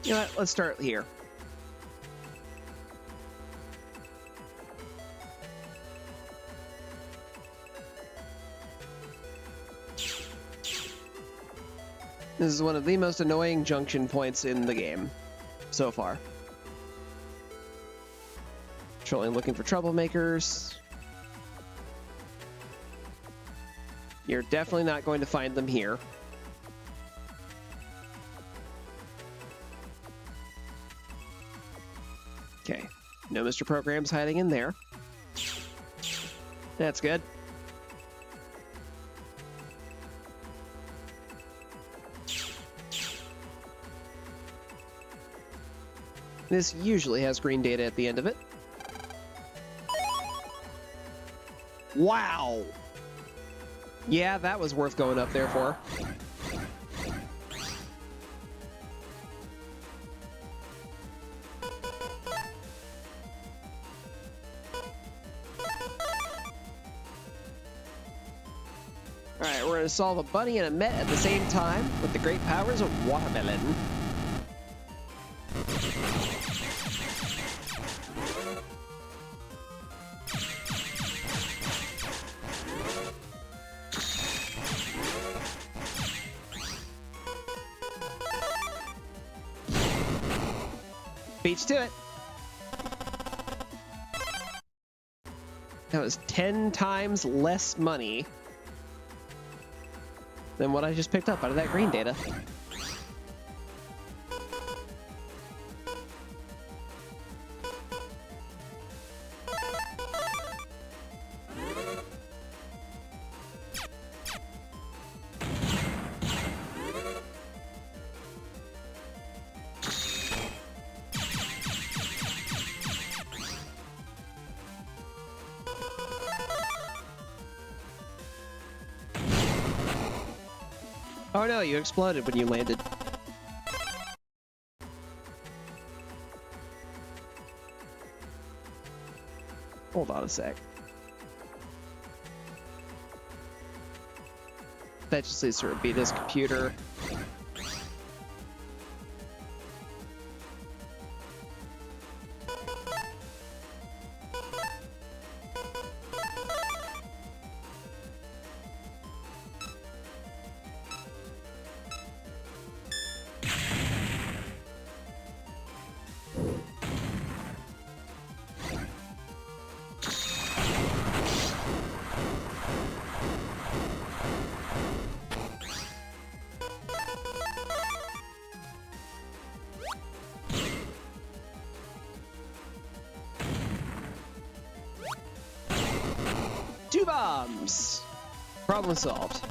You know what? Let's start here. This is one of the most annoying junction points in the game so far. Patrolling, looking for troublemakers. You're definitely not going to find them here. Okay. No Mr. Program's hiding in there. That's good. This usually has green data at the end of it. Wow! Yeah, that was worth going up there for. Alright, we're going to solve a bunny and a Met at the same time with the great powers of watermelon. Beach to it. That was 10 times less money than what I just picked up out of that green data. Oh no, you exploded when you landed. Hold on a sec. That just needs to be this computer. Two bombs! Problem solved.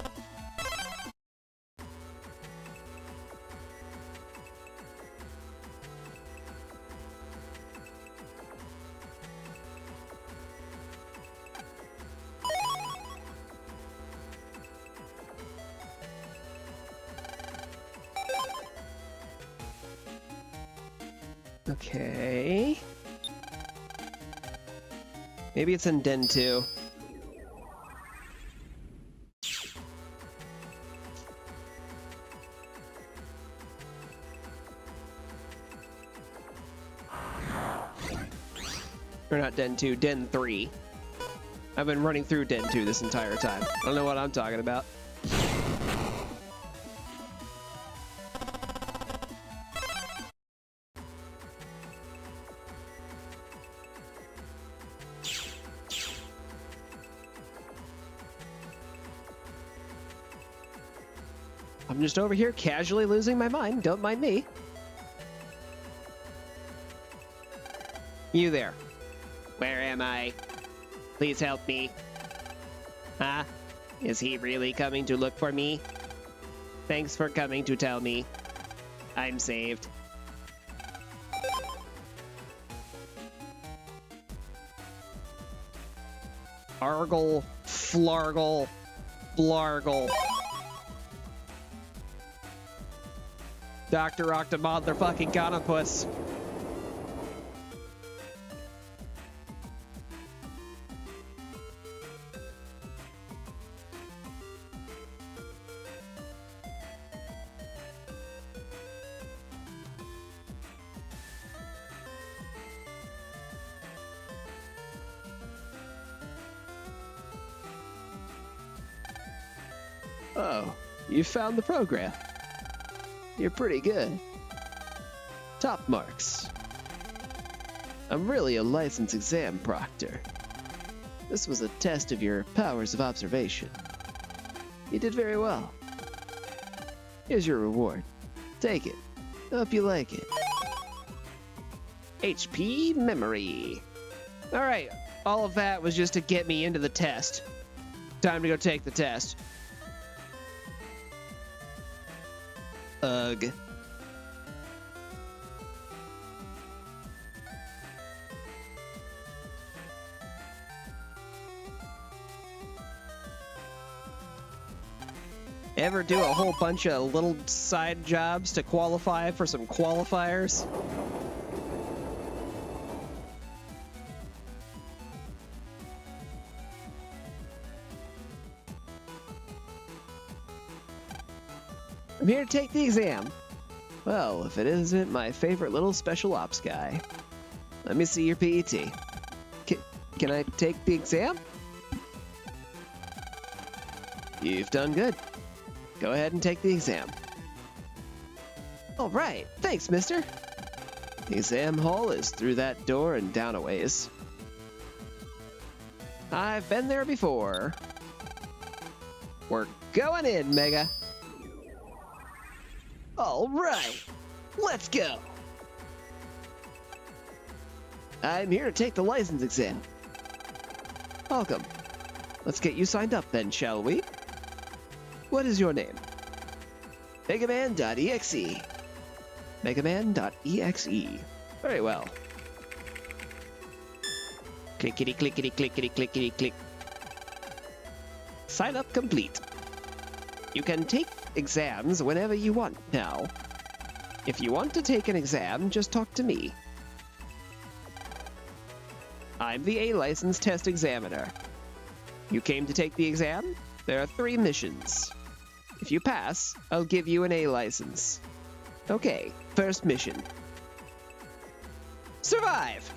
Okay. Maybe it's in Den 2. Or not Den 2, Den 3. I've been running through Den 2 this entire time. I don't know what I'm talking about. I'm just over here casually losing my mind. Don't mind me. You there. Where am I? Please help me. Huh? Is he really coming to look for me? Thanks for coming to tell me. I'm saved. Argle, flargle, blargle. Dr. Octomod, they're fucking Gonopus. Oh, you found the program. You're pretty good. Top marks. I'm really a licensed exam proctor. This was a test of your powers of observation. You did very well. Here's your reward. Take it. Hope you like it. HP memory. All right, all of that was just to get me into the test. Time to go take the test. Ugh. Ever do a whole bunch of little side jobs to qualify for some qualifiers? I'm here to take the exam. Well, if it isn't my favorite little special ops guy. Let me see your PET. Can I take the exam? You've done good. Go ahead and take the exam. All right, thanks, mister. The exam hall is through that door and down a ways. I've been there before. We're going in, Mega. All right, let's go. I'm here to take the license exam. Welcome. Let's get you signed up then, shall we? What is your name? Megaman.exe. Megaman.exe. Very well. Clickety clickety clickety clickety click. Sign up complete. You can take exams whenever you want now. If you want to take an exam, just talk to me. I'm the A-license test examiner. You came to take the exam? There are 3 missions. If you pass, I'll give you an A license. Okay, first mission. Survive!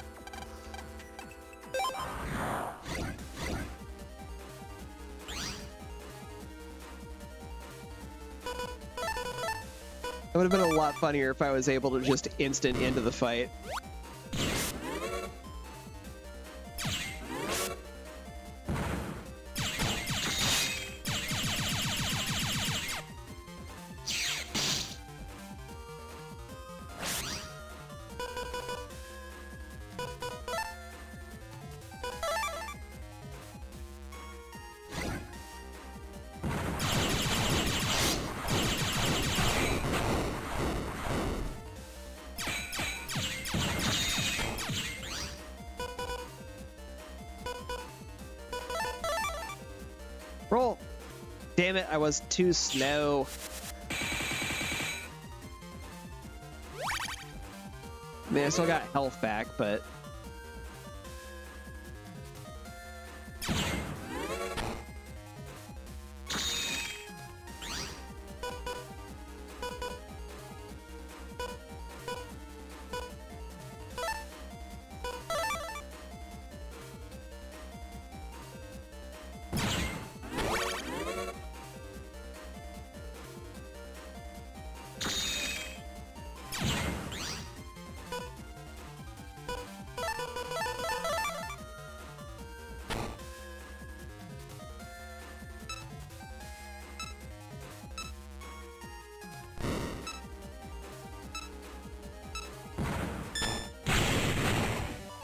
It would have been a lot funnier if I was able to just instant into the fight. Roll! Damn it, I was too slow. I mean, I still got health back, but...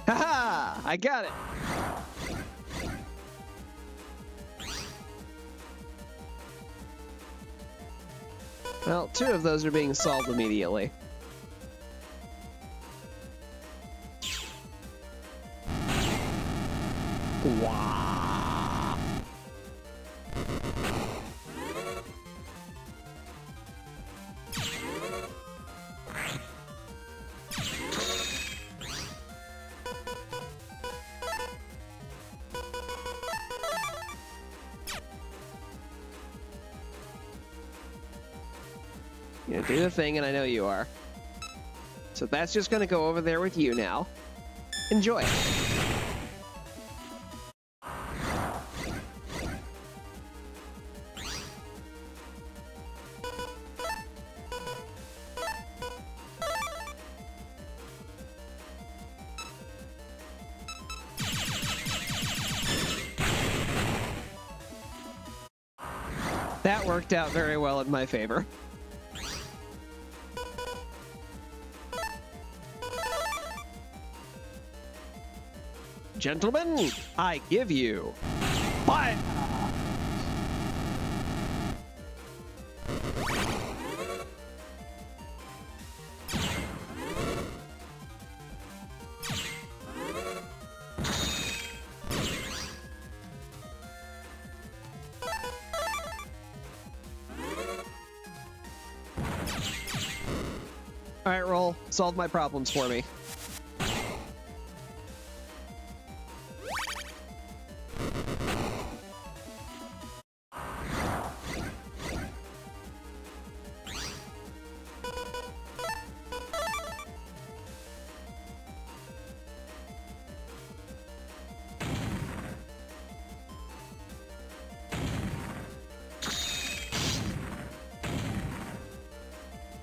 Haha! I got it! Well, 2 of those are being solved immediately. Wow. You're gonna do the thing, and I know you are. So that's just gonna go over there with you now. Enjoy it. That worked out very well in my favor. Gentlemen, I give you fire! All right, roll. Solve my problems for me.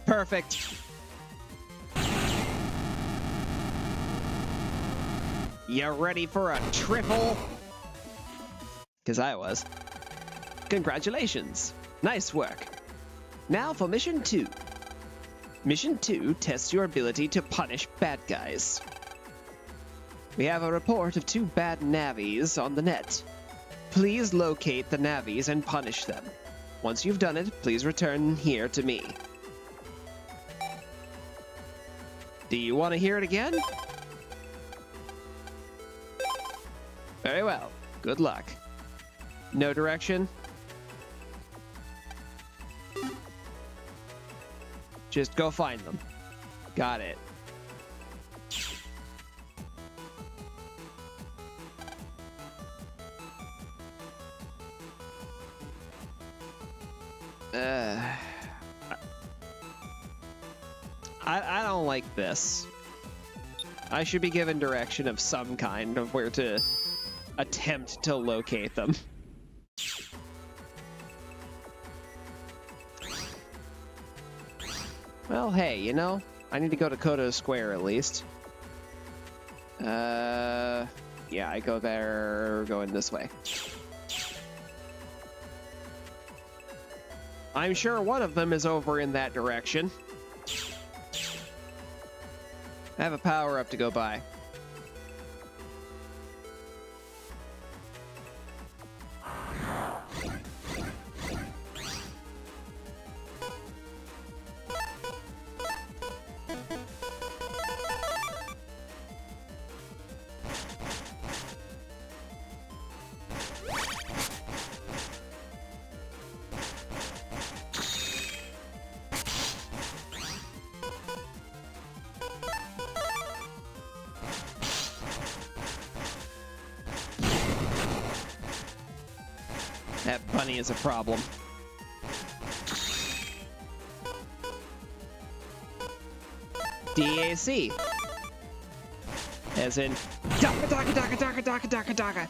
Perfect. You ready for a triple? Because I was. Congratulations. Nice work. Now for mission 2. Mission 2 tests your ability to punish bad guys. We have a report of 2 bad navies on the net. Please locate the navies and punish them. Once you've done it, please return here to me. Do you want to hear it again? Very well. Good luck. No direction? Just go find them. Got it. I don't like this. I should be given direction of some kind of where to attempt to locate them. Well, hey, you know, I need to go to Koto Square at least. Yeah, I go there going this way. I'm sure one of them is over in that direction. I have a power-up to go by. That bunny is a problem. DAC. As in, Daka Daka Daka Daka Daka Daka Daka.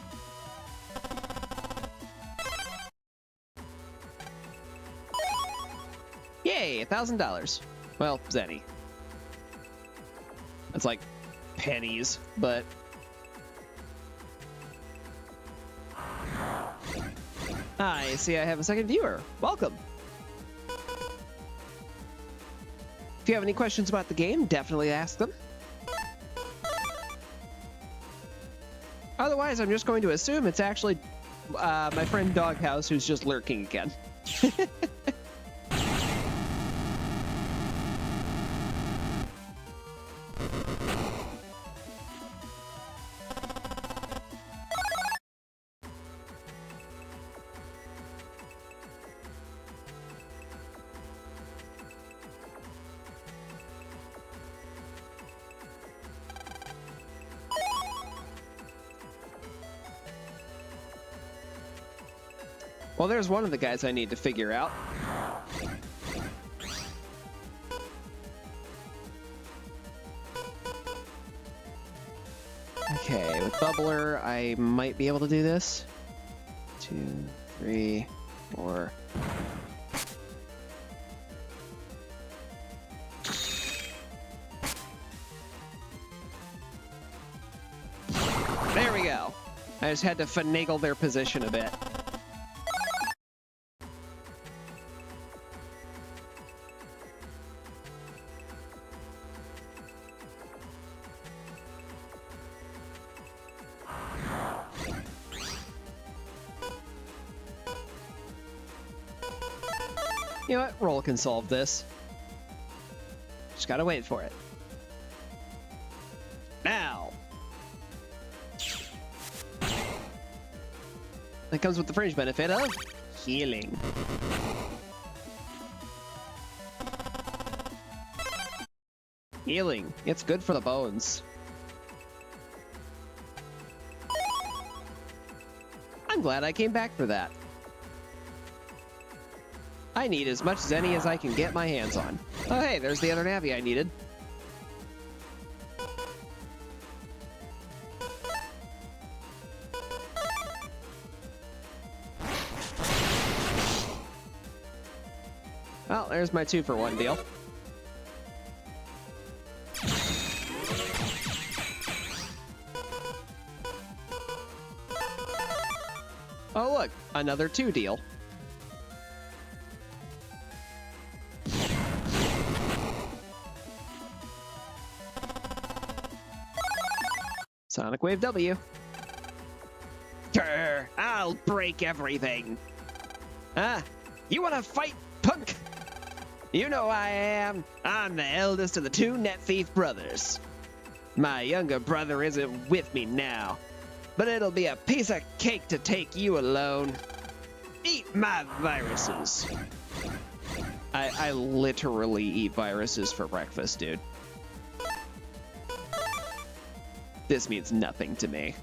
Yay, $1,000. Well, Zenny. That's like pennies, but... I see I have a second viewer. Welcome. If you have any questions about the game, definitely ask them. Otherwise, I'm just going to assume it's actually my friend Doghouse who's just lurking again. Well, there's one of the guys I need to figure out. Okay, with Bubbler, I might be able to do this. 2, 3, 4. There we go. I just had to finagle their position a bit. You know what? Roll can solve this. Just gotta wait for it. Now! That comes with the fringe benefit of healing. Healing. It's good for the bones. I'm glad I came back for that. I need as much Zenny as I can get my hands on. Oh hey, there's the other Navi I needed. Well, there's my 2-for-1 deal. Oh look, another 2 deal. Sonic Wave W. Grr, I'll break everything. Ah, you wanna fight, punk? You know I am. I'm the eldest of the 2 Net Thief brothers. My younger brother isn't with me now, but it'll be a piece of cake to take you alone. Eat my viruses. I literally eat viruses for breakfast, dude. This means nothing to me.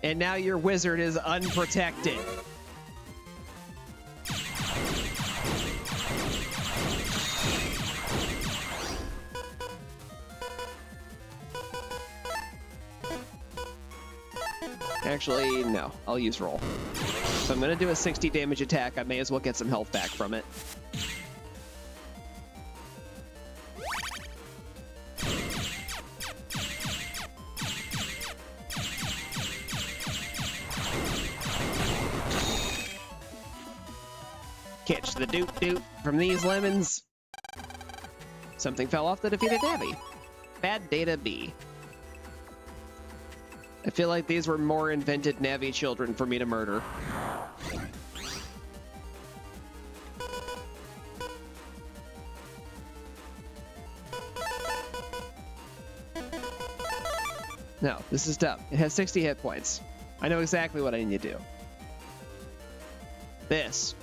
And now your wizard is unprotected. Actually, no. I'll use roll. If I'm gonna do a 60 damage attack, I may as well get some health back from it. Catch the doot-doot from these lemons. Something fell off the defeated Navi. Bad data B. I feel like these were more invented Navi children for me to murder. No, this is dumb. It has 60 hit points. I know exactly what I need to do. This.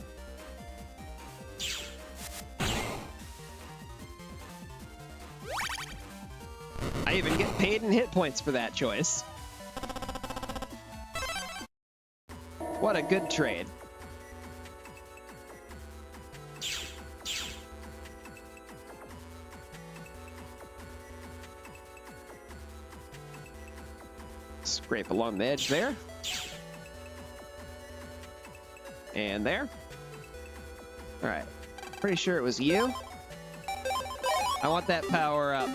I even get paid in hit points for that choice. What a good trade. Scrape along the edge there. And there. All right. Pretty sure it was you. I want that power up.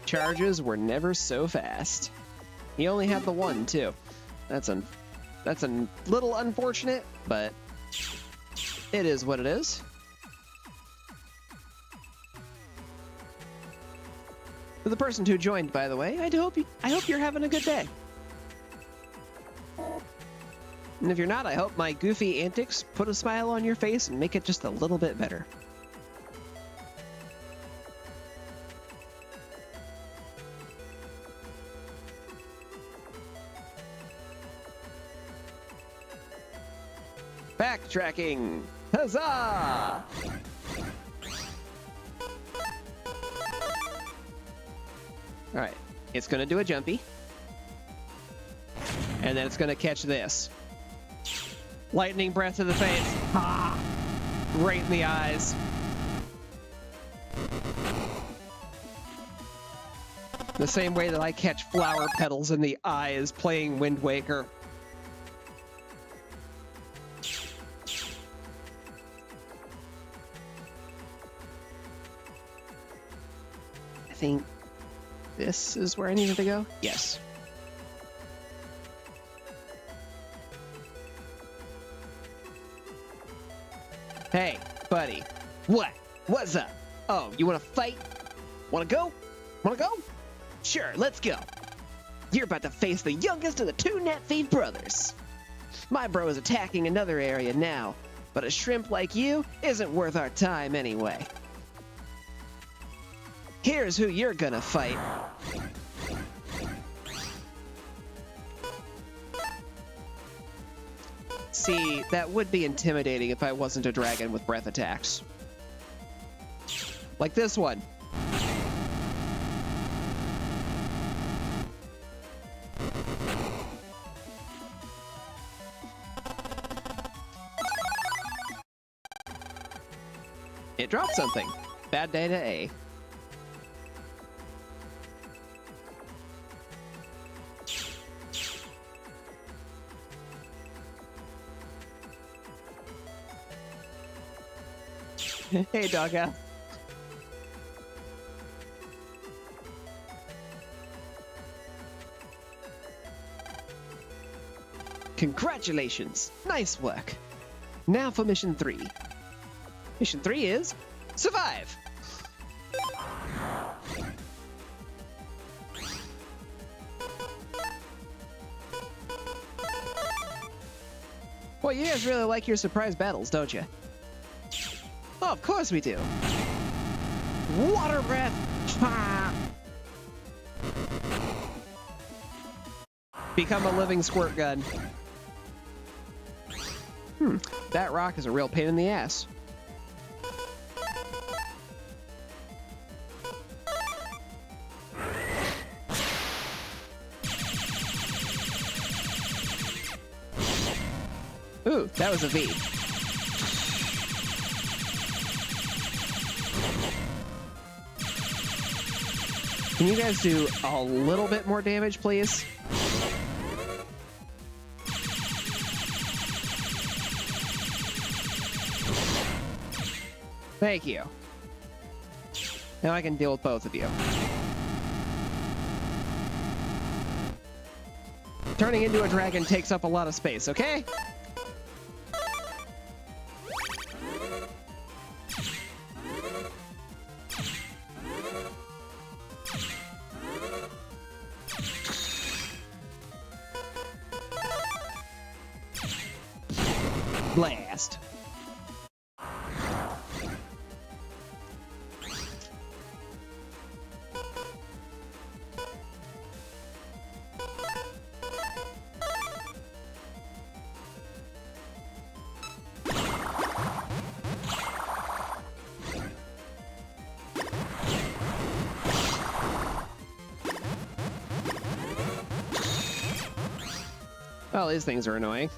Charges were never so fast. He only had the 1 too. That's a little unfortunate, but it is what it is. For the person who joined, by the way, I hope you're having a good day. And if you're not, I hope my goofy antics put a smile on your face and make it just a little bit better. Backtracking! Huzzah! Alright, it's gonna do a jumpy. And then it's gonna catch this. Lightning breath to the face. Ah! Right in the eyes. The same way that I catch flower petals in the eyes playing Wind Waker. I think this is where I needed to go? Yes. Hey, buddy. What? What's up? Oh, you want to fight? Want to go? Want to go? Sure, let's go. You're about to face the youngest of the two net thief brothers. My bro is attacking another area now, but a shrimp like you isn't worth our time anyway. Here's who you're gonna fight. See, that would be intimidating if I wasn't a dragon with breath attacks. Like this one. It dropped something. Bad day to A. Hey, doggo. Congratulations! Nice work. Now for mission 3. Mission 3 is survive. Well, you guys really like your surprise battles, don't you? Oh, of course we do. Water breath. Ah. Become a living squirt gun. That rock is a real pain in the ass. Ooh, that was a V. Can you guys do a little bit more damage, please? Thank you. Now I can deal with both of you. Turning into a dragon takes up a lot of space, okay? Blast. Well, these things are annoying.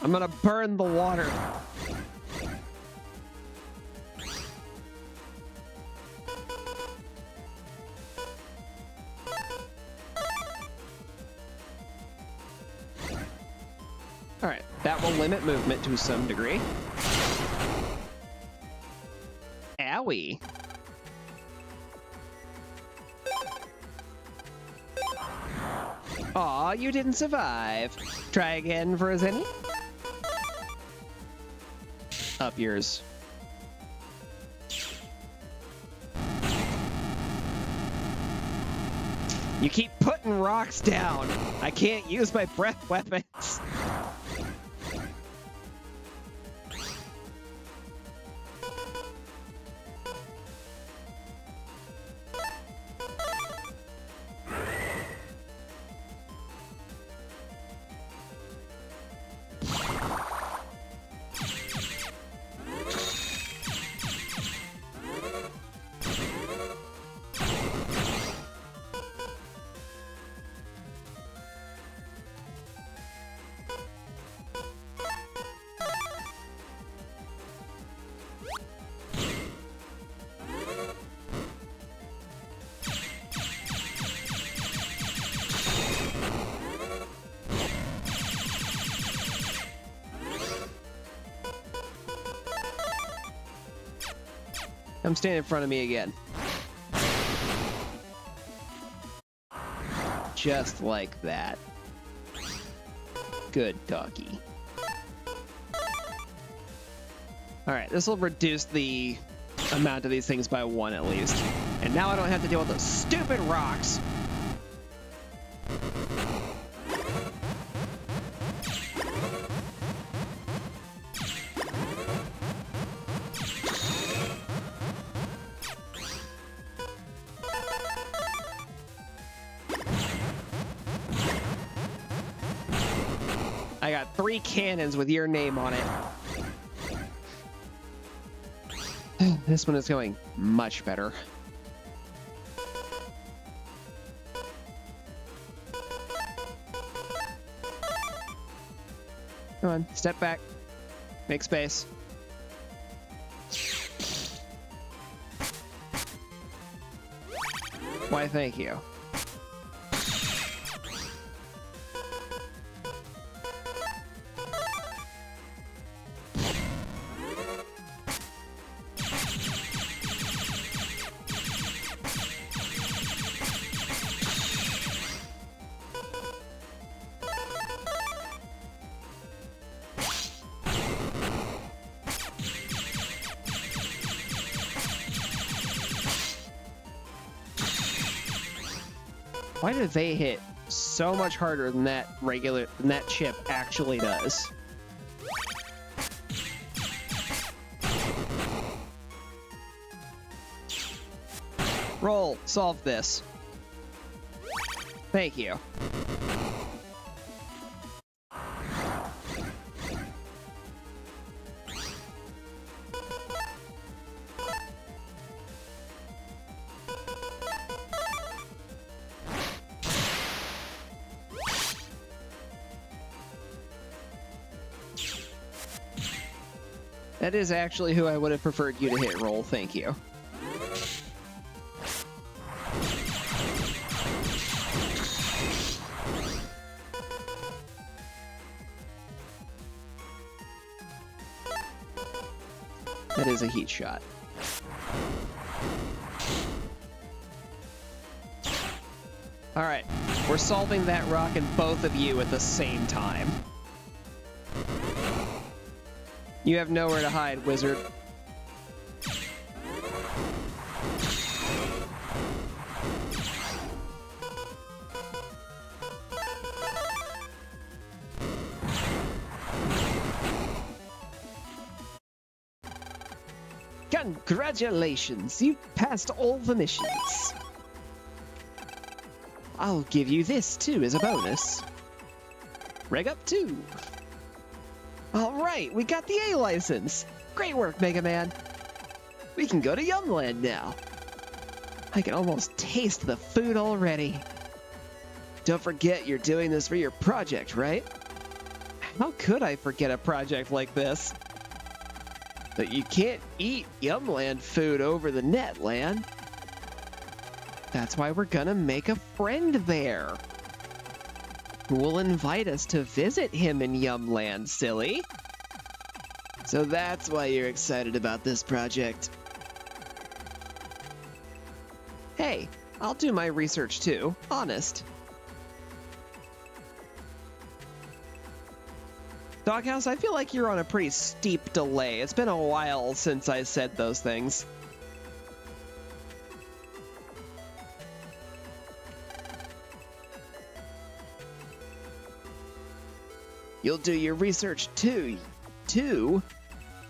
I'm gonna burn the water. All right, that will limit movement to some degree. Owie. Aw, you didn't survive. Try again for a zenny. Up yours. You keep putting rocks down. I can't use my breath weapons. Come stand in front of me again. Just like that. Good doggy. Alright, this will reduce the amount of these things by 1 at least. And now I don't have to deal with those stupid rocks. I got 3 cannons with your name on it. This one is going much better. Come on, step back. Make space. Why, thank you. Why do they hit so much harder than that chip actually does? Roll, solve this. Thank you. That is actually who I would have preferred you to hit roll, thank you. That is a heat shot. Alright, we're solving that rock and both of you at the same time. You have nowhere to hide, wizard. Congratulations, you've passed all the missions. I'll give you this too as a bonus. Reg up 2. Alright, we got the A license! Great work, Mega Man! We can go to Yumland now! I can almost taste the food already. Don't forget you're doing this for your project, right? How could I forget a project like this? But you can't eat Yumland food over the net, Lan. That's why we're gonna make a friend there. Who will invite us to visit him in Yumland, silly. So that's why you're excited about this project. Hey, I'll do my research too, honest. Doghouse, I feel like you're on a pretty steep delay. It's been a while since I said those things. You'll do your research too. Too?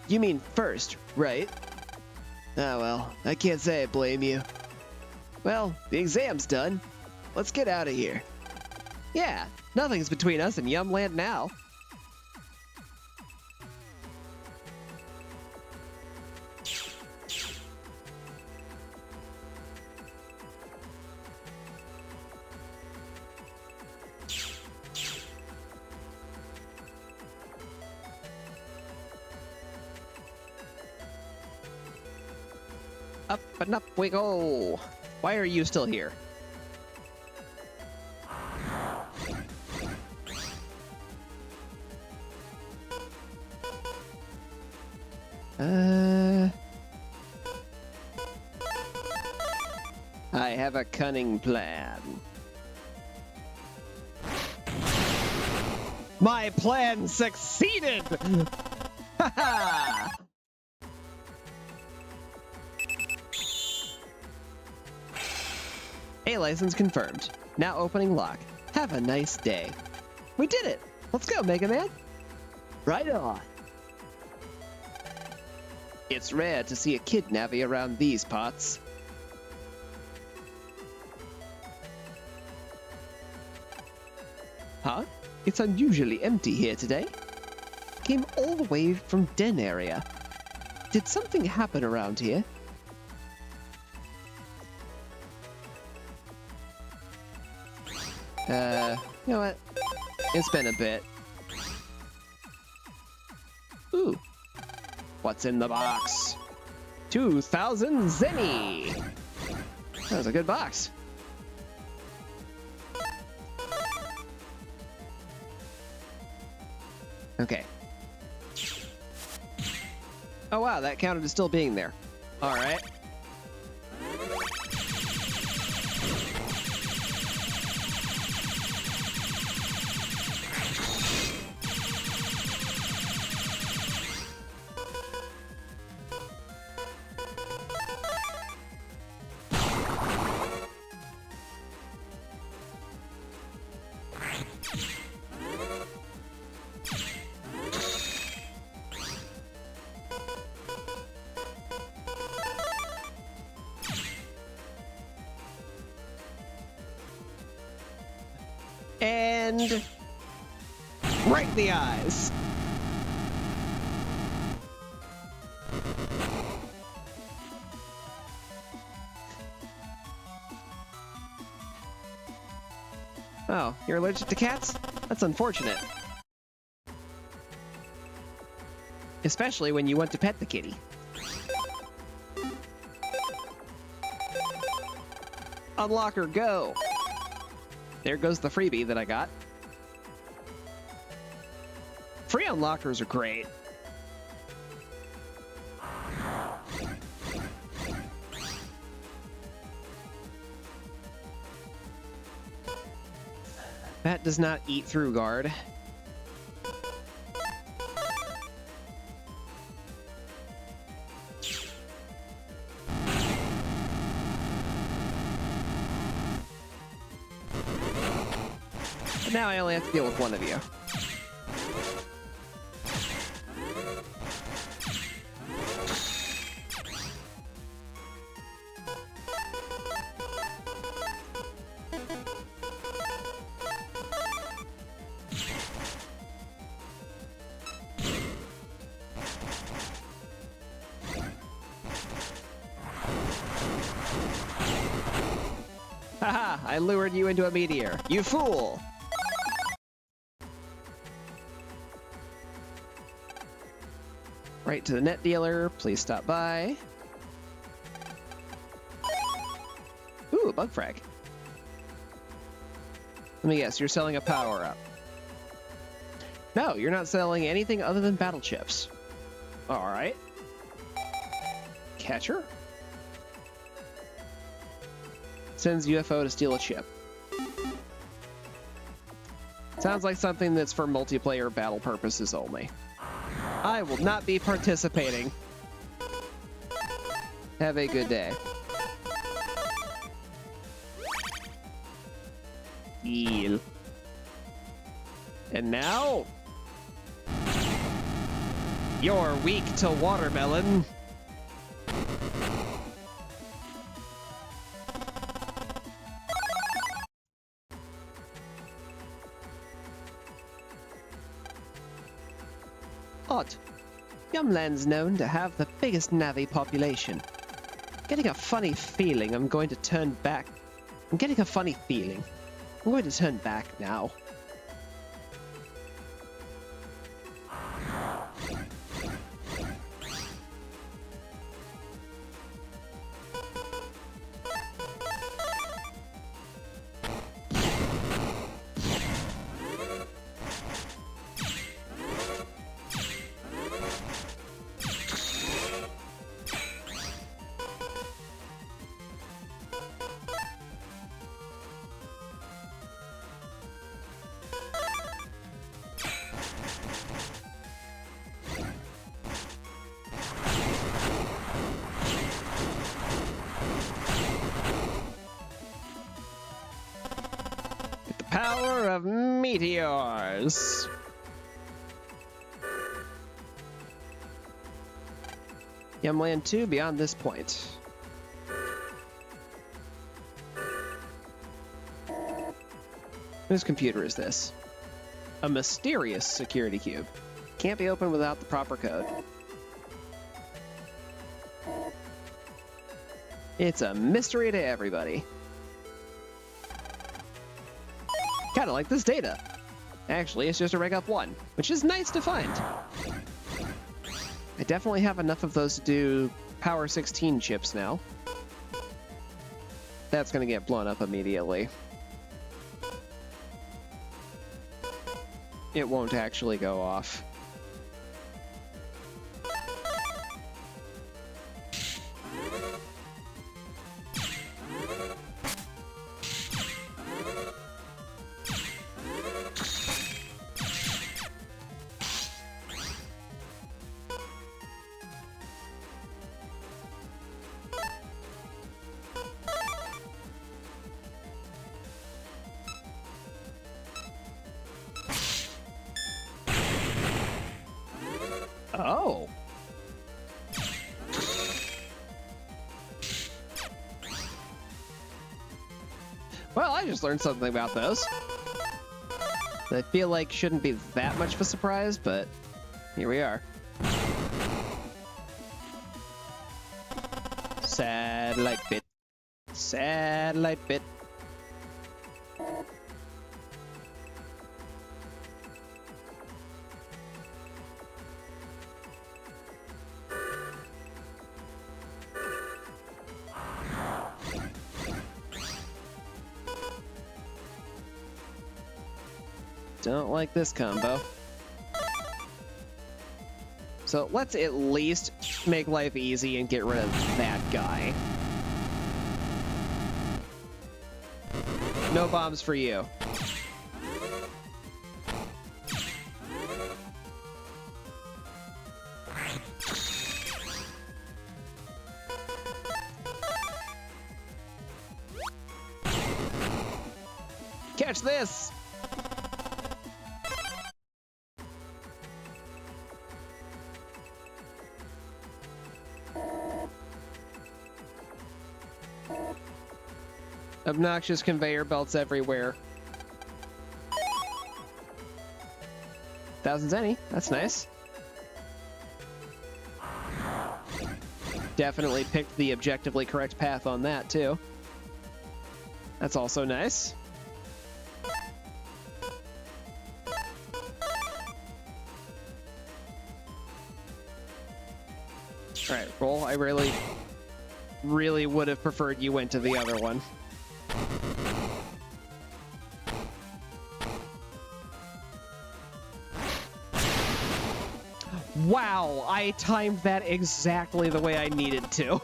You mean first, right? Ah well, I can't say I blame you. Well, the exam's done. Let's get out of here. Yeah, nothing's between us and Yumland now. Up and up we go! Why are you still here? I have a cunning plan. My plan succeeded! Ha ha! A license confirmed. Now opening lock. Have a nice day. We did it! Let's go, Mega Man! Right on! It's rare to see a kid navvy around these parts. Huh? It's unusually empty here today. Came all the way from Den area. Did something happen around here? You know what? It's been a bit. Ooh. What's in the box? 2,000 zenny! That was a good box. Okay. Oh wow, that counted as still being there. Alright. And right in the eyes. Oh, you're allergic to cats? That's unfortunate. Especially when you want to pet the kitty. Unlocker, go! There goes the freebie that I got. Free unlockers are great. That does not eat through guard. But now I only have to deal with one of you. Haha, I lured you into a meteor. You fool! Right to the net dealer, please stop by. Ooh, a bug frag. Let me guess, you're selling a power-up. No, you're not selling anything other than battle chips. Alright. Catcher? Sends UFO to steal a chip. Sounds like something that's for multiplayer battle purposes only. I will not be participating. Have a good day. Eel. And now... you're weak to watermelon. Odd. Yumland's known to have the biggest Navi population. Getting a funny feeling I'm going to turn back. I'm getting a funny feeling. I'm going to turn back now. meteors. Yumland 2 beyond this point. Whose computer is this? A mysterious security cube. Can't be opened without the proper code. It's a mystery to everybody. Kinda like this data. Actually, it's just a reg up 1, which is nice to find. I definitely have enough of those to do Power 16 chips now. That's gonna get blown up immediately. It won't actually go off. Oh. Well, I just learned something about those. I feel like shouldn't be that much of a surprise, but here we are. Satellite bit. Satellite bit. Don't like this combo. So let's at least make life easy and get rid of that guy. No bombs for you. Catch this! Obnoxious conveyor belts everywhere. Thousands any. That's nice. Definitely picked the objectively correct path on that, too. That's also nice. Alright, roll. I really would have preferred you went to the other one. Wow, I timed that exactly the way I needed to.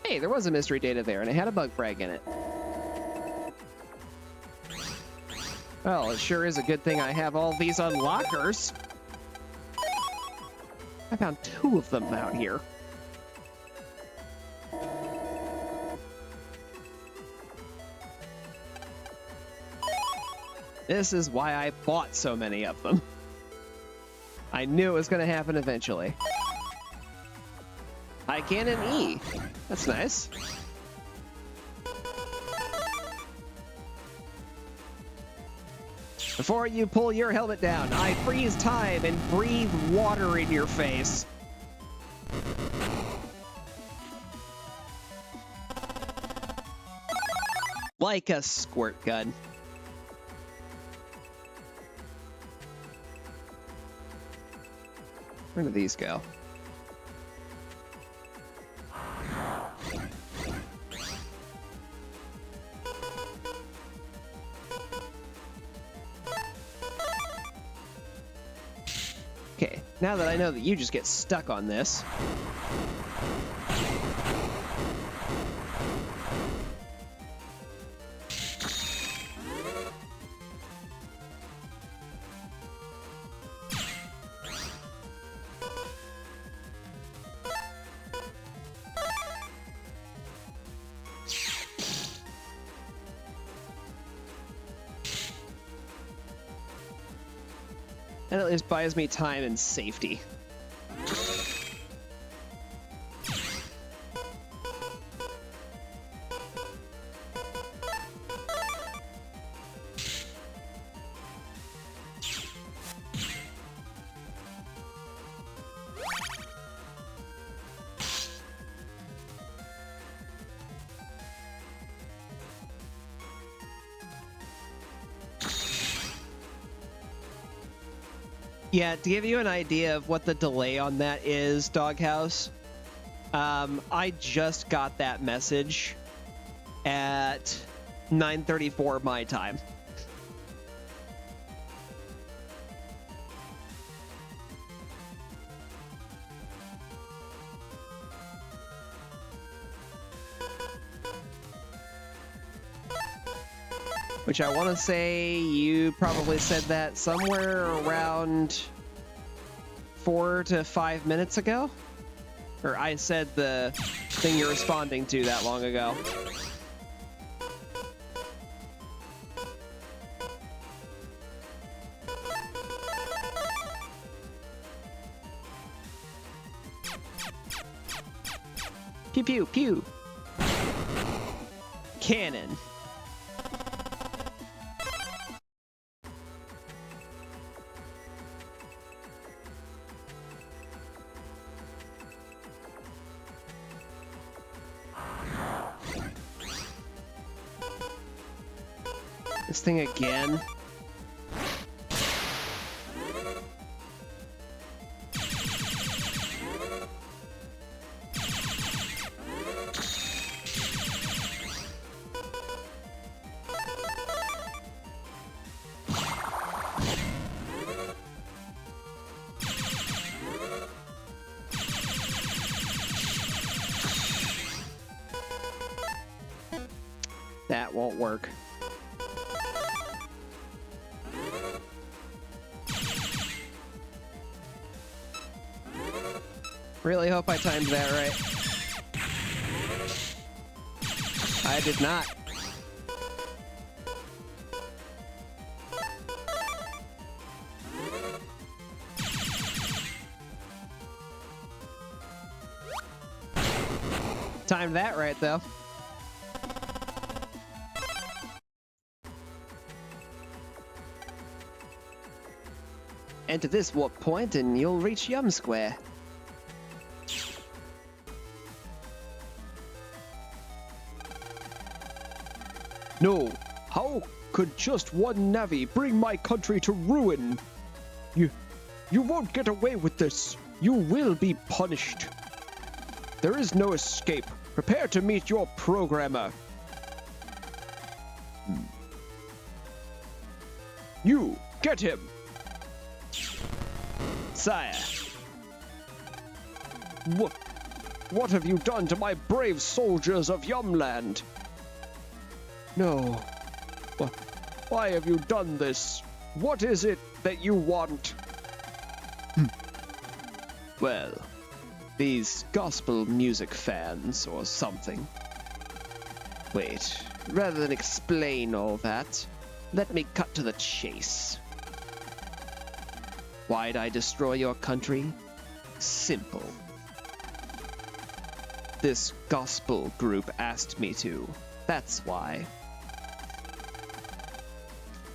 Hey, there was a mystery data there, and it had a bug frag in it. Well, it sure is a good thing I have all these unlockers. I found 2 of them out here. This is why I bought so many of them. I knew it was going to happen eventually. High Cannon E. That's nice. Before you pull your helmet down, I freeze time and breathe water in your face. Like a squirt gun. Where do these go? Okay, now that I know that you just get stuck on this. And at least buys me time and safety. Yeah, to give you an idea of what the delay on that is, Doghouse, I just got that message at 9:34 my time. Which I want to say you probably said that somewhere around 4 to 5 minutes ago? Or I said the thing you're responding to that long ago. Pew pew pew. Cannon. This thing again. That won't work. Really hope I timed that right. I did not. Timed that right, though. Enter this warp point and you'll reach Yum Square. No, how could just one Navi bring my country to ruin? You won't get away with this. You will be punished. There is no escape. Prepare to meet your programmer. You, get him! Sire. What have you done to my brave soldiers of Yumland? No. Why have you done this? What is it that you want? Well, these gospel music fans or something. Wait, rather than explain all that, let me cut to the chase. Why'd I destroy your country? Simple. This gospel group asked me to. That's why.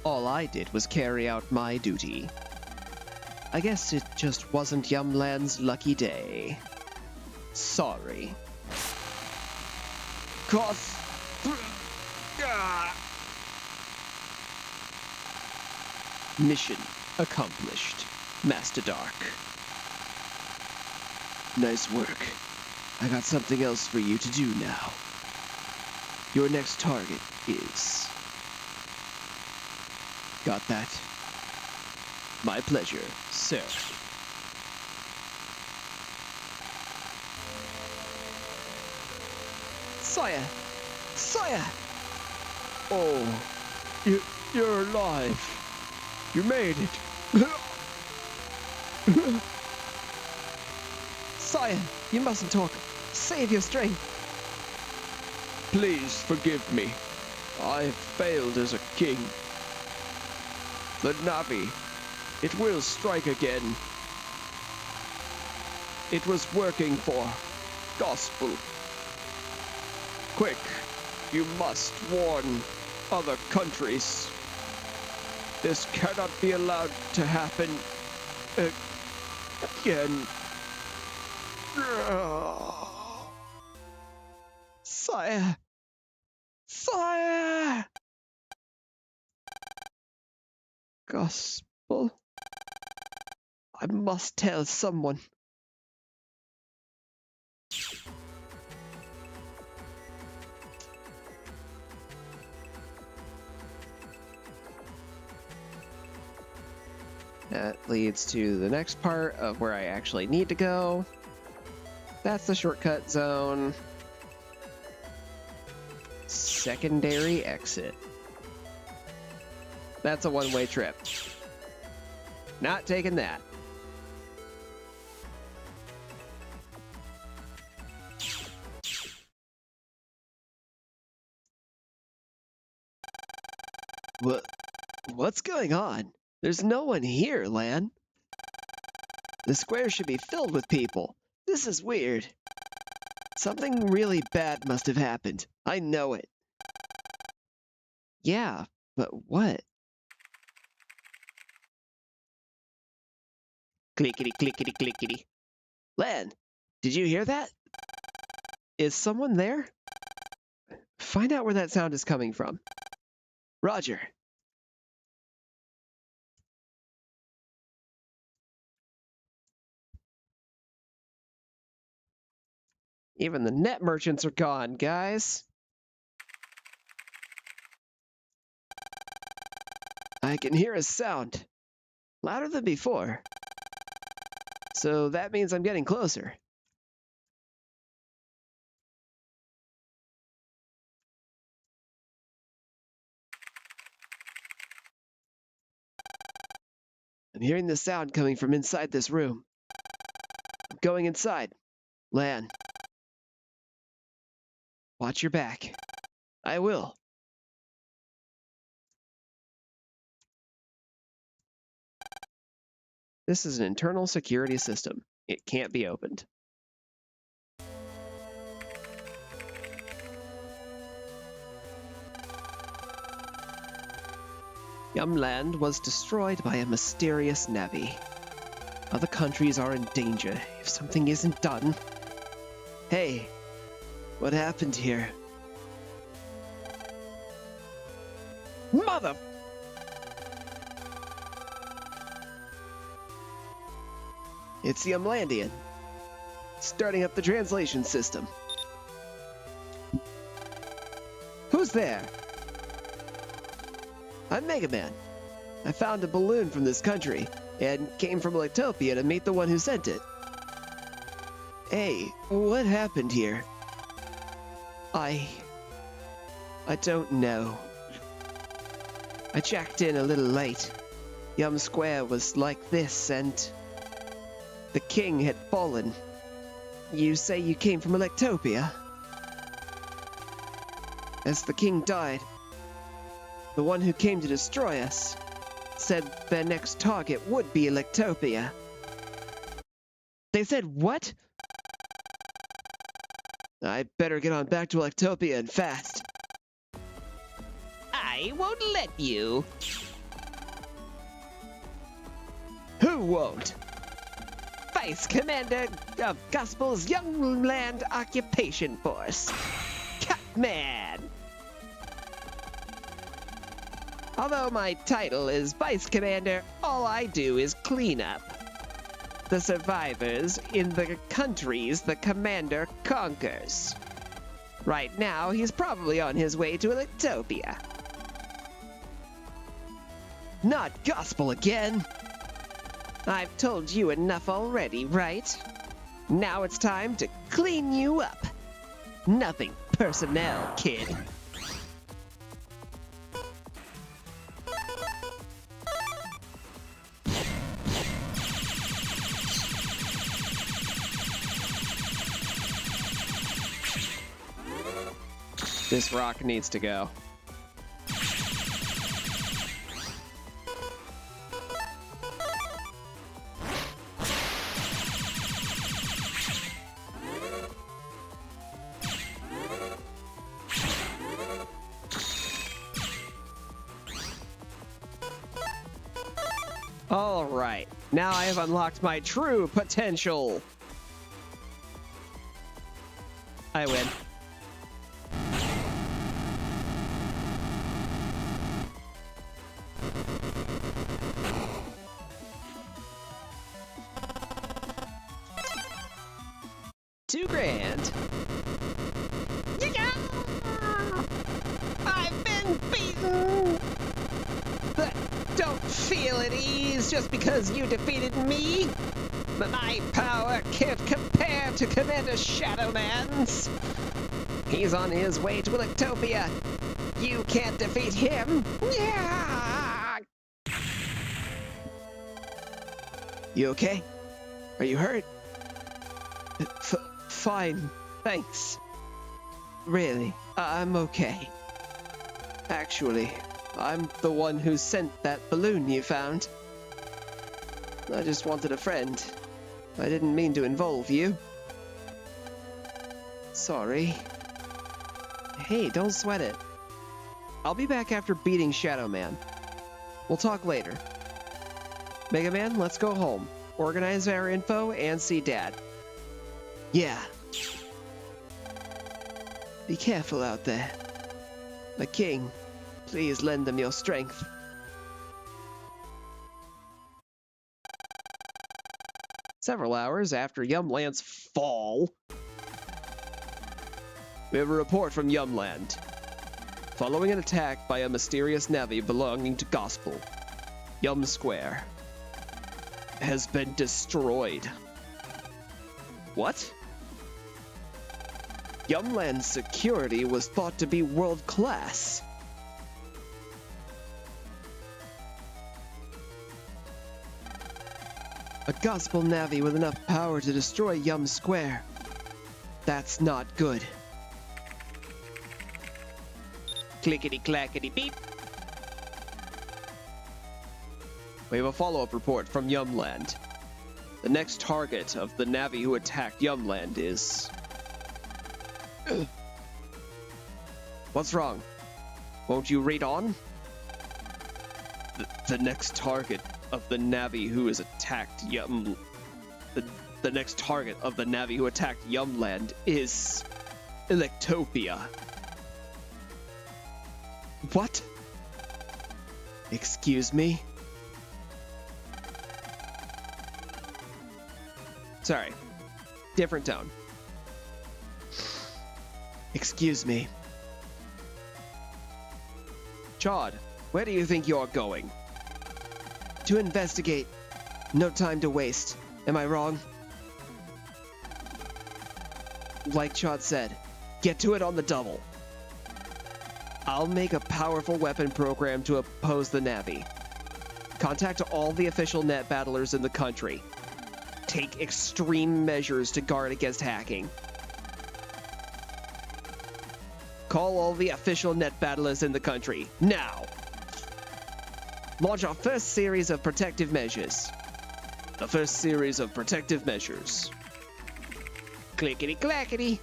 All I did was carry out my duty. I guess it just wasn't Yumland's lucky day. Sorry. Mission accomplished, Master Dark. Nice work. I got something else for you to do now. Your next target is... Got that? My pleasure, sir. Sawyer! Sawyer! Oh, you're alive. You made it. Sawyer, you mustn't talk. Save your strength. Please forgive me. I have failed as a king. The Navi It will strike again. It was working for gospel. Quick, you must warn other countries. This cannot be allowed to happen again. Sire! Sire! Gospel. I must tell someone. That leads to the next part of where I actually need to go. That's the shortcut zone. Secondary exit. That's a one-way trip. Not taking that. What's going on? There's no one here, Lan. The square should be filled with people. This is weird. Something really bad must have happened. I know it. Yeah, but what? Clickety, clickety, clickety. Lan, did you hear that? Is someone there? Find out where that sound is coming from. Roger. Even the net merchants are gone, guys. I can hear a sound. Louder than before. So that means I'm getting closer. I'm hearing the sound coming from inside this room. I'm going inside. Lan. Watch your back. I will. This is an internal security system. It can't be opened. Yumland was destroyed by a mysterious Navi. Other countries are in danger if something isn't done. Hey, what happened here? Mother! It's the Yumlandian. Starting up the translation system. Who's there? I'm Mega Man. I found a balloon from this country and came from Electopia to meet the one who sent it. Hey, what happened here? I don't know. I checked in a little late. Yum Square was like this, and the king had fallen. You say you came from Electopia? As the king died, the one who came to destroy us said their next target would be Electopia. They said what? I'd better get on back to Electopia and fast. I won't let you. Who won't? Vice Commander of Gospel's Young Land Occupation Force, Catman. Although my title is Vice Commander, all I do is clean up the survivors in the countries the Commander conquers. Right now, he's probably on his way to Electopia. Not Gospel again! I've told you enough already, right? Now it's time to clean you up. Nothing personnel, kid. This rock needs to go. All right, now I have unlocked my true potential. I win. $2,000. Yeah! I've been beaten. But don't feel at ease just because you defeated me. But my power can't compare to Commander Shadowman's. He's on his way to Electopia. You can't defeat him. Yeah! You okay? Are you hurt? Fine, thanks. Really, I'm okay. Actually, I'm the one who sent that balloon you found. I just wanted a friend. I didn't mean to involve you. Sorry. Hey, don't sweat it. I'll be back after beating Shadow Man. We'll talk later. Mega Man, let's go home. Organize our info and see Dad. Yeah. Be careful out there. My king, please lend them your strength. Several hours after Yumland's fall, we have a report from Yumland. Following an attack by a mysterious navy belonging to Gospel, Yum Square has been destroyed. What? Yumland's security was thought to be world-class. A Gospel navy with enough power to destroy Yum Square. That's not good. Clickety-clackety beep. We have a follow-up report from Yumland. The next target of the navy who attacked Yumland is... What's wrong? Won't you read on? The next target of the navy who has attacked the next target of the navy who attacked Yumland is Electopia. What? Excuse me? Sorry. Different tone. Excuse me. Chad, where do you think you're going? To investigate. No time to waste. Am I wrong? Like Chad said, get to it on the double. I'll make a powerful weapon program to oppose the Navy. Contact all the official net battlers in the country. Take extreme measures to guard against hacking. Call all the official net battlers in the country, now! Launch our first series of protective measures. The first series of protective measures. Clickety-clackety!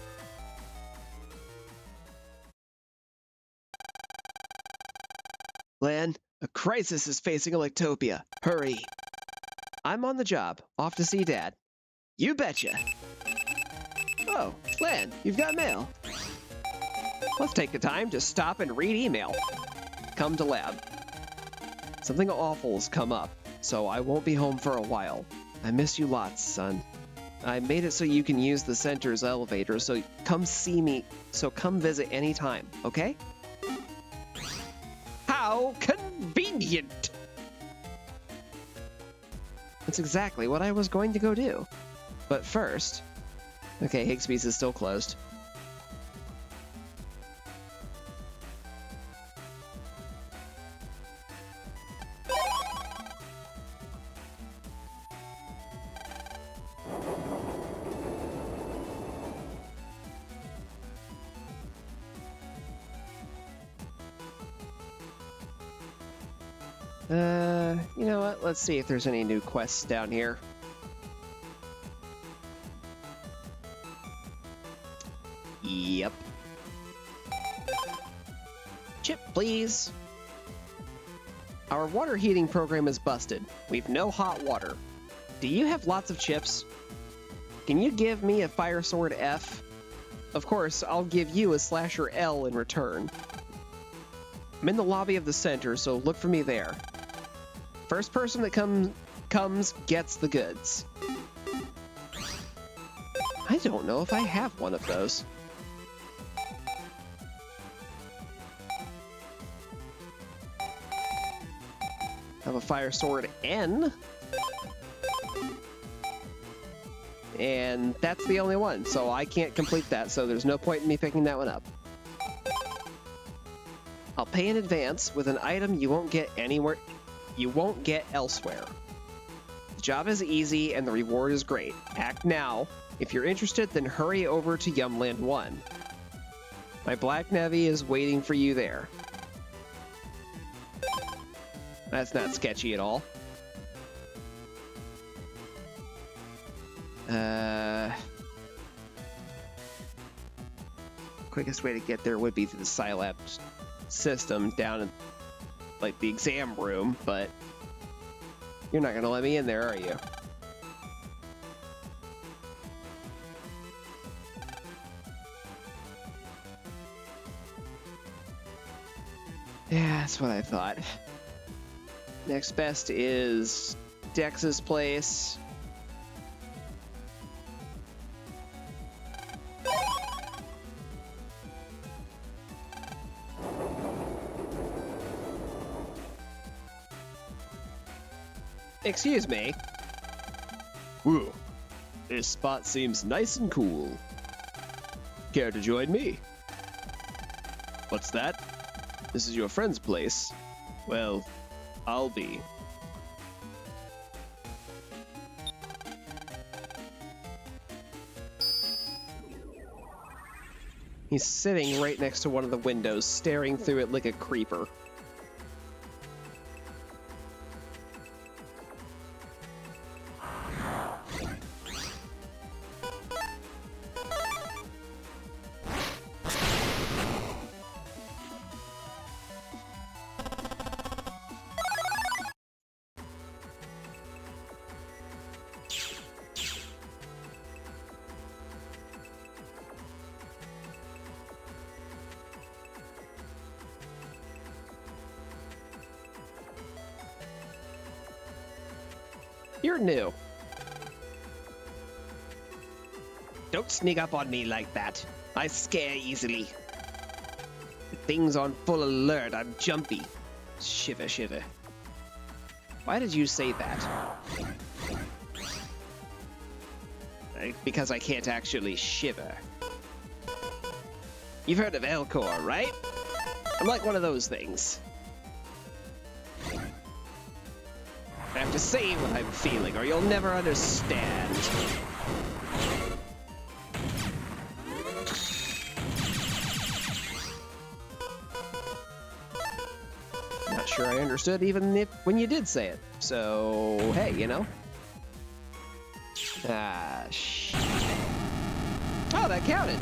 Lan, a crisis is facing Electopia. Hurry! I'm on the job, off to see Dad. You betcha! Oh, Lan, you've got mail. Let's take the time to stop and read email. Come to lab. Something awful's come up, so I won't be home for a while. I miss you lots, son. I made it so you can use the center's elevator, so come see me, so come visit anytime, okay? How convenient! That's exactly what I was going to go do. But first... Okay, Higsby's is still closed. You know what? Let's see if there's any new quests down here. Yep. Chip, please. Our water heating program is busted. We've no hot water. Do you have lots of chips? Can you give me a fire sword F? Of course, I'll give you a slasher L in return. I'm in the lobby of the center, so look for me there. First person that comes gets the goods. I don't know if I have one of those. I have a fire sword N. And that's the only one, so I can't complete that, so there's no point in me picking that one up. I'll pay in advance with an item you won't get anywhere, you won't get elsewhere. The job is easy and the reward is great. Act now. If you're interested, then hurry over to Yumland 1. My black navy is waiting for you there. That's not sketchy at all. Quickest way to get there would be through the Scilab system down in, like, the exam room, but you're not gonna let me in there, are you? Yeah, that's what I thought. Next best is Dex's place. Excuse me. Whoa, this spot seems nice and cool. Care to join me? What's that? This is your friend's place. Well, I'll be. He's sitting right next to one of the windows, staring through it like a creeper. You're new. Don't sneak up on me like that. I scare easily. Things on full alert. I'm jumpy. Shiver, shiver. Why did you say that? Because I can't actually shiver. You've heard of Elcor, right? I'm like one of those things. I have to say what I'm feeling, or you'll never understand. Not sure I understood even when you did say it. So, hey, you know. Ah, shit. Oh, that counted.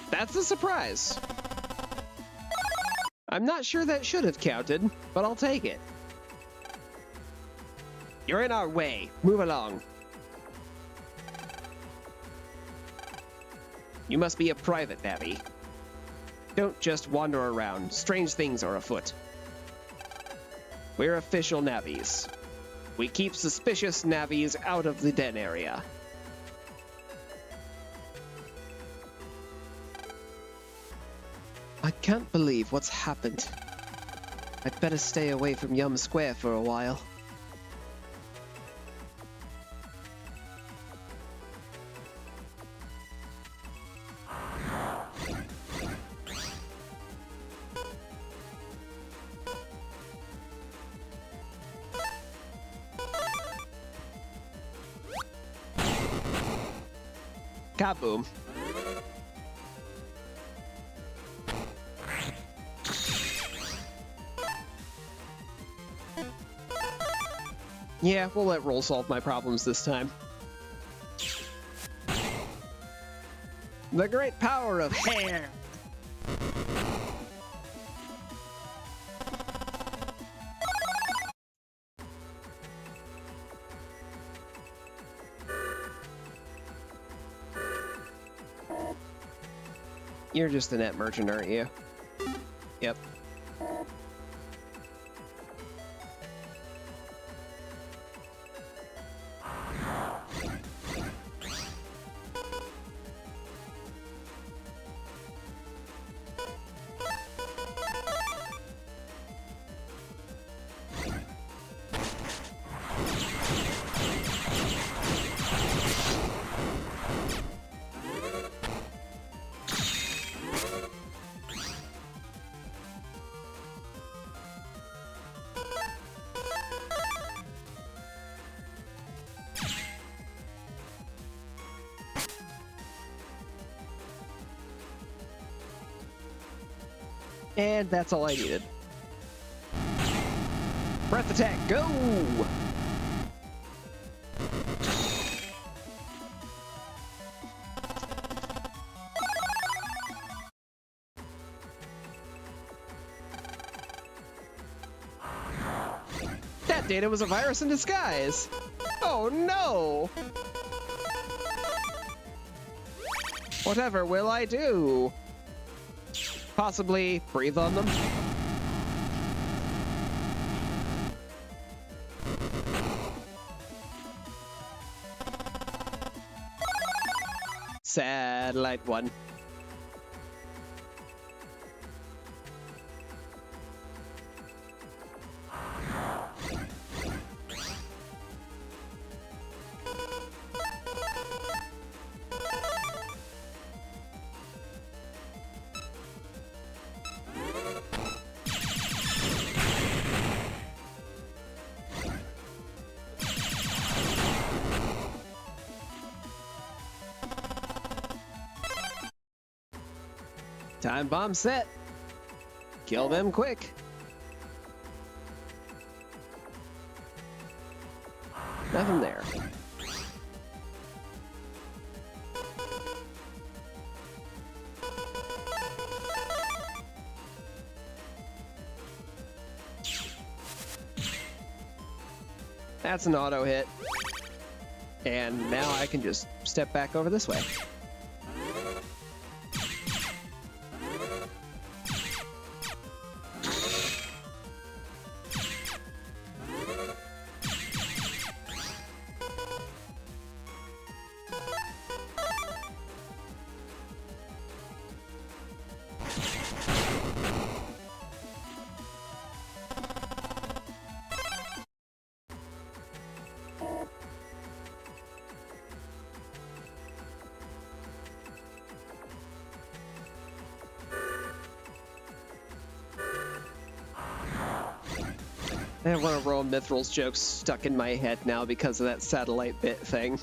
That's a surprise. I'm not sure that should have counted, but I'll take it. You're in our way. Move along. You must be a private navvy. Don't just wander around. Strange things are afoot. We're official navvies. We keep suspicious navvies out of the den area. I can't believe what's happened. I'd better stay away from Yum Square for a while. Kaboom. Yeah, we'll let roll solve my problems this time. The great power of hair. You're just a net merchant, aren't you? Yep. And that's all I needed. Breath attack, go! That data was a virus in disguise! Oh no! Whatever will I do? Possibly breathe on them? Satellite 1. Time bomb set. Kill them quick. Nothing there. That's an auto hit. And now I can just step back over this way. I have one of Rowan Mithril's jokes stuck in my head now because of that satellite bit thing.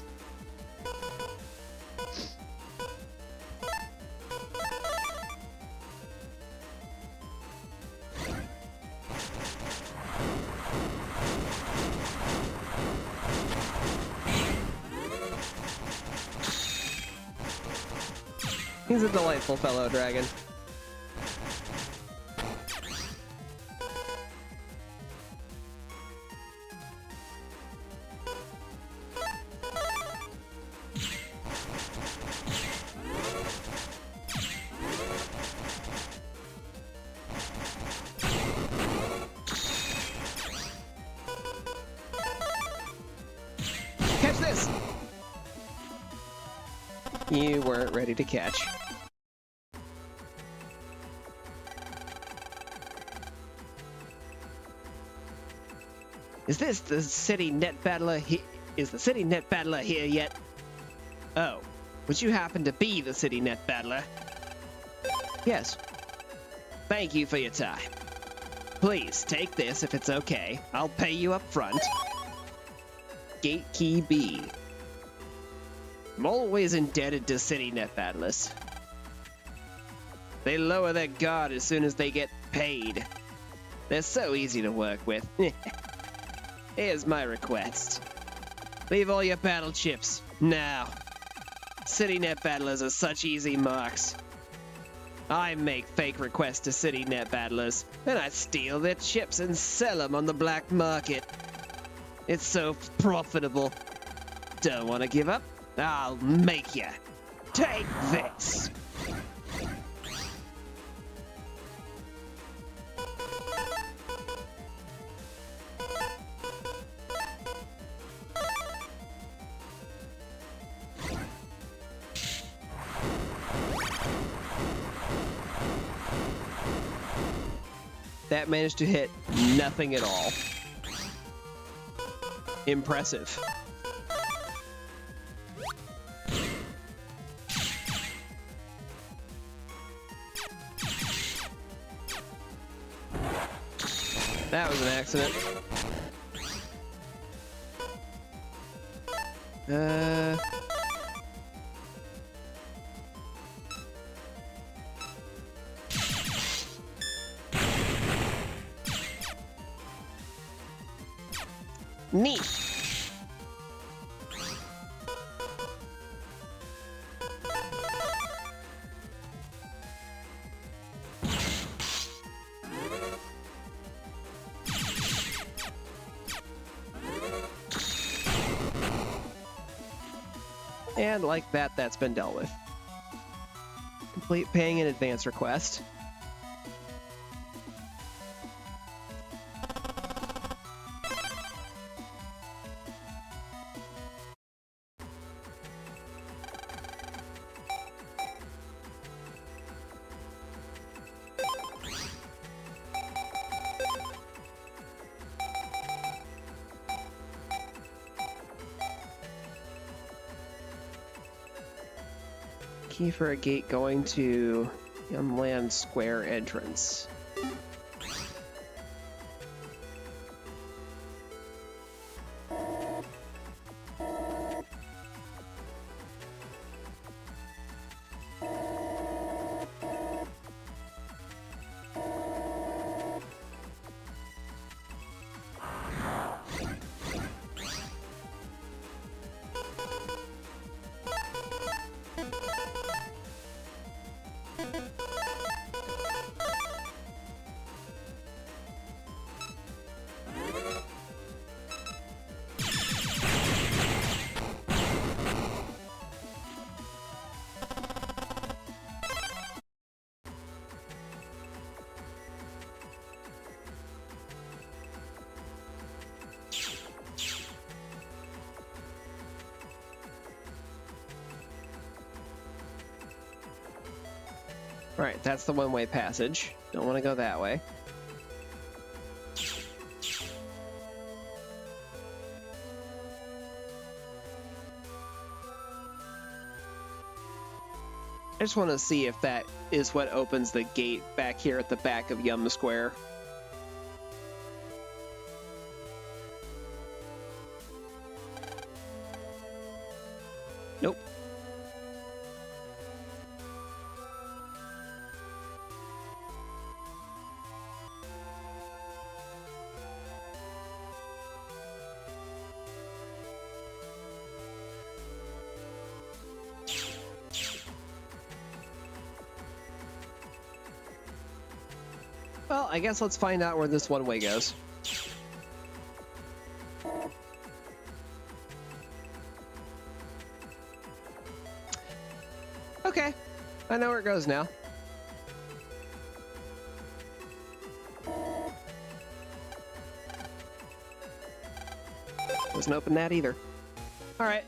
He's a delightful fellow dragon. Catch this! You weren't ready to catch. Is this the city net battler Is the city net battler here yet? Oh, would you happen to be the city net battler? Yes. Thank you for your time. Please take this if it's okay. I'll pay you up front. Gate key B. I'm always indebted to city net battlers. They lower their guard as soon as they get paid. They're so easy to work with. Here's my request. Leave all your battle chips, now. City net battlers are such easy marks. I make fake requests to city net battlers, then I steal their chips and sell them on the black market. It's so profitable. Don't want to give up? I'll make ya. Take this. That managed to hit nothing at all. Impressive. That was an accident. Neat. And like that, that's been dealt with. Complete paying an advance request. Key for a gate going to Yumland Square entrance. Right, that's the one-way passage. Don't want to go that way. I just want to see if that is what opens the gate back here at the back of Yum Square. Nope. Well, I guess let's find out where this one-way goes. Okay, I know where it goes now. Doesn't open that either. All right.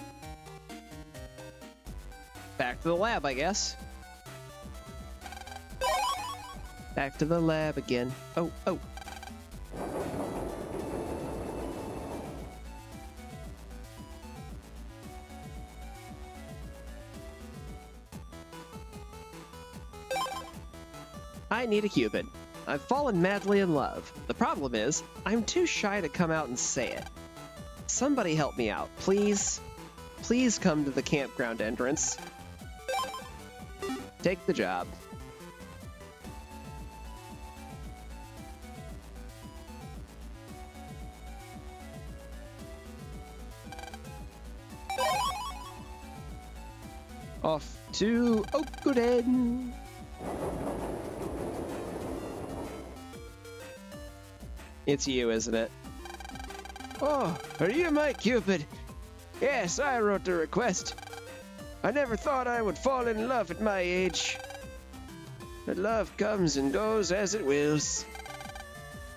Back to the lab, I guess. Back to the lab again. Oh, oh. I need a Cupid. I've fallen madly in love. The problem is, I'm too shy to come out and say it. Somebody help me out, please. Please come to the campground entrance. Take the job. Off to Okuden. It's you, isn't it? Oh, are you my Cupid? Yes, I wrote the request. I never thought I would fall in love at my age. But love comes and goes as it wills.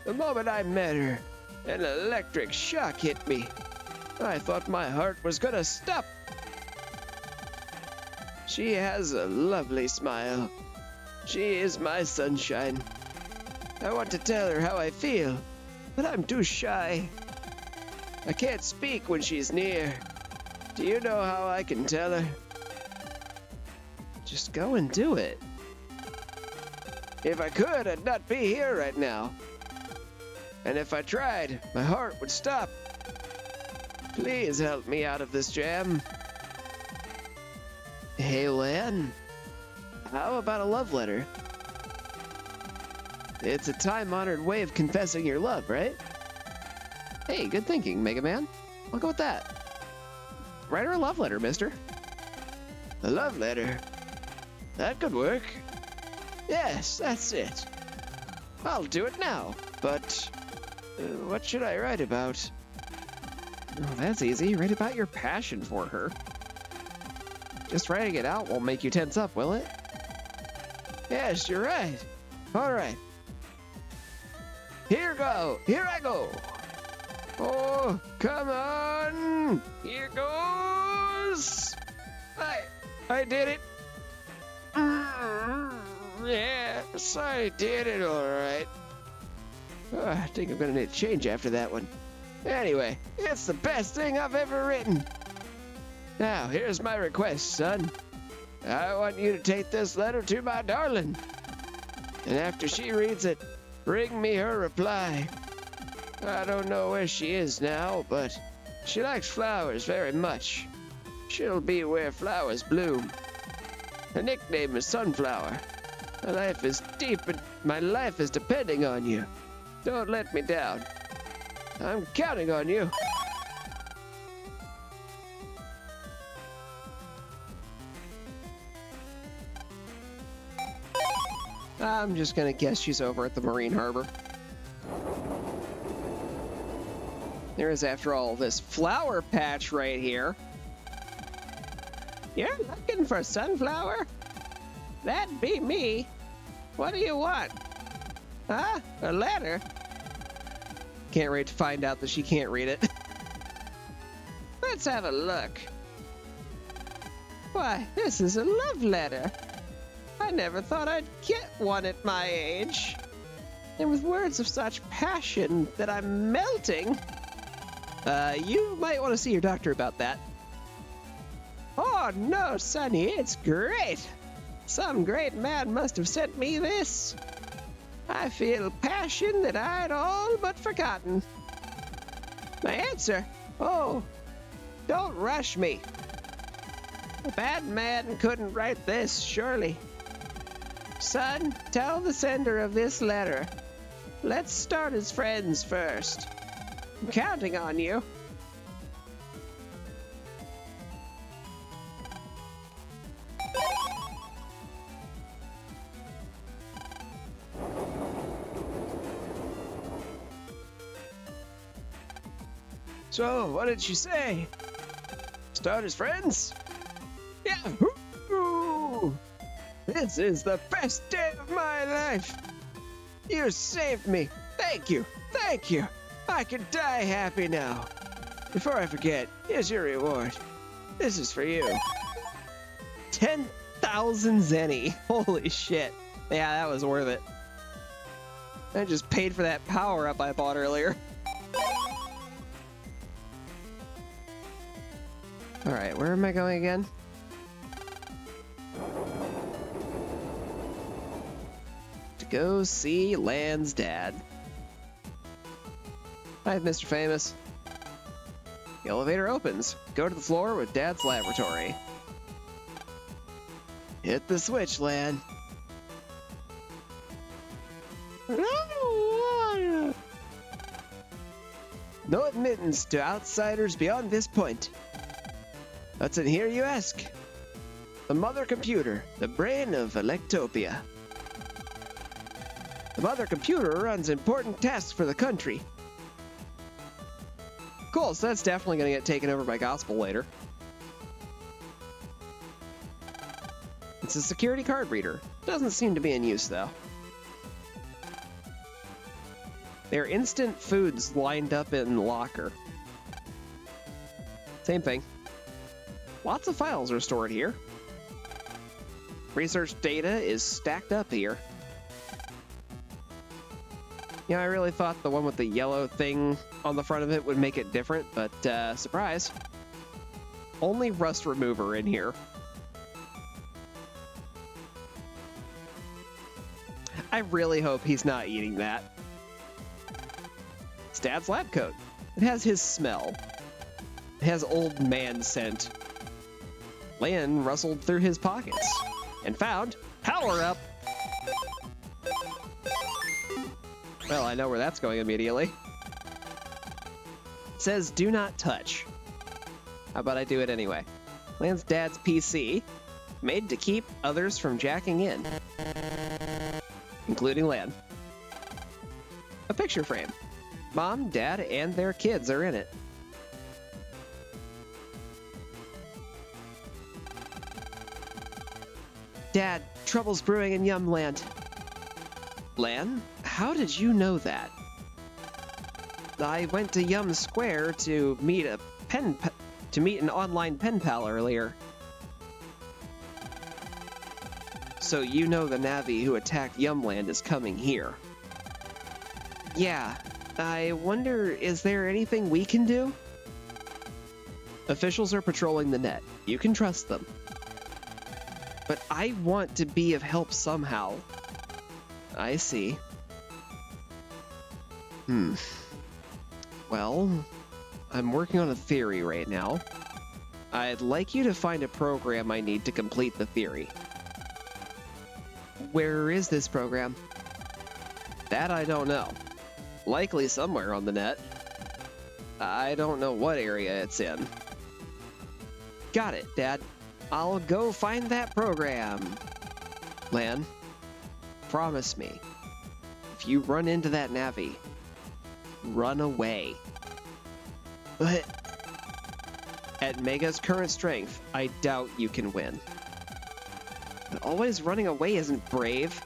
The moment I met her, an electric shock hit me. I thought my heart was gonna stop. She has a lovely smile. She is my sunshine. I want to tell her how I feel, but I'm too shy. I can't speak when she's near. Do you know how I can tell her? Just go and do it. If I could, I'd not be here right now. And if I tried, my heart would stop. Please help me out of this jam. Hey, Lan. How about a love letter? It's a time-honored way of confessing your love, right? Hey, good thinking, Mega Man. I'll go with that. Write her a love letter, mister. A love letter? That could work. Yes, that's it. I'll do it now, but what should I write about? Oh, that's easy. Write about your passion for her. Just writing it out won't make you tense up, will it? Yes, you're right. All right. Here I go. Oh, come on. Here goes. I did it. Yes, I did it all right. Oh, I think I'm gonna need to change after that one. Anyway, it's the best thing I've ever written. Now, here's my request, son. I want you to take this letter to my darling. And after she reads it, bring me her reply. I don't know where she is now, but she likes flowers very much. She'll be where flowers bloom. Her nickname is Sunflower. My life is deep, and my life is depending on you. Don't let me down. I'm counting on you. I'm just gonna guess she's over at the Marine Harbor. There is, after all, this flower patch right here. You're looking for Sunflower? That'd be me. What do you want? Huh? A letter? Can't wait to find out that she can't read it. Let's have a look. Why, this is a love letter. I never thought I'd get one at my age. And with words of such passion that I'm melting. You might want to see your doctor about that. Oh no, Sonny, it's great. Some great man must have sent me this. I feel passion that I'd all but forgotten. My answer? Oh, don't rush me. A bad man couldn't write this, surely. Son, tell the sender of this letter. Let's start as friends first. I'm counting on you. So, what did she say? Start as friends? Yahoo! This is the best day of my life. You saved me. Thank you. Thank you. I can die happy now. Before I forget, here's your reward. This is for you. 10,000 zenny. Holy shit. Yeah, that was worth it. I just paid for that power-up I bought earlier. Alright, where am I going again? To go see Lan's dad. Hi, Mr. Famous. The elevator opens. Go to the floor with Dad's laboratory. Hit the switch, Lan. No admittance to outsiders beyond this point. What's in here, you ask? The mother computer, the brain of Electopia. The mother computer runs important tasks for the country. Cool, so that's definitely going to get taken over by Gospel later. It's a security card reader. Doesn't seem to be in use, though. There are instant foods lined up in the locker. Same thing. Lots of files are stored here. Research data is stacked up here. Yeah, I really thought the one with the yellow thing on the front of it would make it different, but surprise. Only rust remover in here. I really hope he's not eating that. It's Dad's lab coat. It has his smell. It has old man scent. Lan rustled through his pockets and found power up. Well, I know where that's going immediately. It says do not touch. How about I do it anyway? Lan's dad's PC, made to keep others from jacking in, including Lan. A picture frame. Mom, Dad, and their kids are in it. Dad, trouble's brewing in Yumland. Lan, how did you know that? I went to Yum Square to meet an online pen pal earlier. So you know the Navi who attacked Yumland is coming here. Yeah, I wonder, is there anything we can do? Officials are patrolling the net. You can trust them. But I want to be of help somehow. I see. Well, I'm working on a theory right now. I'd like you to find a program I need to complete the theory. Where is this program? That I don't know. Likely somewhere on the net. I don't know what area it's in. Got it, Dad. I'll go find that program. Lan, promise me, if you run into that Navi, run away. But at Mega's current strength, I doubt you can win. But always running away isn't brave.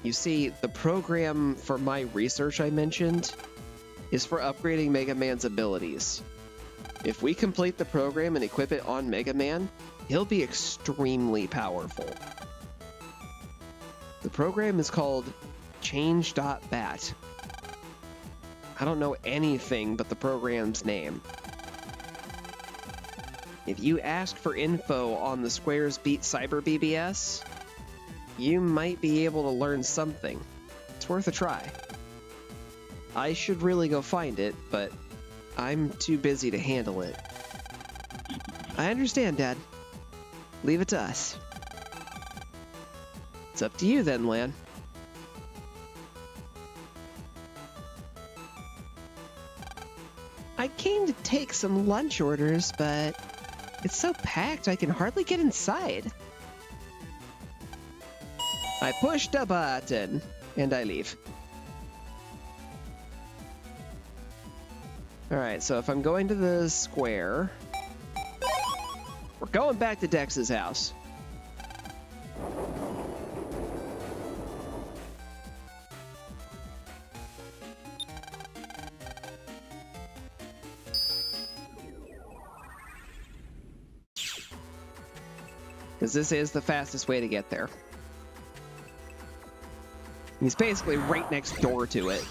You see, the program for my research I mentioned is for upgrading Mega Man's abilities. If we complete the program and equip it on Mega Man, he'll be extremely powerful. The program is called Change.Bat. I don't know anything but the program's name. If you ask for info on the Squares Beat Cyber BBS, you might be able to learn something. It's worth a try. I should really go find it, but I'm too busy to handle it. I understand, Dad. Leave it to us. It's up to you then, Lan. I came to take some lunch orders, but it's so packed I can hardly get inside. I pushed a button, and I leave. Alright, so if I'm going to the square, we're going back to Dex's house. Because this is the fastest way to get there. He's basically right next door to it.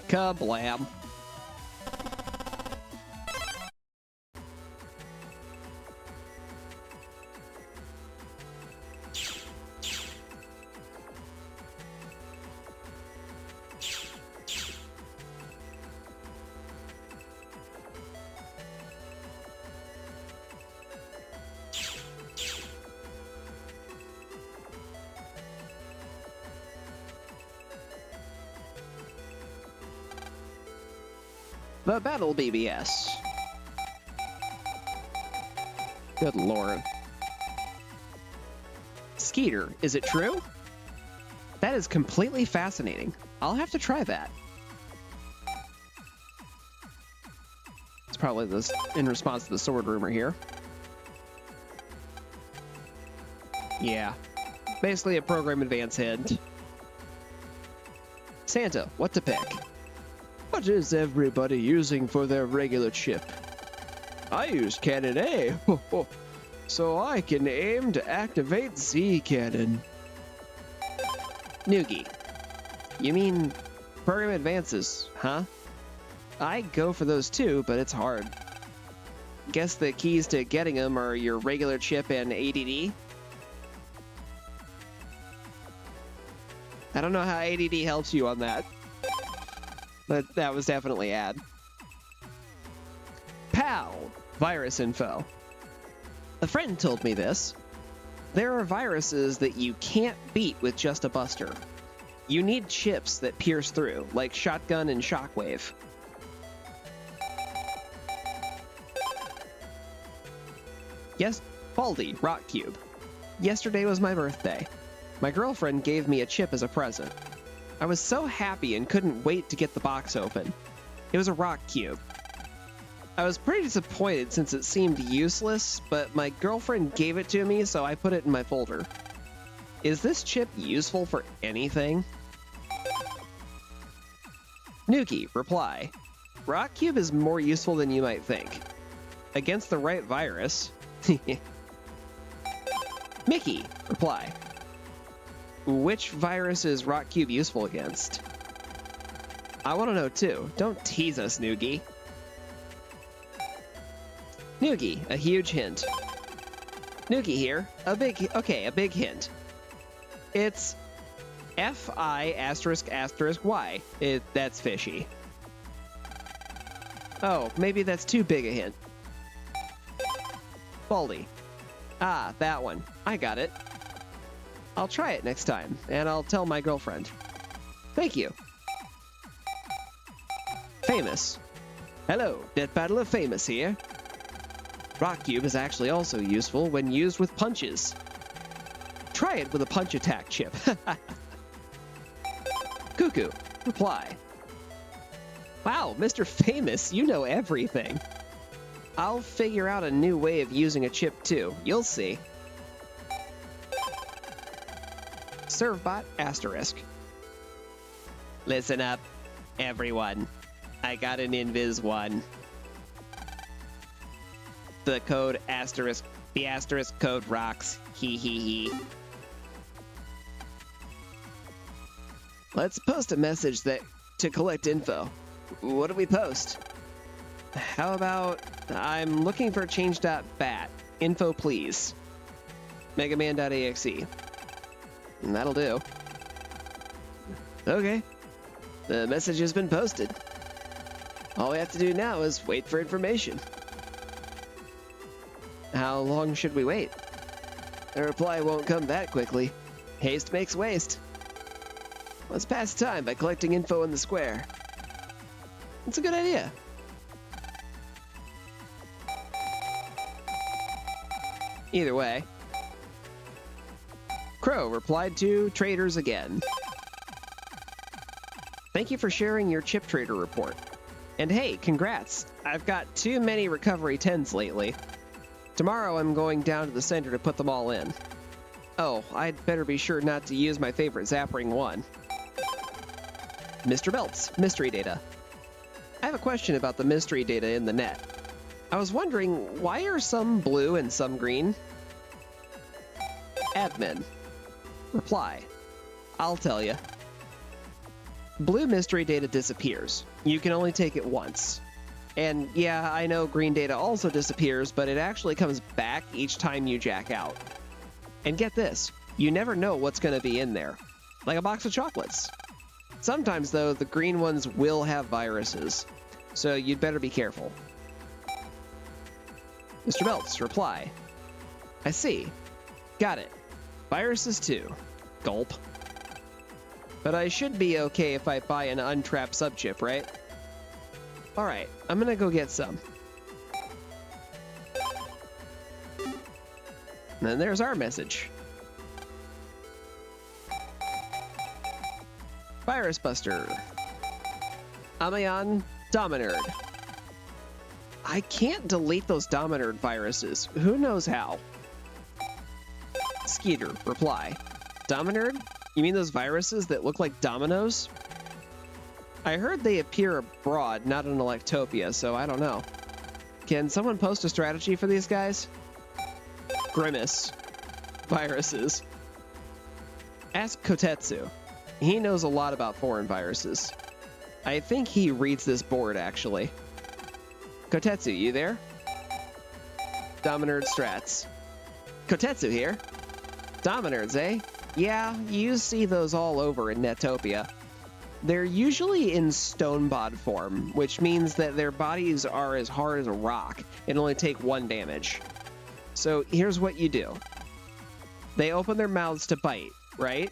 Kablam. The Battle BBS. Good lord. Skeeter, is it true? That is completely fascinating. I'll have to try that. It's probably this in response to the sword rumor here. Yeah. Basically a program advance hint. Santa, what to pick? What is everybody using for their regular chip? I use cannon A. So I can aim to activate Z cannon. Noogie. You mean program advances, huh? I go for those too, but it's hard. Guess the keys to getting them are your regular chip and ADD? I don't know how ADD helps you on that. But that was definitely ad. PAL, virus info. A friend told me this. There are viruses that you can't beat with just a buster. You need chips that pierce through, like Shotgun and Shockwave. Yes, Baldy, Rock Cube. Yesterday was my birthday. My girlfriend gave me a chip as a present. I was so happy and couldn't wait to get the box open. It was a rock cube. I was pretty disappointed since it seemed useless, but my girlfriend gave it to me, so I put it in my folder. Is this chip useful for anything? Nuki, reply. Rock cube is more useful than you might think. Against the right virus. Mickey, reply. Which virus is Rock Cube useful against? I want to know too. Don't tease us, Noogie. Noogie, a huge hint. Noogie here. A big hint. It's FI***Y. That's fishy. Oh, maybe that's too big a hint. Baldy. Ah, that one. I got it. I'll try it next time, and I'll tell my girlfriend. Thank you. Famous. Hello, Death Battle of Famous here. Rock Cube is actually also useful when used with punches. Try it with a punch attack chip. Cuckoo, reply. Wow, Mr. Famous, you know everything. I'll figure out a new way of using a chip too. You'll see. Servbot asterisk. Listen up, everyone. I got an invis one. The code asterisk. The asterisk code rocks. Hee hee hee. Let's post a message to collect info. What do we post? How about I'm looking for change.bat. Info please. Megaman.exe. That'll do. Okay. The message has been posted. All we have to do now is wait for information. How long should we wait? The reply won't come that quickly. Haste makes waste. Let's pass time by collecting info in the square. It's a good idea. Either way. Crow replied to traders again. Thank you for sharing your chip trader report. And hey, congrats. I've got too many recovery 10s lately. Tomorrow I'm going down to the center to put them all in. Oh, I'd better be sure not to use my favorite Zapring one. Mr. Belts, mystery data. I have a question about the mystery data in the net. I was wondering, why are some blue and some green? Admin. Reply. I'll tell you. Blue mystery data disappears. You can only take it once. And yeah, I know green data also disappears, but it actually comes back each time you jack out. And get this, you never know what's going to be in there. Like a box of chocolates. Sometimes, though, the green ones will have viruses, so you'd better be careful. Mr. Belts, reply. I see. Got it. Viruses too. Gulp. But I should be okay if I buy an untrapped subchip, right? Alright, I'm gonna go get some. And then there's our message. Virus Buster. Amayan Dominerd. I can't delete those Dominerd viruses. Who knows how? Skeeter, reply. Dominerd? You mean those viruses that look like dominoes? I heard they appear abroad, not in Electopia, so I don't know. Can someone post a strategy for these guys? Grimace. Viruses. Ask Kotetsu. He knows a lot about foreign viruses. I think he reads this board, actually. Kotetsu, you there? Dominerd strats. Kotetsu here. Dominerds, eh? Yeah, you see those all over in Netopia. They're usually in stone bod form, which means that their bodies are as hard as a rock and only take 1 damage. So here's what you do. They open their mouths to bite, right?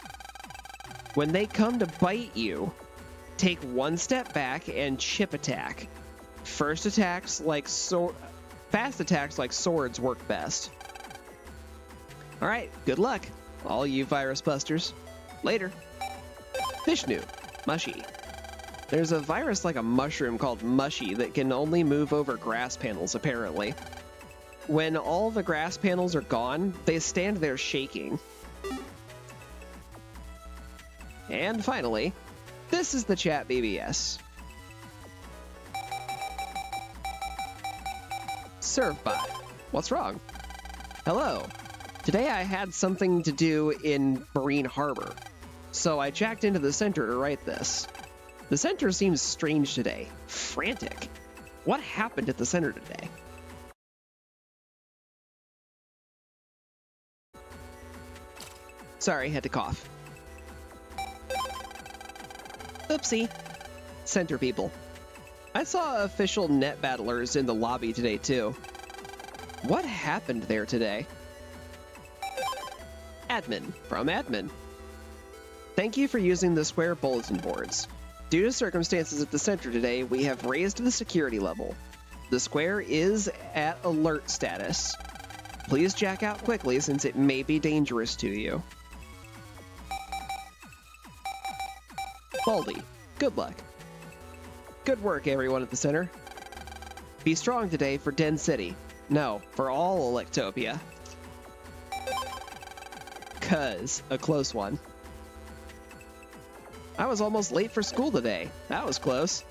When they come to bite you, take 1 step back and chip attack. Fast attacks like swords work best. Alright, good luck, all you virus busters. Later. Vishnu. Mushy. There's a virus like a mushroom called Mushy that can only move over grass panels, apparently. When all the grass panels are gone, they stand there shaking. And finally, this is the chat BBS. Servbot. What's wrong? Hello. Today I had something to do in Marine Harbor, so I jacked into the center to write this. The center seems strange today. Frantic. What happened at the center today? Sorry, had to cough. Oopsie. Center people. I saw official net battlers in the lobby today, too. What happened there today? Admin, from admin. Thank you for using the square bulletin boards. Due to circumstances at the center today, we have raised the security level. The square is at alert status. Please jack out quickly since it may be dangerous to you. Baldy, good luck. Good work, everyone at the center. Be strong today for Den City. No, for all Electopia. Cuz, a close one. I was almost late for school today. That was close.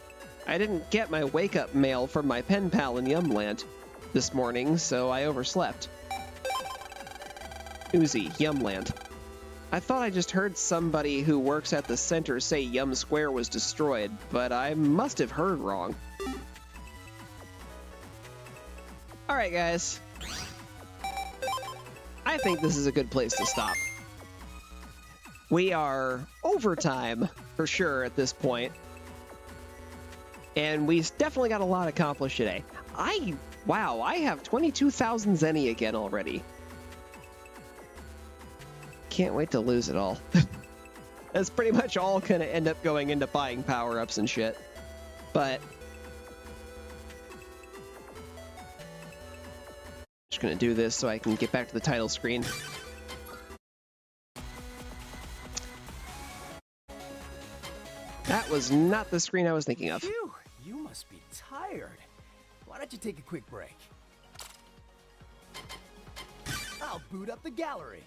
I didn't get my wake-up mail from my pen pal in Yumland this morning, so I overslept. Uzi, Yumland. I thought I just heard somebody who works at the center say Yum Square was destroyed, but I must have heard wrong. Alright, guys. I think this is a good place to stop. We are overtime, for sure, at this point. And we definitely got a lot accomplished today. Wow, I have 22,000 Zenny again already. Can't wait to lose it all. That's pretty much all gonna end up going into buying power-ups and shit. But just gonna do this so I can get back to the title screen. That was not the screen I was thinking of. Phew, you must be tired. Why don't you take a quick break? I'll boot up the gallery.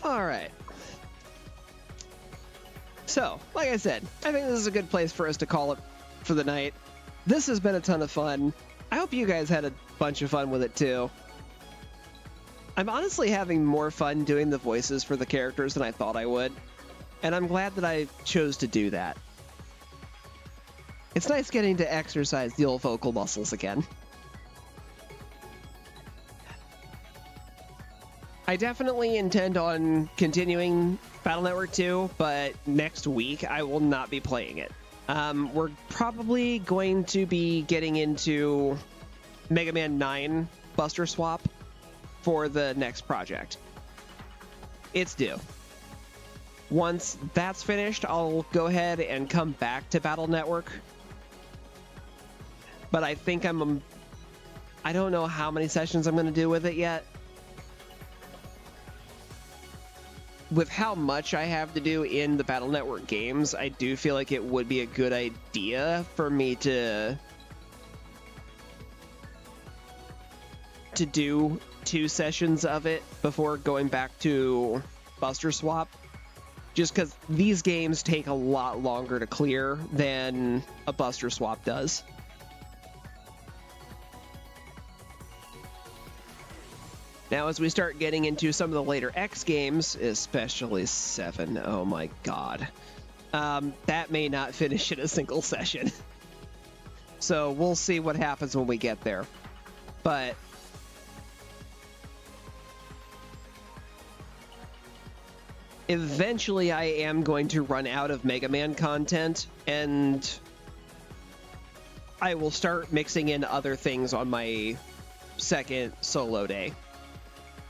All right. So, like I said, I think this is a good place for us to call it for the night. This has been a ton of fun. I hope you guys had a bunch of fun with it too. I'm honestly having more fun doing the voices for the characters than I thought I would, and I'm glad that I chose to do that. It's nice getting to exercise the old vocal muscles again. I definitely intend on continuing Battle Network 2, but next week I will not be playing it. We're probably going to be getting into Mega Man 9 Buster Swap for the next project. It's due. Once that's finished, I'll go ahead and come back to Battle Network. But I think I don't know how many sessions I'm going to do with it yet. With how much I have to do in the Battle Network games, I do feel like it would be a good idea for me to to do 2 sessions of it before going back to Buster Swap, just because these games take a lot longer to clear than a Buster Swap does. Now, as we start getting into some of the later X games, especially 7, oh my god, that may not finish in a single session. So we'll see what happens when we get there. But eventually I am going to run out of Mega Man content, and I will start mixing in other things on my second solo day,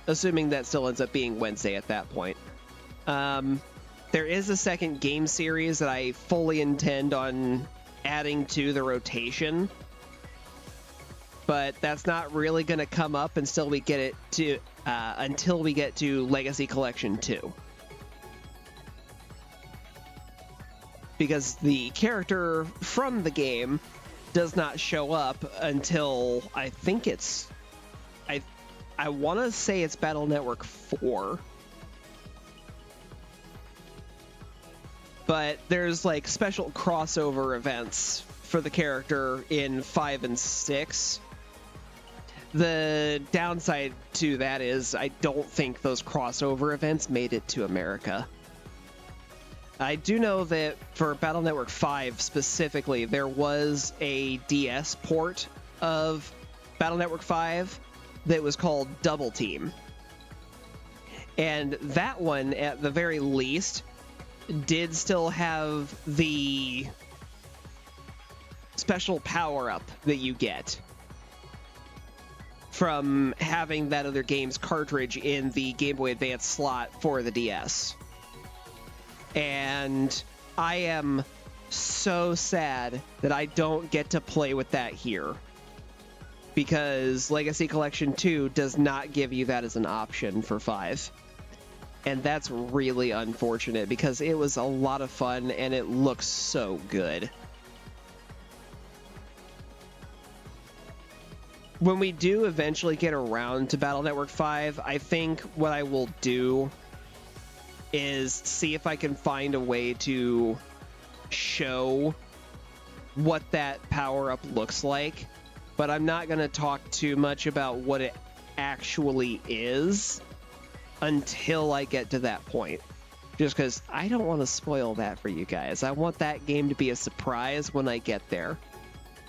assuming that still ends up being Wednesday at that point. There is a second game series that I fully intend on adding to the rotation, but that's not really going to come up until we get to Legacy Collection 2. Because the character from the game does not show up until I think it's... I want to say it's Battle Network 4. But there's like special crossover events for the character in 5 and 6. The downside to that is I don't think those crossover events made it to America. I do know that for Battle Network 5 specifically, there was a DS port of Battle Network 5 that was called Double Team. And that one, at the very least, did still have the special power-up that you get from having that other game's cartridge in the Game Boy Advance slot for the DS. And I am so sad that I don't get to play with that here, because Legacy Collection 2 does not give you that as an option for 5. And that's really unfortunate, because it was a lot of fun and it looks so good. When we do eventually get around to Battle Network 5, I think what I will do is see if I can find a way to show what that power-up looks like. But I'm not going to talk too much about what it actually is until I get to that point. Just because I don't want to spoil that for you guys. I want that game to be a surprise when I get there.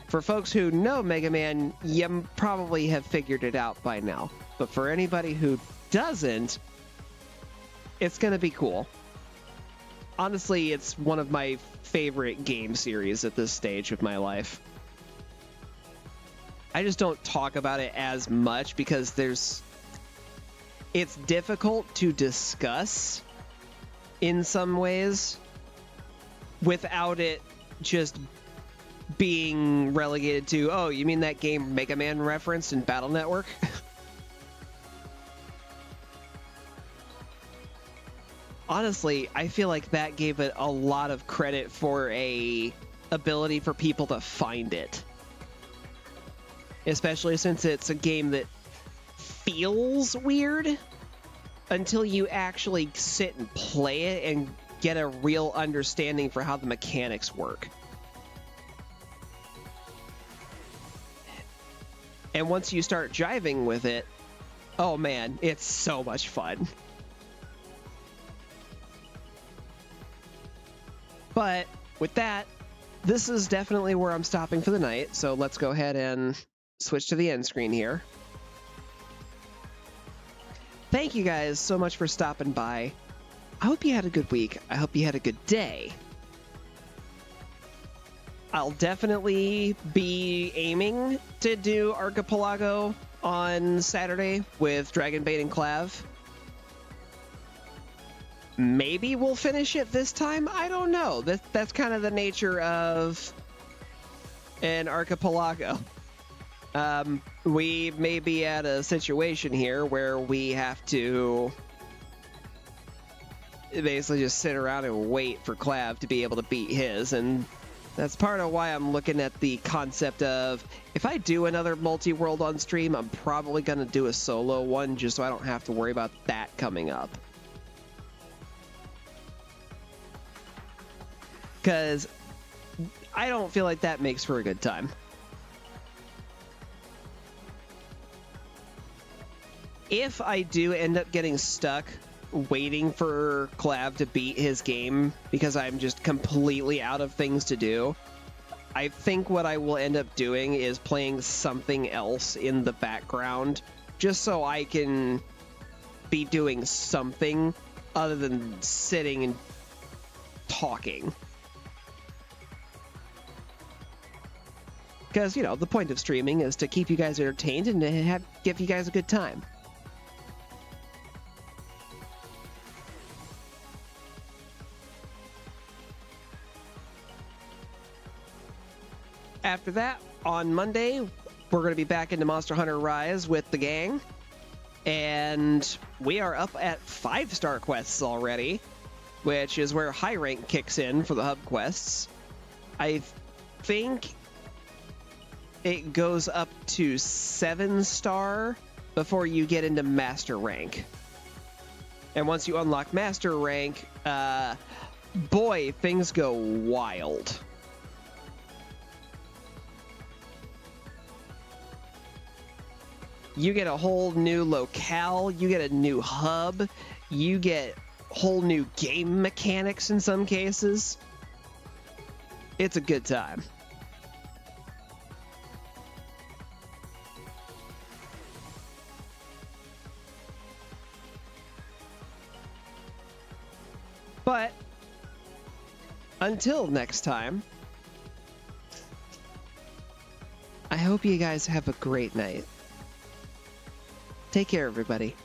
For folks who know Mega Man, you probably have figured it out by now. But for anybody who doesn't, it's going to be cool. Honestly, it's one of my favorite game series at this stage of my life. I just don't talk about it as much because it's difficult to discuss in some ways without it just being relegated to, oh, you mean that game Mega Man referenced in Battle Network? Honestly, I feel like that gave it a lot of credit for a ability for people to find it. Especially since it's a game that feels weird until you actually sit and play it and get a real understanding for how the mechanics work. And once you start jiving with it, oh man, it's so much fun. But with that, this is definitely where I'm stopping for the night. So let's go ahead and switch to the end screen here. Thank you guys so much for stopping by. I hope you had a good week. I hope you had a good day. I'll definitely be aiming to do Archipelago on Saturday with Dragon Bait and Clav. Maybe we'll finish it this time. I don't know. That's kind of the nature of an Archipelago. We may be at a situation here where we have to basically just sit around and wait for Clav to be able to beat his, and That's part of why I'm looking at the concept of, if I do another multi-world on stream, I'm probably going to do a solo one just so I don't have to worry about that coming up. Because I don't feel like that makes for a good time. If I do end up getting stuck waiting for Clav to beat his game because I'm just completely out of things to do, I think what I will end up doing is playing something else in the background just so I can be doing something other than sitting and talking. Because, you know, the point of streaming is to keep you guys entertained and to give you guys a good time. After that, on Monday, we're going to be back into Monster Hunter Rise with the gang. And we are up at 5-star quests already, which is where high rank kicks in for the hub quests. I think it goes up to 7-star before you get into master rank. And once you unlock master rank, boy, things go wild. You get a whole new locale, you get a new hub, you get whole new game mechanics in some cases. It's a good time. But until next time, I hope you guys have a great night. Take care, everybody.